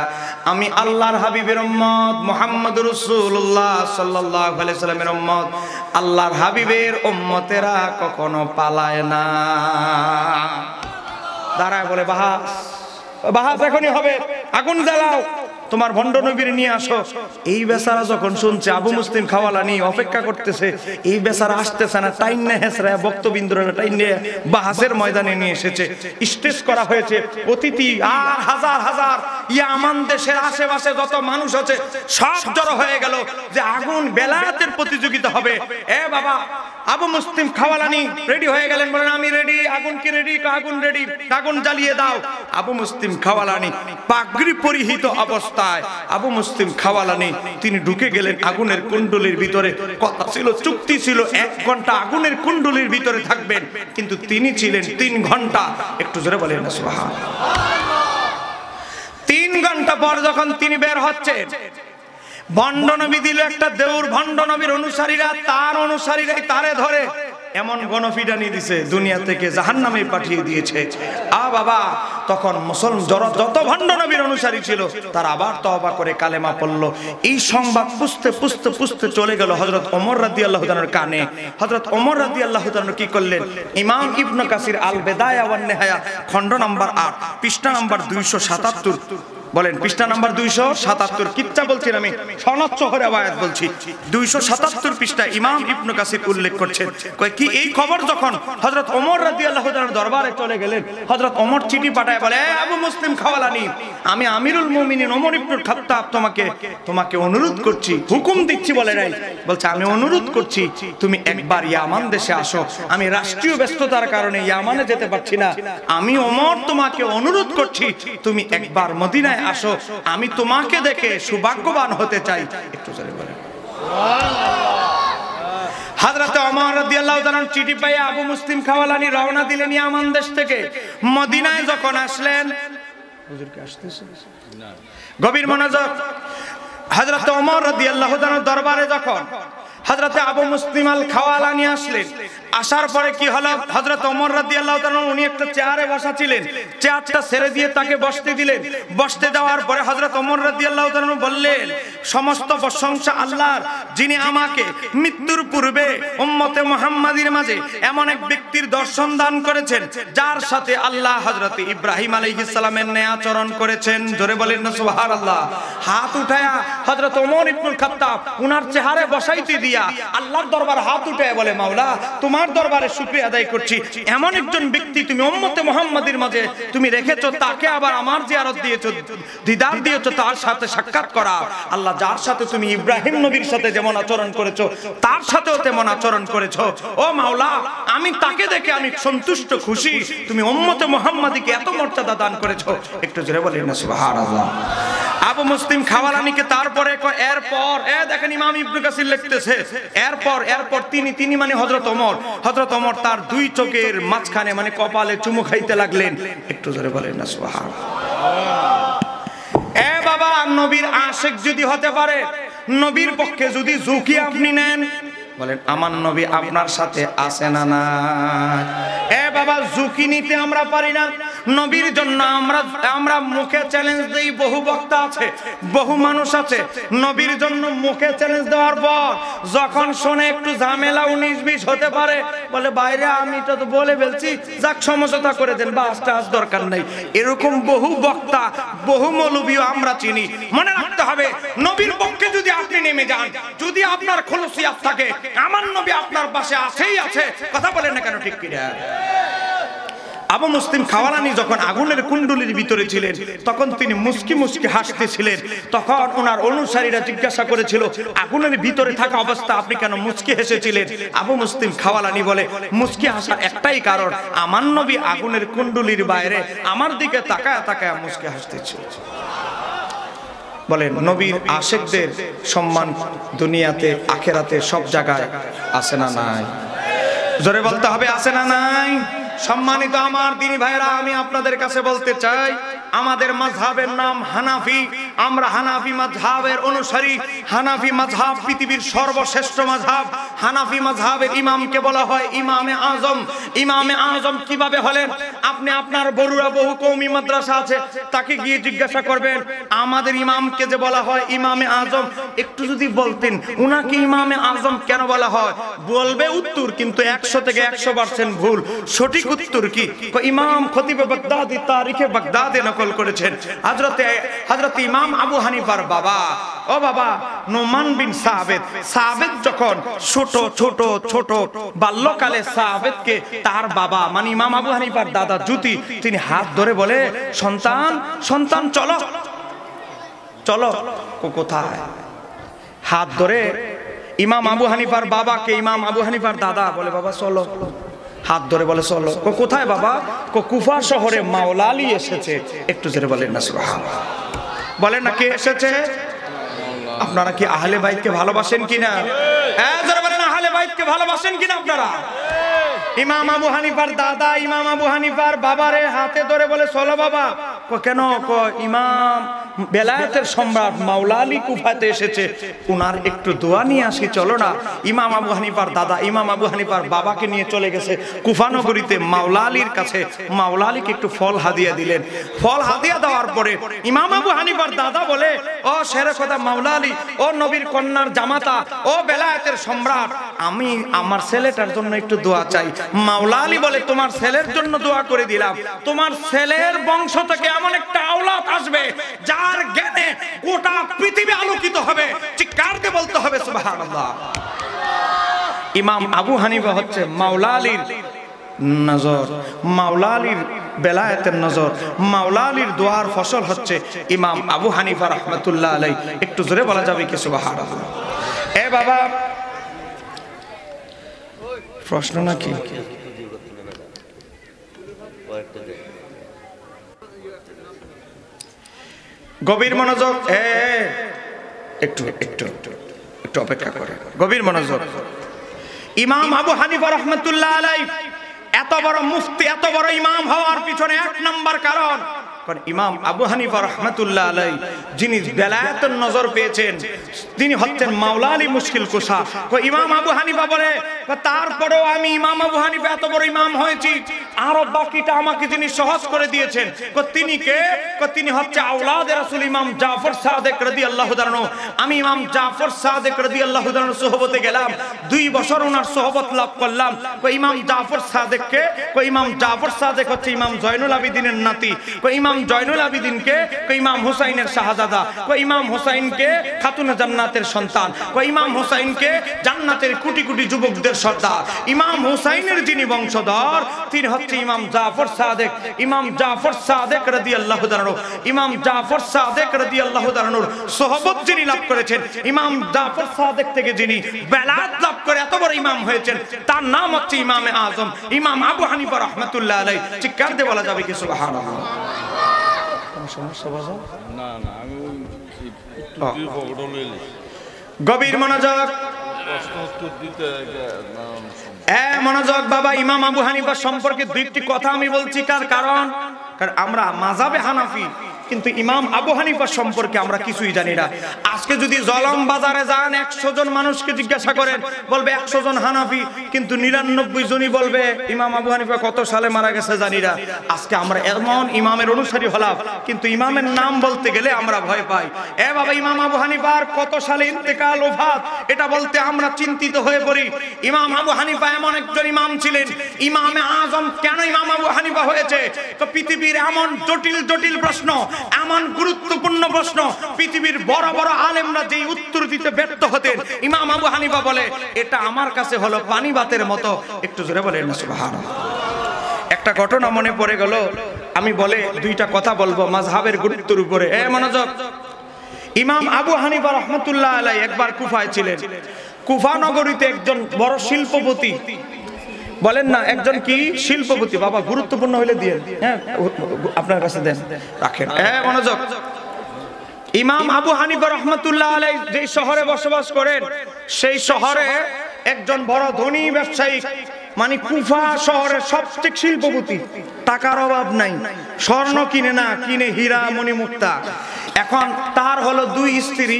আমি আল্লাহর হাবিবের উম্মত মুহাম্মদুর রাসূলুল্লাহ সাল্লাল্লাহু আলাইহি সাল্লামের উম্মত, আল্লাহর হাবিবের উম্মতেরা কখনো পালায় না। দাঁড়ায় বলে বাহাস বাহাস এখনই হবে, আগুন জ্বালাও, তোমার ভণ্ড নবীর নিয়ে আসো। এই বেচারা যখন শুনছে আবু মুসলিম খাওয়ালানি অপেক্ষা করতেছে, এই বেচারা আসতেছে না, টাইনে হেসরা বক্তবিন্দুরা টাইনে বাহাসের ময়দানে নিয়ে এসেছে। স্টেজ করা হয়েছে, অতিথি আর হাজার হাজার ইয়ামান দেশের আশেপাশে যত মানুষ আছে সব জড়ো হয়ে গেল যে আগুন বেলায়েতের প্রতিযোগিতা হবে। বাবা আবু মুসলিম খাওয়ালানি রেডি হয়ে গেলেন, বলেন আমি রেডি। আগুন কি রেডি? আগুন রেডি, আগুন জ্বালিয়ে দাও। আবু মুসলিম খাওয়ালানি পাগড়ি পরিহিত অবস্থায় আবু মুসলিম খাওয়ালানি তিনি ঢুকে গেলেন আগুনের কুণ্ডলীর ভিতরে। কথা ছিল, চুক্তি ছিল 1 ঘন্টা আগুনের কুণ্ডলীর ভিতরে থাকবেন, কিন্তু তিনি ছিলেন 3 ঘন্টা। একটু জোরে বলেন না সুবহানাল্লাহ। 3 ঘন্টা পর যখন তিনি বের হচ্ছেন, ভণ্ড নবী দিল একটা দেউর। ভণ্ড নবীর অনুসারীরা তার অনুসারীরাই তারে ধরে এমন গণপিটানি দিছে, দুনিয়া থেকে জাহান্নামে পাঠিয়ে দিয়েছে। বাবা, তখন মুসলমান যত ভণ্ড নবীর অনুসারী ছিল তারা আবার তওবা করে কালেমা পড়ল। এই সংবাদ পুষতে চলে গেল হযরত ওমর রাদিয়াল্লাহু তাআলার কানে। হযরত ওমর রাদিয়াল্লাহু তাআলা কি করলেন? ইমাম ইবনে কাসির আল বিদায়া ওয়ান নিহায়া খণ্ড নাম্বার 8 পৃষ্ঠা নাম্বার 277, বলেন পৃষ্ঠা নাম্বার 277, কিচ্ছা বলছেন আমি, সনদ সহ রিওয়ায়াত বলছি। 277 পৃষ্ঠা ইমাম ইবনে কাসির উল্লেখ করছেন, কয় কি এই খবর যখন হযরত ওমর রাদিয়াল্লাহু তাআলার দরবারে চলে গেলেন, হযরত ওমর চিঠি পাঠায় বলে, আবু মুসলিম খাওয়ালানি, আমি আমিরুল মুমিনিন ওমর ইবনে খাত্তাব তোমাকে অনুরোধ করছি, হুকুম দিচ্ছি বলে নাই, বলছে আমি অনুরোধ করছি তুমি একবার ইয়ামান দেশে আসো। আমি রাষ্ট্রীয় ব্যস্ততার কারণে ইয়ামানে যেতে পারছি না, আমি ওমর তোমাকে অনুরোধ করছি তুমি একবার মদিনায় আসো, আমি তোমাকে দেখে সৌভাগ্যবান হতে চাই। একটু জোরে বলেন সুবহানাল্লাহ। হযরত ওমর রাদিয়াল্লাহু তাআলা চিঠি পেয়ে আবু মুসলিম খাওয়ালানি রওনা দিলেন ইয়ামান দেশ থেকে। মদিনায় যখন আসলেন, হুজুর কি আসতেছে না, গভীর মনোযোগ। হযরত ওমর রাদিয়াল্লাহু তাআলার দরবারে যখন হযরত আবু মুসলিম আল খাওয়ালানি আসলেন, আসার পরে কি হলো, হযরত ওমর রাদিয়াল্লাহু তাআলা উনি একটা চেয়ারে বসা ছিলেন, চেয়ারটা ছেড়ে দিয়ে তাকে বসতে দিলেন। বসতে দেওয়ার পরে হযরত ওমর রাদিয়াল্লাহু তাআলা বললেন, সমস্ত প্রশংসা আল্লাহর, যিনি আমাকে মৃত্যুর পূর্বে উম্মতে মুহাম্মাদির মাঝে এমন এক ব্যক্তির দর্শন দান করেছেন যার সাথে আল্লাহ হযরত ইব্রাহিম আলাইহিস সালামের ন্যায় আচরণ করেছেন। জোরে বলেন না সুবহানাল্লাহ। হাত উঠায়া হযরত ওমর ইবনে খাত্তাব উনার চেহারে বসাইতে দিয়া আল্লাহর দরবারে হাত উঠায়া বলে, মাওলা তোমার দরবারে শুকরিয়া আদায় করছি, এমন একজন ব্যক্তি তুমি উম্মতে মুহাম্মাদির মাঝে তুমি রেখেছো, তাকে আবার আমার জিয়ারত দিয়েছো, দিদার দিয়েছো, তার সাথে সাক্ষাৎ করা। আল্লাহ যার সাথে তুমি ইব্রাহিম নবীর সাথে যেমন আচরণ করেছো তার সাথেও তেমন আচরণ করেছো। ও মাওলা, আমি তাকে দেখে আমি সন্তুষ্ট, খুশি, তুমি উম্মতে মুহাম্মাদিকে এত মর্যাদা দান করেছো। একটু জোরে বলেন না সুবহানাল্লাহ। আবু মুসলিম খাওয়ালানিকে তারপরে এরপর দেখেন ইমাম ইবনে কাসির লিখতেছে, এরপর তিনি মানে হযরত ওমর তার দুই চোখের মাঝখানে মানে কপালে চুমু খাইতে লাগলেন। একটু জোরে বলেন না সুবহানাল্লাহ। বাবা, নবীর আশিক যদি হতে পারে, নবীর পক্ষে যদি ঝুঁকি আপনি নেন, বলেন আমার নবী আপনার সাথে আছে না নাই? বাবা, ঝুঁকি নিতে আমরা পারি না। নবীর জন্য আমরা মুখে চ্যালেঞ্জ দেই, বহু বক্তা আছে, বহু মানুষ আছে, নবীর জন্য মুখে চ্যালেঞ্জ দেওয়ার পর যখন শুনে একটু ঝামেলা 19-20 হতে পারে, বলে বাইরে আমি তো বলে ফেলছি, যাক সমঝোতা করে দেন, বাস টাস দরকার নাই। এরকম বহু বক্তা, বহু মৌলবীও আমরা চিনি। মনে রাখতে হবে, নবীর পক্ষে যদি আপনি নেমে যান, যদি আপনার খুলুসিয়াত থাকে, আমার নবী আপনার পাশে আছেই আছে। কথা বলেন না কেন, ঠিক কিনা? আবু মুসলিম খাওয়ালানি যখন আগুনের কুণ্ডলীর ভিতরে ছিলেন, তখন তিনি মুস্কি মুস্কি হাসতেছিলেন। তখন ওনার অনুসারীরা জিজ্ঞাসা করেছিল, আগুনের ভিতরে থাকা অবস্থা আপনি কেন মুস্কি হেসেছিলেন? আবু মুসলিম খাওয়ালানি বলে, মুস্কি হাসার একটাই কারণ, আমার নবী আগুনের কুণ্ডলীর বাইরে আমার দিকে তাকায় তাকায় মুস্কি হাসতেছিল। বলেন, নবীর আশিকদের সম্মান দুনিয়াতে আখিরাতে সব জায়গায় আছে না নাই? জোরে বলতে হবে, আছে না নাই? সম্মানিত আমার দিনী ভাইরা, আমি আপনাদের কাছে বলতে চাই, আমাদের মাযহাবের নাম হানাফি। আমরা হানাফি মাযহাবের অনুসারী। হানাফি মাযহাব পৃথিবীর সর্বশ্রেষ্ঠ মাযহাব। হানাফি মাযহাবের ইমামকে বলা হয় ইমামে আজম। ইমামে আজম কিভাবে হলেন? আপনি আপনার বড়ুয়া বহু কওমি মাদ্রাসা আছে, তাকে গিয়ে জিজ্ঞাসা করবেন, আমাদের ইমামকে যে বলা হয় ইমামে আজম, একটু যদি বলতেন উনাকে ইমামে আজম কেন বলা হয়, বলবে উত্তর কিন্তু 100 থেকে 100% ভুল। সঠিক উত্তর কি? ইমাম খতিবে বাগদাদি তারিখে বাগদাদে নকল করেছেন, হযরত ইমাম আবু হানিফার বাবা, ও বাবা নোমান বিন সাবেত যখন ছোট বাল্যকালে সাবেতকে তার বাবা মানে ইমাম আবু হানিফার দাদা জুতি, তিনি হাত ধরে বলে, সন্তান চলো। কোথায়? হাত ধরে ইমাম আবু হানিফার বাবাকে ইমাম আবু হানিফার দাদা বলে, বাবা চলো। হাত ধরে বলে, চলো। কোথায় বাবা? কুফা শহরে মাওলা আলী এসেছে। একটু জোরে বলেন না সুবহানাল্লাহ। বলেন না, কে এসেছে? আপনারা কি আহলে বাইতকে ভালোবাসেন কিনা? জোরে বলেন, আহলে বাইতকে ভালোবাসেন কিনা আপনারা? ইমাম আবু হানিফার দাদা ইমাম আবু হানিফার বাবারে হাতে ধরে বলে, চলো বাবা। কেন? ইমাম বেলায়েতের সম্রাট মাওলা আলী কুফাতে এসেছে, উনার একটু দোয়া নিয়ে আসি চলো না। ইমাম আবু হানিফার দাদা ইমাম আবু হানিফার বাবাকে নিয়ে চলে গেছে কুফা নগরীতে মাওলা আলীর কাছে। মাওলা আলীকে একটু ফল হাদিয়া দিলেন। ফল হাদিয়া দেওয়ার পরে ইমাম আবু হানিফার দাদা বলে, ও শেরে খোদা মাওলা আলী, ও নবীর কন্যার জামাতা, ও বেলায়েতের সম্রাট, আমি আমার ছেলেটার জন্য একটু দোয়া চাই। মাওলা আলী বলে, তোমার ছেলের জন্য দোয়া করে দিলাম, তোমার ছেলের বংশ থেকে এমন একটা আওলাদ আসবে যার জ্ঞানে গোটা পৃথিবী আলোকিত হবে। চিৎকার দিয়ে বলতে হবে সুবহানাল্লাহ। ইমাম আবু হানিফা হচ্ছে মাওলা আলীর নজর, মাওলা আলীর বেলায়েতের নজর, মাওলা আলীর দোয়ার ফসল হচ্ছে ইমাম আবু হানিফা রাহমাতুল্লাহ আলাইহি। একটু জোরে বলা যাবে কি সুবহানাল্লাহ? এ বাবা, প্রশ্ন নাকি? গভীর মনোযোগ, একটু একটু একটু অপেক্ষা করে, গভীর মনোযোগ। ইমাম আবু হানিফা রাহমাতুল্লাহ আলাইহি এত বড় মুফতি, এত বড় ইমাম হওয়ার পিছনে এক নাম্বার কারণ, ইমাম আবু হানিফা রাহমাতুল্লাহ আলাইহি যিনি বেলায়েতের নজর পেয়েছেন তিনি হচ্ছেন মাওলা আলী মুশকিল কুশা। ইমাম আবু হানিফা বলে, তারপরেও আমি ইমাম আবু হানিফা এত বড় ইমাম হয়েছি, আরো বাকিটা আমাকে যিনি সহজ করে দিয়েছেন, তিনি কে? তিনি হচ্ছে আওলাদে রাসূল ইমাম জাফর সাদিক রাদিয়াল্লাহু তাআলা আনহু। আমি ইমাম জাফর সাদিক রাদিয়াল্লাহু তাআলা আনহুর সোহবতে গেলাম, 2 বছর ওনার সোহবত লাভ করলাম। ইমাম জাফর সাদিক কে? ইমাম জাফর সাদিক হচ্ছে ইমাম জয়নুল আবিদিনের নাতি। ইমাম জয়নুল আবিদিনকে ইমাম হুসাইনের শাহজাদা, ইমাম হুসাইনকে খাতুনে জান্নাতের সন্তান, ইমাম হুসাইনকে জান্নাতের কোটি কোটি যুবকদের সর্দার। ইমাম হুসাইনের যিনি বংশধর তিনি হচ্ছে ইমাম জাফর সাদিক। ইমাম জাফর সাদিক রাদিয়াল্লাহু তাআলা আনহু, ইমাম জাফর সাদিক রাদিয়াল্লাহু তাআলা আনহুর সোহবত যিনি লাভ করেছেন, ইমাম জাফর সাদিক থেকে যিনি বেলায়েত লাভ করে এত বড় ইমাম হয়েছেন, তার নাম হচ্ছে ইমামে আজম ইমাম আবু হানিফা রাহমাতুল্লাহ আলাইহি। চিৎকার দিয়ে বলা যাবে কি সুবহানাল্লাহ? গভীর মনোযোগ, মনোযোগ বাবা। ইমাম আবু হানিফা সম্পর্কে 2টি কথা আমি বলছি, কারণ আমরা মাযহাবে হানাফি, কিন্তু ইমাম আবু হানিফা সম্পর্কে আমরা কিছুই জানি না। আজকে যদি জলম বাজারে যান 100 জন মানুষকে জিজ্ঞাসা করেন, বলবে 100 জন হানাফি, কিন্তু 99 জনই বলবে ইমাম আবু হানিফা কত সালে মারা গেছে জানি না। আজকে আমরা এমন ইমামের অনুসারী হলাম, কিন্তু ইমামের নাম বলতে গেলে আমরা ভয় পাই। বাবা, ইমাম আবু হানিফার কত সালে ইন্তেকাল ওফাত এটা বলতে আমরা চিন্তিত হয়ে পড়ি। ইমাম আবু হানিফা এমন একজন ইমাম ছিলেন, ইমামে আজম কেন ইমাম আবু হানিফা হয়েছে? তো পৃথিবীর এমন জটিল জটিল প্রশ্ন, এমন গুরুত্বপূর্ণ প্রশ্ন, পৃথিবীর বড় বড় আলেমরা যেই উত্তর দিতে ব্যর্থ হতেন, ইমাম আবু হানিফা বলে এটা আমার কাছে হলো পানিবাতের মতো। একটু জোরে বলেন না সুবহানাল্লাহ। একটা ঘটনা মনে পড়ে গেল, আমি বলে 2টা কথা বলবো মাযহাবের গুরুত্বের উপরে। মনোযোগ। ইমাম আবু হানিফা রাহমাতুল্লাহ আলাইহি একবার কুফায় ছিলেন। কুফা নগরীতে একজন বড় শিল্পপতি, বলেন না একজন কি শিল্পপতি, বাবা গুরুত্বপূর্ণ হইলে দিয়ে আপনার কাছে দেন, রাখেন। মনোযোগ। ইমাম আবু হানিফা রাহমাতুল্লাহ আলাইহি যে শহরে বসবাস করেন, সেই শহরে একজন বড় ধনী ব্যবসায়ী, মানে কুফা শহরের সবচেয়ে শিল্পপতি, টাকার অভাব নাই, স্বর্ণ কিনে না, কিনে হীরা মণিমুক্তা। এখন তার হলো 2 স্ত্রী,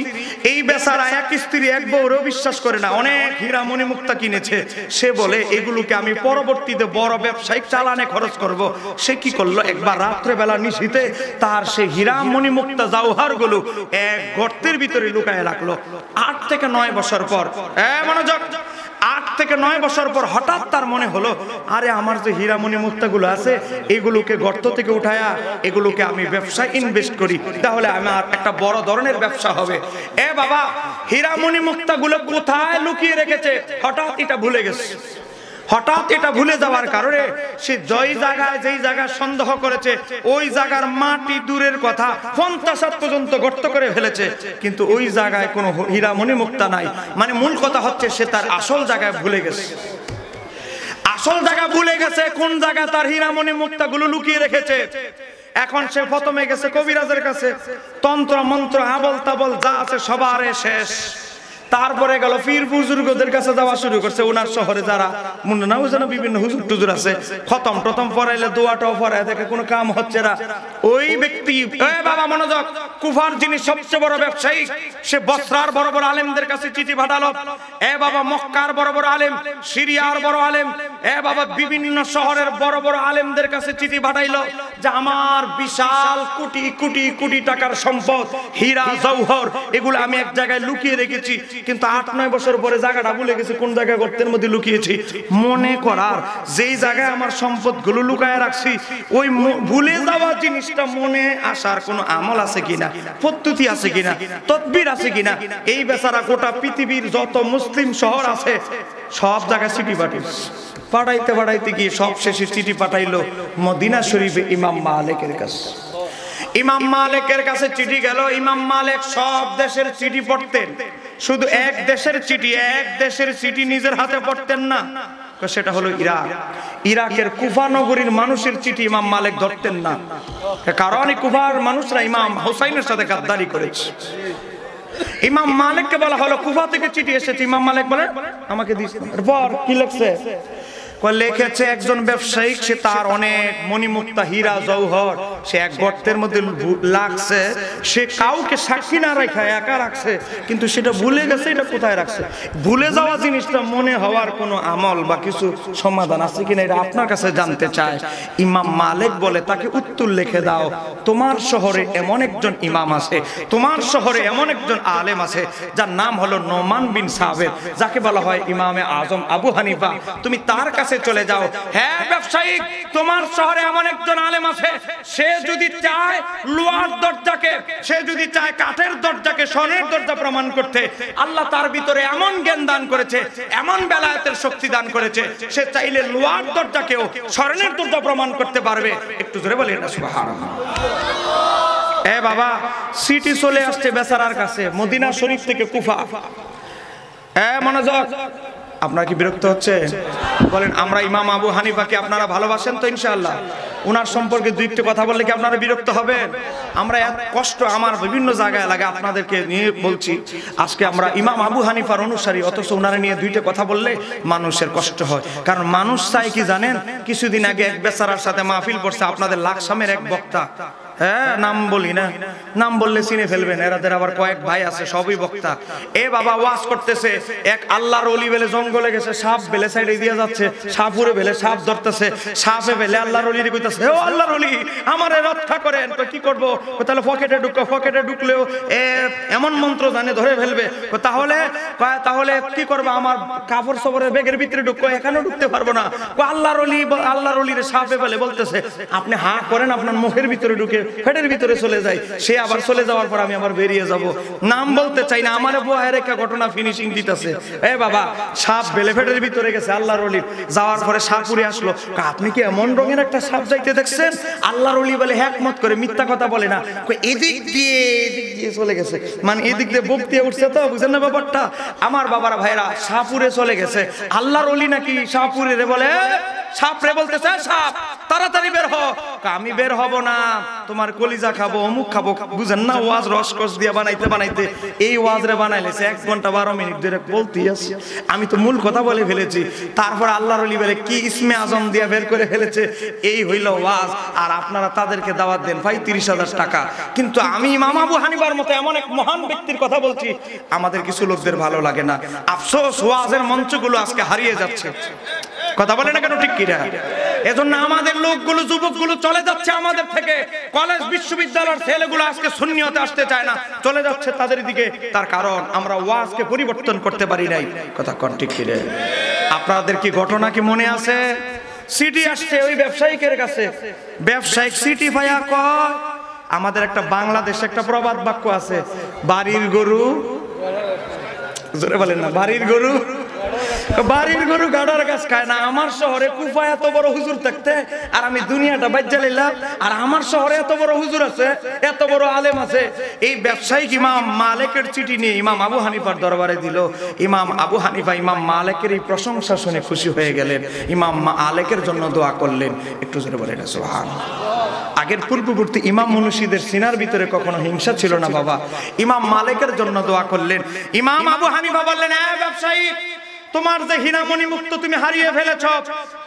এই বেচারা এক স্ত্রী এক বউরও বিশ্বাস করে না, অনেক হীরা মণিমুক্তা কিনেছে। সে বলে এগুলোকে আমি পরবর্তীতে বড় ব্যবসায়িক চালানে খরচ করব। সে কি করলো, একবার রাত্রে বেলা নিশীথে তার সেই হীরা মণিমুক্তা জাওহার গুলো এক গর্তের ভিতরে লুকায় রাখলো। 8 থেকে 9 বছর পর, মনোযোগ, 8 থেকে 9 বছর পর হঠাৎ তার মনে হলো, আরে আমার যে হীরা মণিমুক্তা গুলো আছে এগুলোকে গর্ত থেকে উঠায়া এগুলোকে আমি ব্যবসায় ইনভেস্ট করি, তাহলে আমার একটা বড় ধরনের ব্যবসা হবে। বাবা, হীরা মণিমুক্তা গুলো কোথায় লুকিয়ে রেখেছে হঠাৎ এটা ভুলে গেছে। হঠাৎ এটা ভুলে যাওয়ার কারণে সে যেই জায়গায় সন্দেহ করেছে ওই জায়গার মাটি দূরের কথা 50 হাত পর্যন্ত গর্ত করে ফেলেছে, কিন্তু ওই জায়গায় কোনো হীরা মণিমুক্তা নাই। মানে মূল কথা হচ্ছে সে তার আসল জায়গায় ভুলে গেছে। আসল জায়গা ভুলে গেছে, কোন জায়গায় তার হীরা মণিমুক্তা গুলো লুকিয়ে রেখেছে। এখন সে প্রথমে গেছে কবিরাজের কাছে, তন্ত্র মন্ত্র আবল তাবল যা আছে সবার শেষ। তারপরে গেল পীর বুজুর্গদের কাছে যাওয়া শুরু করছে। ওনার শহরে যারা মনে না যেন বিভিন্ন হুজুর টুজুর আছে, খতম টতম পড়াইলে দোয়াটাও পড়ায় দেখে কোনো কাম হচ্ছে না। ওই ব্যক্তি বাবা মনোযোগ, কুফার যিনি সবচেয়ে বড় ব্যবসায়ী, সে বসরার বড় বড় আলেমদের কাছে চিঠি পাঠালো। বাবা মক্কার বড় বড় আলেম, সিরিয়ার বড় আলেম, বাবা বিভিন্ন শহরের বড় বড় আলেমদের কাছে চিঠি পাঠাইলো যে আমার বিশাল কোটি কোটি কোটি টাকার সম্পদ, হীরা জওহর, এগুলো আমি এক জায়গায় লুকিয়ে রেখেছি, কিন্তু 8-9 বছর পরে জায়গাটা ভুলে গেছি কোন জায়গায় গর্তের মধ্যে লুকিয়েছি। মনে করার যেই জায়গায় আমার সম্পদগুলো লুকায় রাখছি, ওই ভুলে যাওয়া জিনিসটা মনে আসার কোনো আমল আছে কিনা, পদ্ধতি আছে কিনা, তদবির আছে কিনা। এই বেচারা গোটা পৃথিবীর যত মুসলিম শহর আছে সব জায়গায় চিঠি পাঠাইতে পাঠাইতে গিয়ে সব শেষে চিঠি পাঠাইলো মদিনা শরীফে ইমাম মালিকের কাছে। ইমাম মালিকের কাছে চিঠি গেল। ইমাম মালিক সব দেশের চিঠি পড়তেন, শুধু এক দেশের চিঠি নিজের হাতে পড়তেন না, সেটা হলো ইরাক। ইরাকের কুফা নগরীর মানুষের চিঠি ইমাম মালিক ধরতেন না, কারণ কুফার মানুষরা ইমাম হুসাইনের সাথে গাদ্দারি করেছে। ইমাম মালিককে বলা হলো কুফা থেকে চিঠি এসেছে। ইমাম মালিক বলে আমাকে দিস। এরপর কি লিখছে? লিখেছে একজন ব্যবসায়ী, সে তার অনেক মণিমুক্তা হীরা জওহর সে এক গর্তের মধ্যে লাগছে, সে কাউকে সাক্ষী না রেখে একা রাখছে, কিন্তু সেটা ভুলে গেছে এটা কোথায় রাখছে। ভুলে যাওয়া জিনিসটা মনে হওয়ার কোনো আমল বা কিছু সমাধান আছে কিনা এটা আপনার কাছে জানতে চায়। ইমাম মালিক বলে তাকে উত্তর লিখে দাও, তোমার শহরে এমন একজন ইমাম আছে, তোমার শহরে এমন একজন আলেম আছে যার নাম হলো নোমান বিন সাবের, যাকে বলা হয় ইমামে আজম আবু হানিফা, তুমি তার কাছে চলে যাও। হ্যাঁ ব্যবসায়ী, তোমার শহরে এমন একজন আলেম আছে, সে যদি চায় লোহার দরজাকে, সে যদি চায় কাঠের দরজাকে স্বর্ণের দরজা প্রমাণ করতে, আল্লাহ তার ভিতরে এমন জ্ঞান দান করেছে, এমন বেলায়েতের শক্তি দান করেছে, সে চাইলে লোহার দরজাকেও স্বর্ণের দরজা প্রমাণ করতে পারবে। একটু জোরে বলি না সুবহানাল্লাহ। বাবা সিটি চলে আসছে বেচারার কাছে মদিনা শরীফ থেকে কুফা। মনোযোগ, আপনারা কি বিরক্ত হচ্ছে? বলেন আমরা ইমাম আবু হানিফাকে আপনারা ভালোবাসেন তো ইনশাআল্লাহ? ওনার সম্পর্কে দুই একটি কথা বললে কি আপনারা বিরক্ত হবেন? আমরা এত কষ্ট আমার বিভিন্ন জায়গায় লাগে আপনাদেরকে নিয়ে বলছি। আজকে আমরা ইমাম আবু হানিফার অনুসারী, অথচ ওনারা নিয়ে দুইটা কথা বললে মানুষের কষ্ট হয়। কারণ মানুষ চাই কি জানেন? কিছুদিন আগে এক বেচারার সাথে মাহফিল করছে আপনাদের লাকসামের এক বক্তা, নাম বলি না, নাম বললে চিনে ফেলবেন, এরাদের আবার কয়েক ভাই আছে সবই বক্তা। বাবা ওয়াজ করতেছে, এক আল্লাহর ওলি বেলে জঙ্গলে গেছে, সাপ বেলে সাইডে দিয়ে যাচ্ছে, সাপুরে বেলে সাপ ধরতেছে, সাপে বেলে আল্লাহর ওলির কইতাছে, ও আল্লাহর ওলি আমারে রক্ষা করেন। কি করবো? তাহলে পকেটে ঢুকো, পকেটে ঢুকলেও এমন মন্ত্র জানে ধরে ফেলবে। তাহলে কি করবো? আমার কাপড় সবরে ব্যাগের ভিতরে ঢুকো, এখানেও ঢুকতে পারবো না। আল্লাহর ওলির সাপে বেলে বলতেছে আপনি হা করেন, আপনার মুখের ভিতরে ঢুকে পেটের ভিতরে চলে যায়, সে আবার চলে যাওয়ার পর আমি আবার বেরিয়ে যাব। নাম বলতে চাই না, আমার বউয়ের একটা ঘটনা ফিনিশিং দিতেছে। বাবা সাপ বেলে পেটের ভিতরে গেছে আল্লাহর ওলি, যাওয়ার পরে সাপ উড়ে আসলো। আপনি কি এমন রঙের একটা সাপ যাইতে দেখছেন? আল্লাহর ওলি বলে হ্যাকমত করে, মিথ্যা কথা বলে না, এদিক দিয়ে চলে গেছে, মানে এদিক দিয়ে বুক দিয়ে উঠছে, তো বুঝেন না ব্যাপারটা? আমার বাবারা ভাইরা, সাপ উড়ে চলে গেছে, আল্লাহর ওলি নাকি সাপ উড়ে রে বলে, সাপ রে বলতেছে সাপ তাড়াতাড়ি বের হ। আমি বের হব না, তোমার কলিজা খাবো, অমুক খাবো, বুঝেন না? ওয়াজ রসকস দিয়ে বানাইতে এই ওয়াজ রে বানাইলেছে 1 ঘন্টা 12 মিনিট ধরে বলতেই আছে। আমি তো মূল কথা বলে ফেলেছি, তারপর আল্লাহর ওলি বলে কি ইসমে আজম দিয়ে বের করে ফেলেছে। এই হইল ওয়াজ, আর আপনারা তাদেরকে দাওয়াত দেন ভাই 30,000 টাকা। কিন্তু আমি ইমাম আবু হানিফার মতো এমন এক মহান ব্যক্তির কথা বলছি, আমাদের কিছু লোকদের ভালো লাগে না। আফসোস, ওয়াজের মঞ্চগুলো আজকে হারিয়ে যাচ্ছে। কথা বলে না কেন? ঠিক কিনা? এজন্য আমাদের লোকগুলো, যুবকগুলো চলে যাচ্ছে আমাদের থেকে। কলেজ বিশ্ববিদ্যালয়ের ছেলেগুলো আজকে সুন্নিয়তে আসতে চায় না, চলে যাচ্ছে তাদের দিকে। তার কারণ আমরা ওয়াজকে পরিবর্তন করতে পারি নাই। কথা কোন ঠিক কিনা? আপনাদের কি ঘটনা কি মনে আছে? সিটি আসছে ওই ব্যবসায়িকের কাছে, ব্যবসায়িক সিটি ভাইয়া কয় আমাদের একটা বাংলাদেশে একটা প্রবাদ বাক্য আছে, বাড়ির গরু, জোরে বলেন না, বাড়ির গরু গাড়ার গাছ খায় না। আমার শহরে কুফা এত বড় হুজুর থাকতে আর আমি দুনিয়াটা বাজ্জা লইলাম, আর আমার শহরে এত বড় হুজুর আছে, এত বড় আলেম আছে। এই ব্যবসায়িক ইমাম মালিকের চিঠি নিয়ে ইমাম আবু হানিফার দরবারে দিল। ইমাম আবু হানিফা ইমাম মালিকের এই প্রশংসা শুনে খুশি হয়ে গেলেন, ইমাম মালিকের জন্য দোয়া করলেন। একটু জোরে বলেন সুবহানাল্লাহ। আগের পূর্ববর্তী ইমাম মুনশিদের সিনার ভিতরে কখনো হিংসা ছিল না বাবা। ইমাম মালিকের জন্য দোয়া করলেন। ইমাম আবু হানিফা বললেন, ব্যবসায়ী, তোমার যে হীরামণি মুক্ত তুমি হারিয়ে ফেলেছ,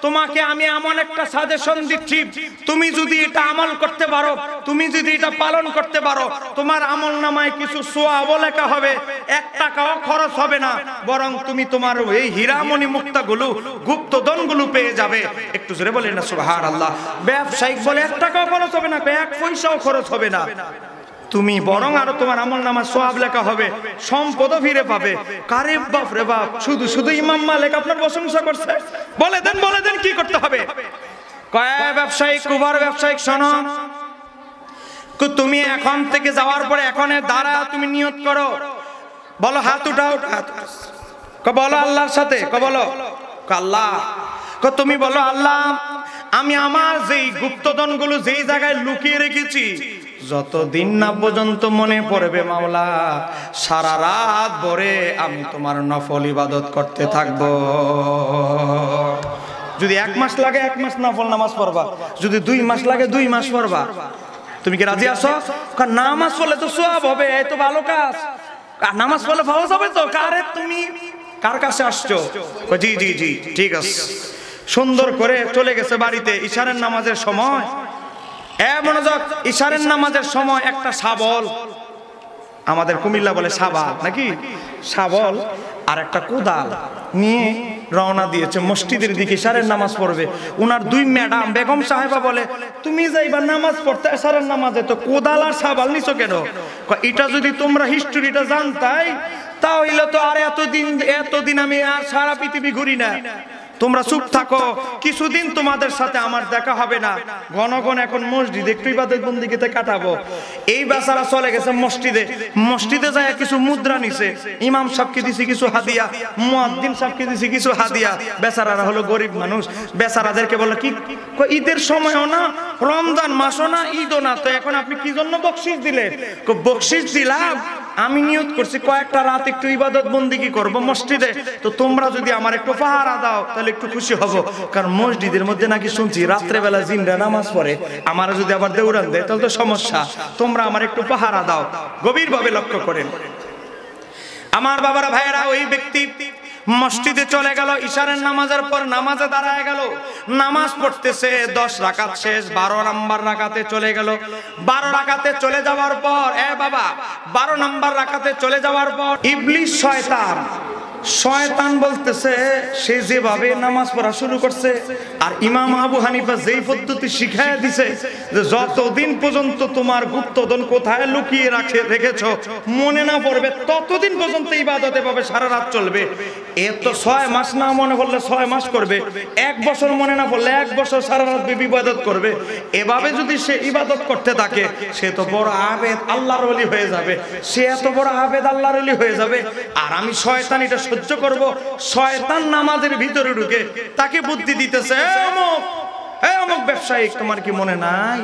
তোমাকে আমি এমন একটা সাজেশন দিচ্ছি, তুমি যদি এটা আমল করতে পারো, তুমি যদি এটা পালন করতে পারো, তোমার আমল নামায় কিছু সওয়াব লেখা হবে, 1 টাকাও খরচ হবে না, বরং তুমি তোমার এই হীরামণি মুক্তাগুলো, গুপ্তধনগুলো পেয়ে যাবে। একটু জোরে বলেন না সুবহানাল্লাহ। ব্যবসায়িক বলে 1 টাকাও খরচ হবে না, 1 পয়সাও খরচ হবে না, তুমি বরং আরো তোমার আমল নামা সওয়াব লেখা হবে, সম্পদও ফিরে পাবে। কারে বাপ রে বাপ, শুধু শুধু ইমাম মালিক আপনার প্রশংসা করছে। বলে দেন কি করতে হবে। কয় ব্যবসায়িক, কুবার ব্যবসায়িক, শোনো, তুমি এখন থেকে যাওয়ার পরে এখনের দ্বারা তুমি নিয়ত করো, বলো হাত উঠাও, বলো আল্লাহর সাথে, বলো আল্লাহ, তুমি বলো আল্লাহ, আমি আমার যেই গুপ্তধন গুলো যেই জায়গায় লুকিয়ে রেখেছি, যতদিন না পর্যন্ত মনে পড়বে মাওলা, সারা রাত ভরে আমি তোমার নফল ইবাদত করতে থাকবো। যদি 1 মাস লাগে 1 মাস নফল নামাজ পড়বা, যদি 2 মাস লাগে 2 মাস পড়বা। তুমি কি রাজি আছো? নামাজ পড়লে তো সওয়াব হবে, এই তো ভালো কাজ। নামাজ পড়লে ভালো হবে তো। কারে তুমি কার কাছে আসছো? জি জি জি ঠিক আছে। সুন্দর করে চলে গেছে বাড়িতে। ইশারের নামাজের সময়, মনোযোগ, ইশারের নামাজের সময় একটা শাবল, আমাদের কুমিল্লা বলে শাবাল নাকি, শাবল আর একটা কোদাল নিয়ে রওনা দিয়েছে মসজিদের দিকে, ইশারের নামাজ পড়বে। উনার 2 ম্যাডাম বেগম সাহেবা বলে, তুমি যাইবা নামাজ পড়তে ইশারের নামাজে, তো কোদাল আর শাবাল নিছো কেন? এটা যদি তোমরা হিস্ট্রিটা জানতাই, তাহলে তো আর এতদিন আমি আর সারা পৃথিবী ঘুরি না। তোমরা চুপ থাকো, কিছুদিন তোমাদের সাথে আমার দেখা হবে না, ঘন ঘন এখন মসজিদে একটু ইবাদত বন্দেগীতে কাটাবো। এই বেচারা চলে গেছে মসজিদে যায় কিছু মুদ্রা নিছে, ইমাম সাহেবকে দিছি কিছু হাদিয়া, মুয়াজ্জিন সাহেবকে দিছি কিছু হাদিয়া। বেচারারা হলো গরিব মানুষ, বেচারাদেরকে বলে কি, ঈদের সময়ও না, রমজান মাসও না, ঈদও না, তো এখন আপনি কি জন্য বকশিশ দিলেন? বকশিশ দিলাম, আমি নিয়ত করছি কয়েকটা রাত একটু ইবাদত বন্দেগী করব মসজিদে, তো তোমরা যদি আমার একটু পাহারা দাও তাহলে একটু খুশি হব। কারণ মসজিদের মধ্যে নাকি শুনছি রাত্রে বেলা জিনরা নামাজ পড়ে, আমার যদি আবার দেউরান দেয় তাহলে তো সমস্যা, তোমরা আমার একটু পাহারা দাও। গভীরভাবে লক্ষ্য করেন আমার বাবারা ভাইয়েরা, ওই ব্যক্তি মসজিদে চলে গেল, ইশারের নামাজের পর নামাজে দাঁড়ায় গেল, নামাজ পড়তেছে, 10 রাকাত শেষ, 12 নাম্বার রাকাতে চলে গেল। 12 রাকাতে চলে যাওয়ার পর, 12 নাম্বার রাকাতে চলে যাওয়ার পর ইবলিস শয়তান বলতেছে, সে যেভাবে নামাজ পড়া শুরু করছে, আর ইমাম আবু হানিফা যেই পদ্ধতি শিখাইয়া দিছে যে যতদিন পর্যন্ত তোমার গুপ্তধন কোথায় লুকিয়ে রেখেছো মনে না পড়বে, ততদিন পর্যন্ত ইবাদতে পাবে, সারা রাত চলবে। এর তো 6 মাস না মনে পড়লে 6 মাস করবে, 1 বছর মনে না পড়লে 1 বছর সারা রাত ইবাদত করবে। এভাবে যদি সে ইবাদত করতে থাকে, সে তো বড় আবেদ আল্লাহর ওলি হয়ে যাবে, সে এত বড় আবেদ আল্লাহর ওলি হয়ে যাবে। আর আমি শয়তান এটা সহ্য করব। শয়তান নামাজের ভিতরে ঢুকে তাকে বুদ্ধি দিতেছে, অমুক ব্যবসায়িক, তোমার কি মনে নাই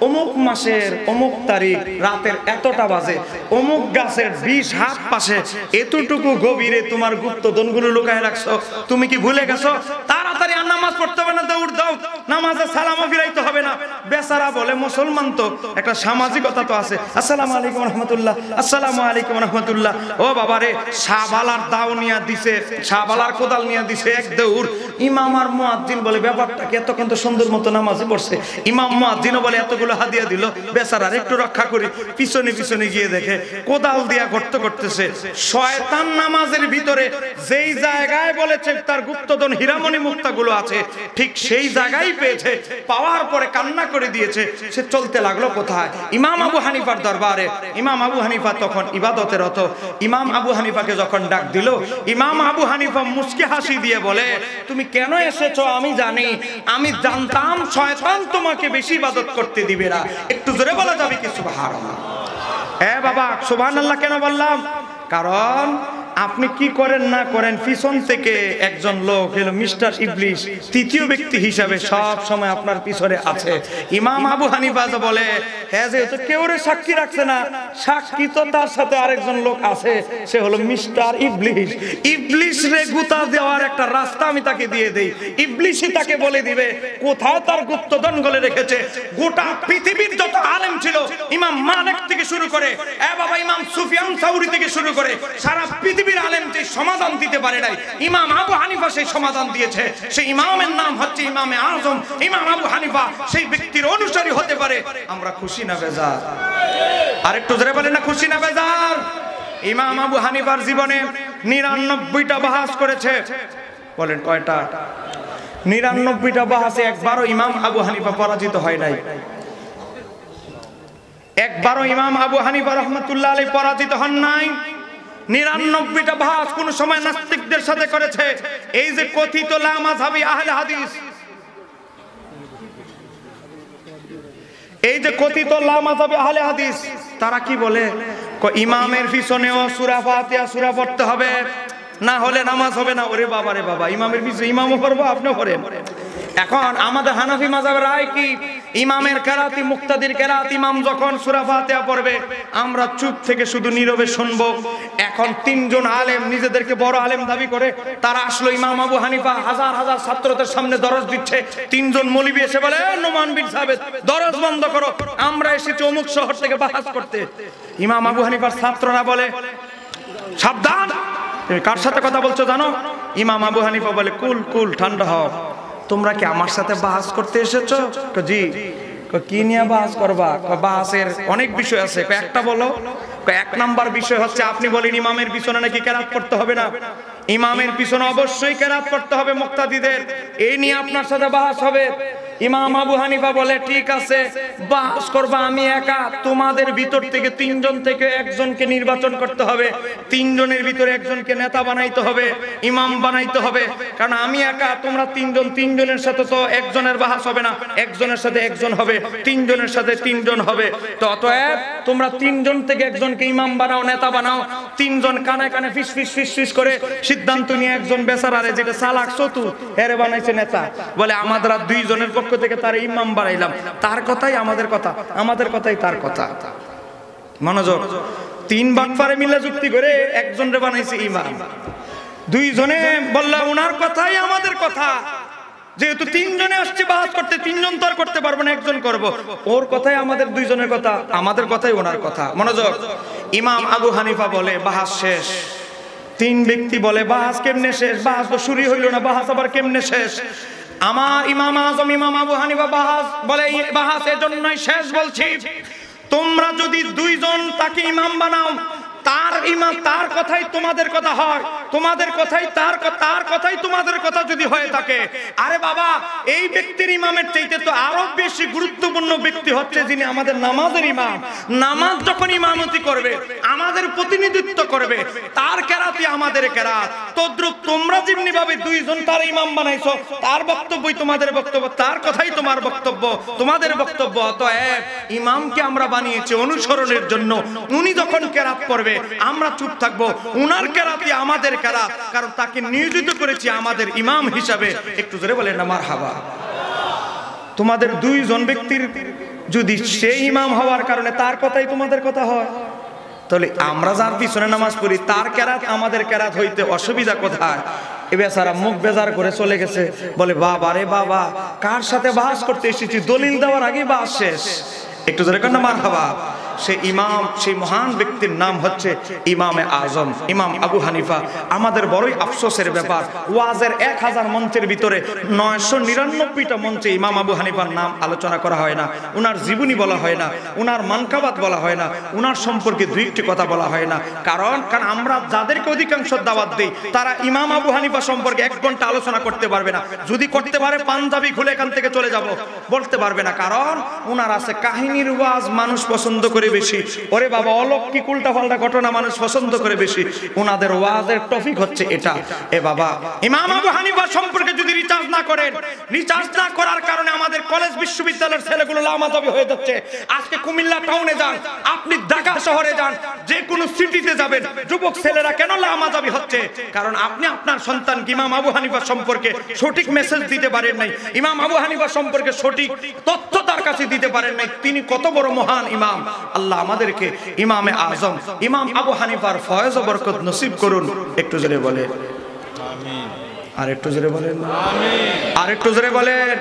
অমুক মাসের অমুক তারিখ রাতের এতটা বাজে অমুক গাছের 20 হাত পাশে এতটুকু গভীরে তোমার গুপ্তধনগুলো লুকায় রাখছো, তুমি কি ভুলে গেছো? তাড়াতাড়ি আর নামাজ পড়তে হবে না, দৌড় দাও, নামাজে সালামও ফিরাইতে হবে না। বেচারা বলে, মুসলমান তো একটা সামাজিকতা তো আছে, আসসালামু আলাইকুম রাহমাতুল্লাহ, আসসালামু আলাইকুম রাহমাতুল্লাহ। ও বাবারে, শাহবালার দাও নিয়া দিছে, শাহবালার কোদাল নিয়া দিছে, এক দৌড়। ইমাম আর মুয়াজ্জিন বলে, ব্যাপারটা কি, এতক্ষণ তো সুন্দর মতো নামাজে পড়ছে। ইমাম মুয়াজ্জিনও বলে, এতগুলো হাদিয়া দিল, বেচারার একটু রক্ষা করি। পিছনে পিছনে গিয়ে দেখে কোদাল দিয়া গর্ত করতেছে। শয়তান নামাজের ভিতরে যেই জায়গায় বলেছে তার গুপ্তধন হীরামণি মুক্তাগুলো আছে, ঠিক সেই জায়গায় পেয়েছে। পাওয়ার পরে কান্না করে দিয়েছে। সে চলতে লাগলো কোথায়? ইমাম আবু হানিফার দরবারে। ইমাম আবু হানিফা তখন ইবাদতে রত। ইমাম আবু হানিফাকে যখন ডাক দিল, ইমাম আবু হানিফা মুচকি হাসি দিয়ে বলে, তুমি কেন এসেছো আমি জানি, আমি জানতাম শয়তান তোমাকে বেশি ইবাদত করতে দিবে না। একটু জোরে বলা যাবে কি সুবহানাল্লাহ? বাবা, সুবহানাল্লাহ কেন বললাম? কারণ আপনি কি করেন না করেন, পিছন থেকে একজন লোক হলো মিস্টার ইবলিস তৃতীয় ব্যক্তি হিসাবে সব সময় আপনার পিছনে আছে। ইমাম আবু হানিফা বলে, হ্যাঁ যেহেতু কেউ রে সাক্ষী রাখছে না, সাক্ষী তো তার সাথে আরেকজন লোক আছে, সে হলো মিস্টার ইবলিস। ইবলিস রে গুতা দেওয়ার একটা রাস্তা আমি তাকে দিয়ে দেই, ইবলিসই তাকে বলে দিবে কোথায় তার গুপ্তধন গলে রেখেছে। গোটা পৃথিবীর যত আলেম ছিল, ইমাম মালিক থেকে শুরু করে বাবা ইমাম সুফিয়ান সাউরি থেকে শুরু করে সারা পৃথিবীর আলেম যে সমাধান দিতে পারে নাই, ইমাম আবু হানিফা সেই সমাধান দিয়েছে। সেই ইমামের নাম হচ্ছে ইমামে আজম ইমাম আবু হানিফা। সেই ব্যক্তির অনুসারী হতে পারে, আমরা খুশি না বেজার? আরেকটু জোরে বলেন না, খুশি না বেজার? ইমাম আবু হানিফার জীবনে 99টা বাহাস করেছে। বলেন কয়টা? 99টা বাহাসে একবারও ইমাম আবু হানিফা পরাজিত হয় নাই। একবারও ইমাম আবু হানিফা রহমাতুল্লাহ আলাইহি পরাজিত হন নাই। 99টা বাহাস কোন সময় নাস্তিকদের সাথে করেছে। এই যে কথিত লা মাযহাবি আহলে হাদিস, এই যে কথিত লা মাযহাবি আহলে হাদিস, তারা কি বলে? ইমামের পিছনেও সূরা ফাতিহা সূরা পড়তে হবে, না হলে নামাজ হবে না। ওরে বাবা রে বাবা, ইমামের পিছনে ইমামও পড়বো, আপনিও পড়েন। এখন আমাদের হানাফি মাযহাবের রায় কি? ইমামের কেরাতি মুক্তাদির কেরাত, ইমাম যখন সূরা ফাতিহা পড়বে আমরা চুপ থেকে শুধু নীরবে শুনবো। এখন তিনজন আলেম নিজেদেরকে বড় আলেম দাবি করে, তারা আসলো ইমাম আবু হানিফা হাজার হাজার ছাত্রদের সামনে দরজ দিচ্ছে। তিনজন মৌলবি এসে বলে, নোমান বিন সাবিত দরজ বন্ধ করো, আমরা এসেছি অমুক শহর থেকে বাহাস করতে। ইমাম আবু হানিফার ছাত্ররা বলে, সাবধান, তুমি কার সাথে কথা বলছো জানো? ইমাম আবু হানিফা বলে, কুল কুল, ঠান্ডা হও, তোমরা কি আমার সাথে বাহাস করতে এসেছো? জি। কি নিয়ে বাহাস করবা? বাহাসের অনেক বিষয় আছে। একটা বলো। এক নাম্বার বিষয় হচ্ছে, আপনি বলেন ইমামের পিছনে নাকি কেরাত পড়তে হবে না। ইমামের পিছনে অবশ্যই কেরাত পড়তে হবে মুক্তাদিদের, এই নিয়ে আপনার সাথে বাহাস হবে। ইমাম আবু হানিফা বলে, ঠিক আছে বাহাস করবা, আমি একা। তোমাদের ভিতর থেকে তিনজন থেকে একজনকে নির্বাচন করতে হবে, তিনজনের ভিতরে একজনকে নেতা বানাইতে হবে, ইমাম বানাইতে হবে। কারণ আমি একা, তোমরা তিনজন, তিনজনের সাথে তো একজনের বাহাস হবে না, একজনের সাথে একজন হবে, তিনজনের সাথে তিনজন হবে। তো অতএব তোমরা তিনজন থেকে একজনকে ইমাম বানাও, নেতা বানাও। তিনজন কানে কানে ফিস ফিস ফিস ফিস করে সিদ্ধান্ত নিয়ে একজন বেচারারে, যেটা চালাক চতুর, এরে বানাইছে নেতা। বলে আমাদের দুইজনের পক্ষ থেকে তার ইমাম বানাইলাম, তার কথাই আমাদের কথা, আমাদের কথাই তার কথা। মনোযোগ, তিন বাটপারে মিলে যুক্তি করে একজনরে বানাইছে ইমাম। দুইজনে বলল ওনার কথাই আমাদের কথা, যেহেতু তিনজনে আসছে বাহাস করতে, তিনজন তো আর করতে পারবো না, একজন করব। ওর কথাই আমাদের দুইজনের কথা, আমাদের কথাই ওনার কথা। মনোযোগ, ইমাম আবু হানিফা বলে বাহাস শেষ। তিন ব্যক্তি বলে বাহাস কেমনে শেষ? বাহাস তো শুরু হইল না, বাহাস আবার কেমনে শেষ? আমার ইমাম আজম ইমাম আবু হানিফা বাহাস বলে, বাহাস এজন্যই শেষ বলছি, তোমরা যদি দুইজন তাকে ইমাম বানাও, তার ইমাম, তার কথাই তোমাদের কথা হয়, তোমাদের কথাই তার কথাই তোমাদের কথা যদি হয়ে থাকে, আরে বাবা এই ব্যক্তির ইমামের চাইতে তো আরো বেশি গুরুত্বপূর্ণ ব্যক্তি হচ্ছে যিনি আমাদের নামাজের ইমাম। নামাজ যখন ইমামতি করবে, আমাদের প্রতিনিধিত্ব করবে, তার কেরাতি আমাদের কেরাত। তদ্রুপ তোমরা যেমনি ভাবে দুইজন তার ইমাম বানাইছো, তার বক্তব্যই তোমাদের বক্তব্য, তার কথাই তোমার বক্তব্য, তোমাদের বক্তব্য। অতএব ইমামকে আমরা বানিয়েছি অনুসরণের জন্য। উনি যখন কেরাত করবে আমরা চুপ থাকবো, উনার কেরাতি আমাদের কেরাত, কারণ তাকে নিয়োজিত করেছি আমাদের ইমাম হিসাবে। একটু জোরে বলেন না মারহাবা। তোমাদের দুইজন ব্যক্তির যদি সেই ইমাম হওয়ার কারণে তার কথাই তোমাদের কথা হয়, তাহলে আমরা যার পিছনে নামাজ পড়ি তার কেরাত আমাদের কেরাত হইতে অসুবিধা কোথায়? এ বেচারা মুখ বেজার করে চলে গেছে, বলে বাবা রে বাবা, কার সাথে বাহাস করতে এসেছি, দলিল দেওয়ার আগেই বাহাস শেষ। একটু জোরে কর না মারহাবা। সেই ইমাম, সেই মহান ব্যক্তির নাম হচ্ছে ইমামে আজম ইমাম আবু হানিফা। আমাদের বড়ই আফসোসের ব্যাপার, ওয়াজের 1000 মঞ্চের ভিতরে 999টা মঞ্চে ইমাম আবু হানিফার নাম আলোচনা করা হয় না, উনার জীবনী বলা হয় না, উনার মানকাবাত বলা হয় না, উনার সম্পর্কে দুই একটি কথা বলা হয় না। কারণ আমরা যাদেরকে অধিকাংশ দাওয়াত দিই, তারা ইমাম আবু হানিফা সম্পর্কে 1 ঘন্টা আলোচনা করতে পারবে না। যদি করতে পারে পাঞ্জাবি খুলে এখান থেকে চলে যাব, বলতে পারবে না। কারণ উনার আছে কাহিনীর ওয়াজ, মানুষ পছন্দ করে বেশি। ওরে বাবা, অলৌকিক উল্টা পাল্টা ঘটনা মানুষ পছন্দ করে বেশি। ওনাদের ওয়াজের টপিক হচ্ছে এটা। এ বাবা, ইমাম আবু হানিফা সম্পর্কে যদি রিসার্চ না করেন, রিসার্চ না করার কারণে আমাদের কলেজ বিশ্ববিদ্যালয়ের ছেলেগুলো লামাযাবি হয়ে যাচ্ছে। আজকে কুমিল্লা টাউনে যান, আপনি ঢাকা শহরে যান, যে কোনো সিটিতে যাবেন, যুবক ছেলেরা কেন লামাযাবি হচ্ছে? কারণ আপনি আপনার সন্তানকে ইমাম আবু হানিফা সম্পর্কে সঠিক মেসেজ দিতে পারেন নাই, ইমাম আবু হানিফা সম্পর্কে সঠিক তথ্য তার কাছে দিতে পারেন নাই। তিনি কত বড় মহান ইমাম। আল্লাহ আমাদেরকে ইমামে আজম ইমাম আবু হানিফার ফয়েজ ও বরকত নসিব করুন। একটু জোরে বলে আমিন। আর একটু জোরে বলেন আমিন। আর একটু জোরে বলেন।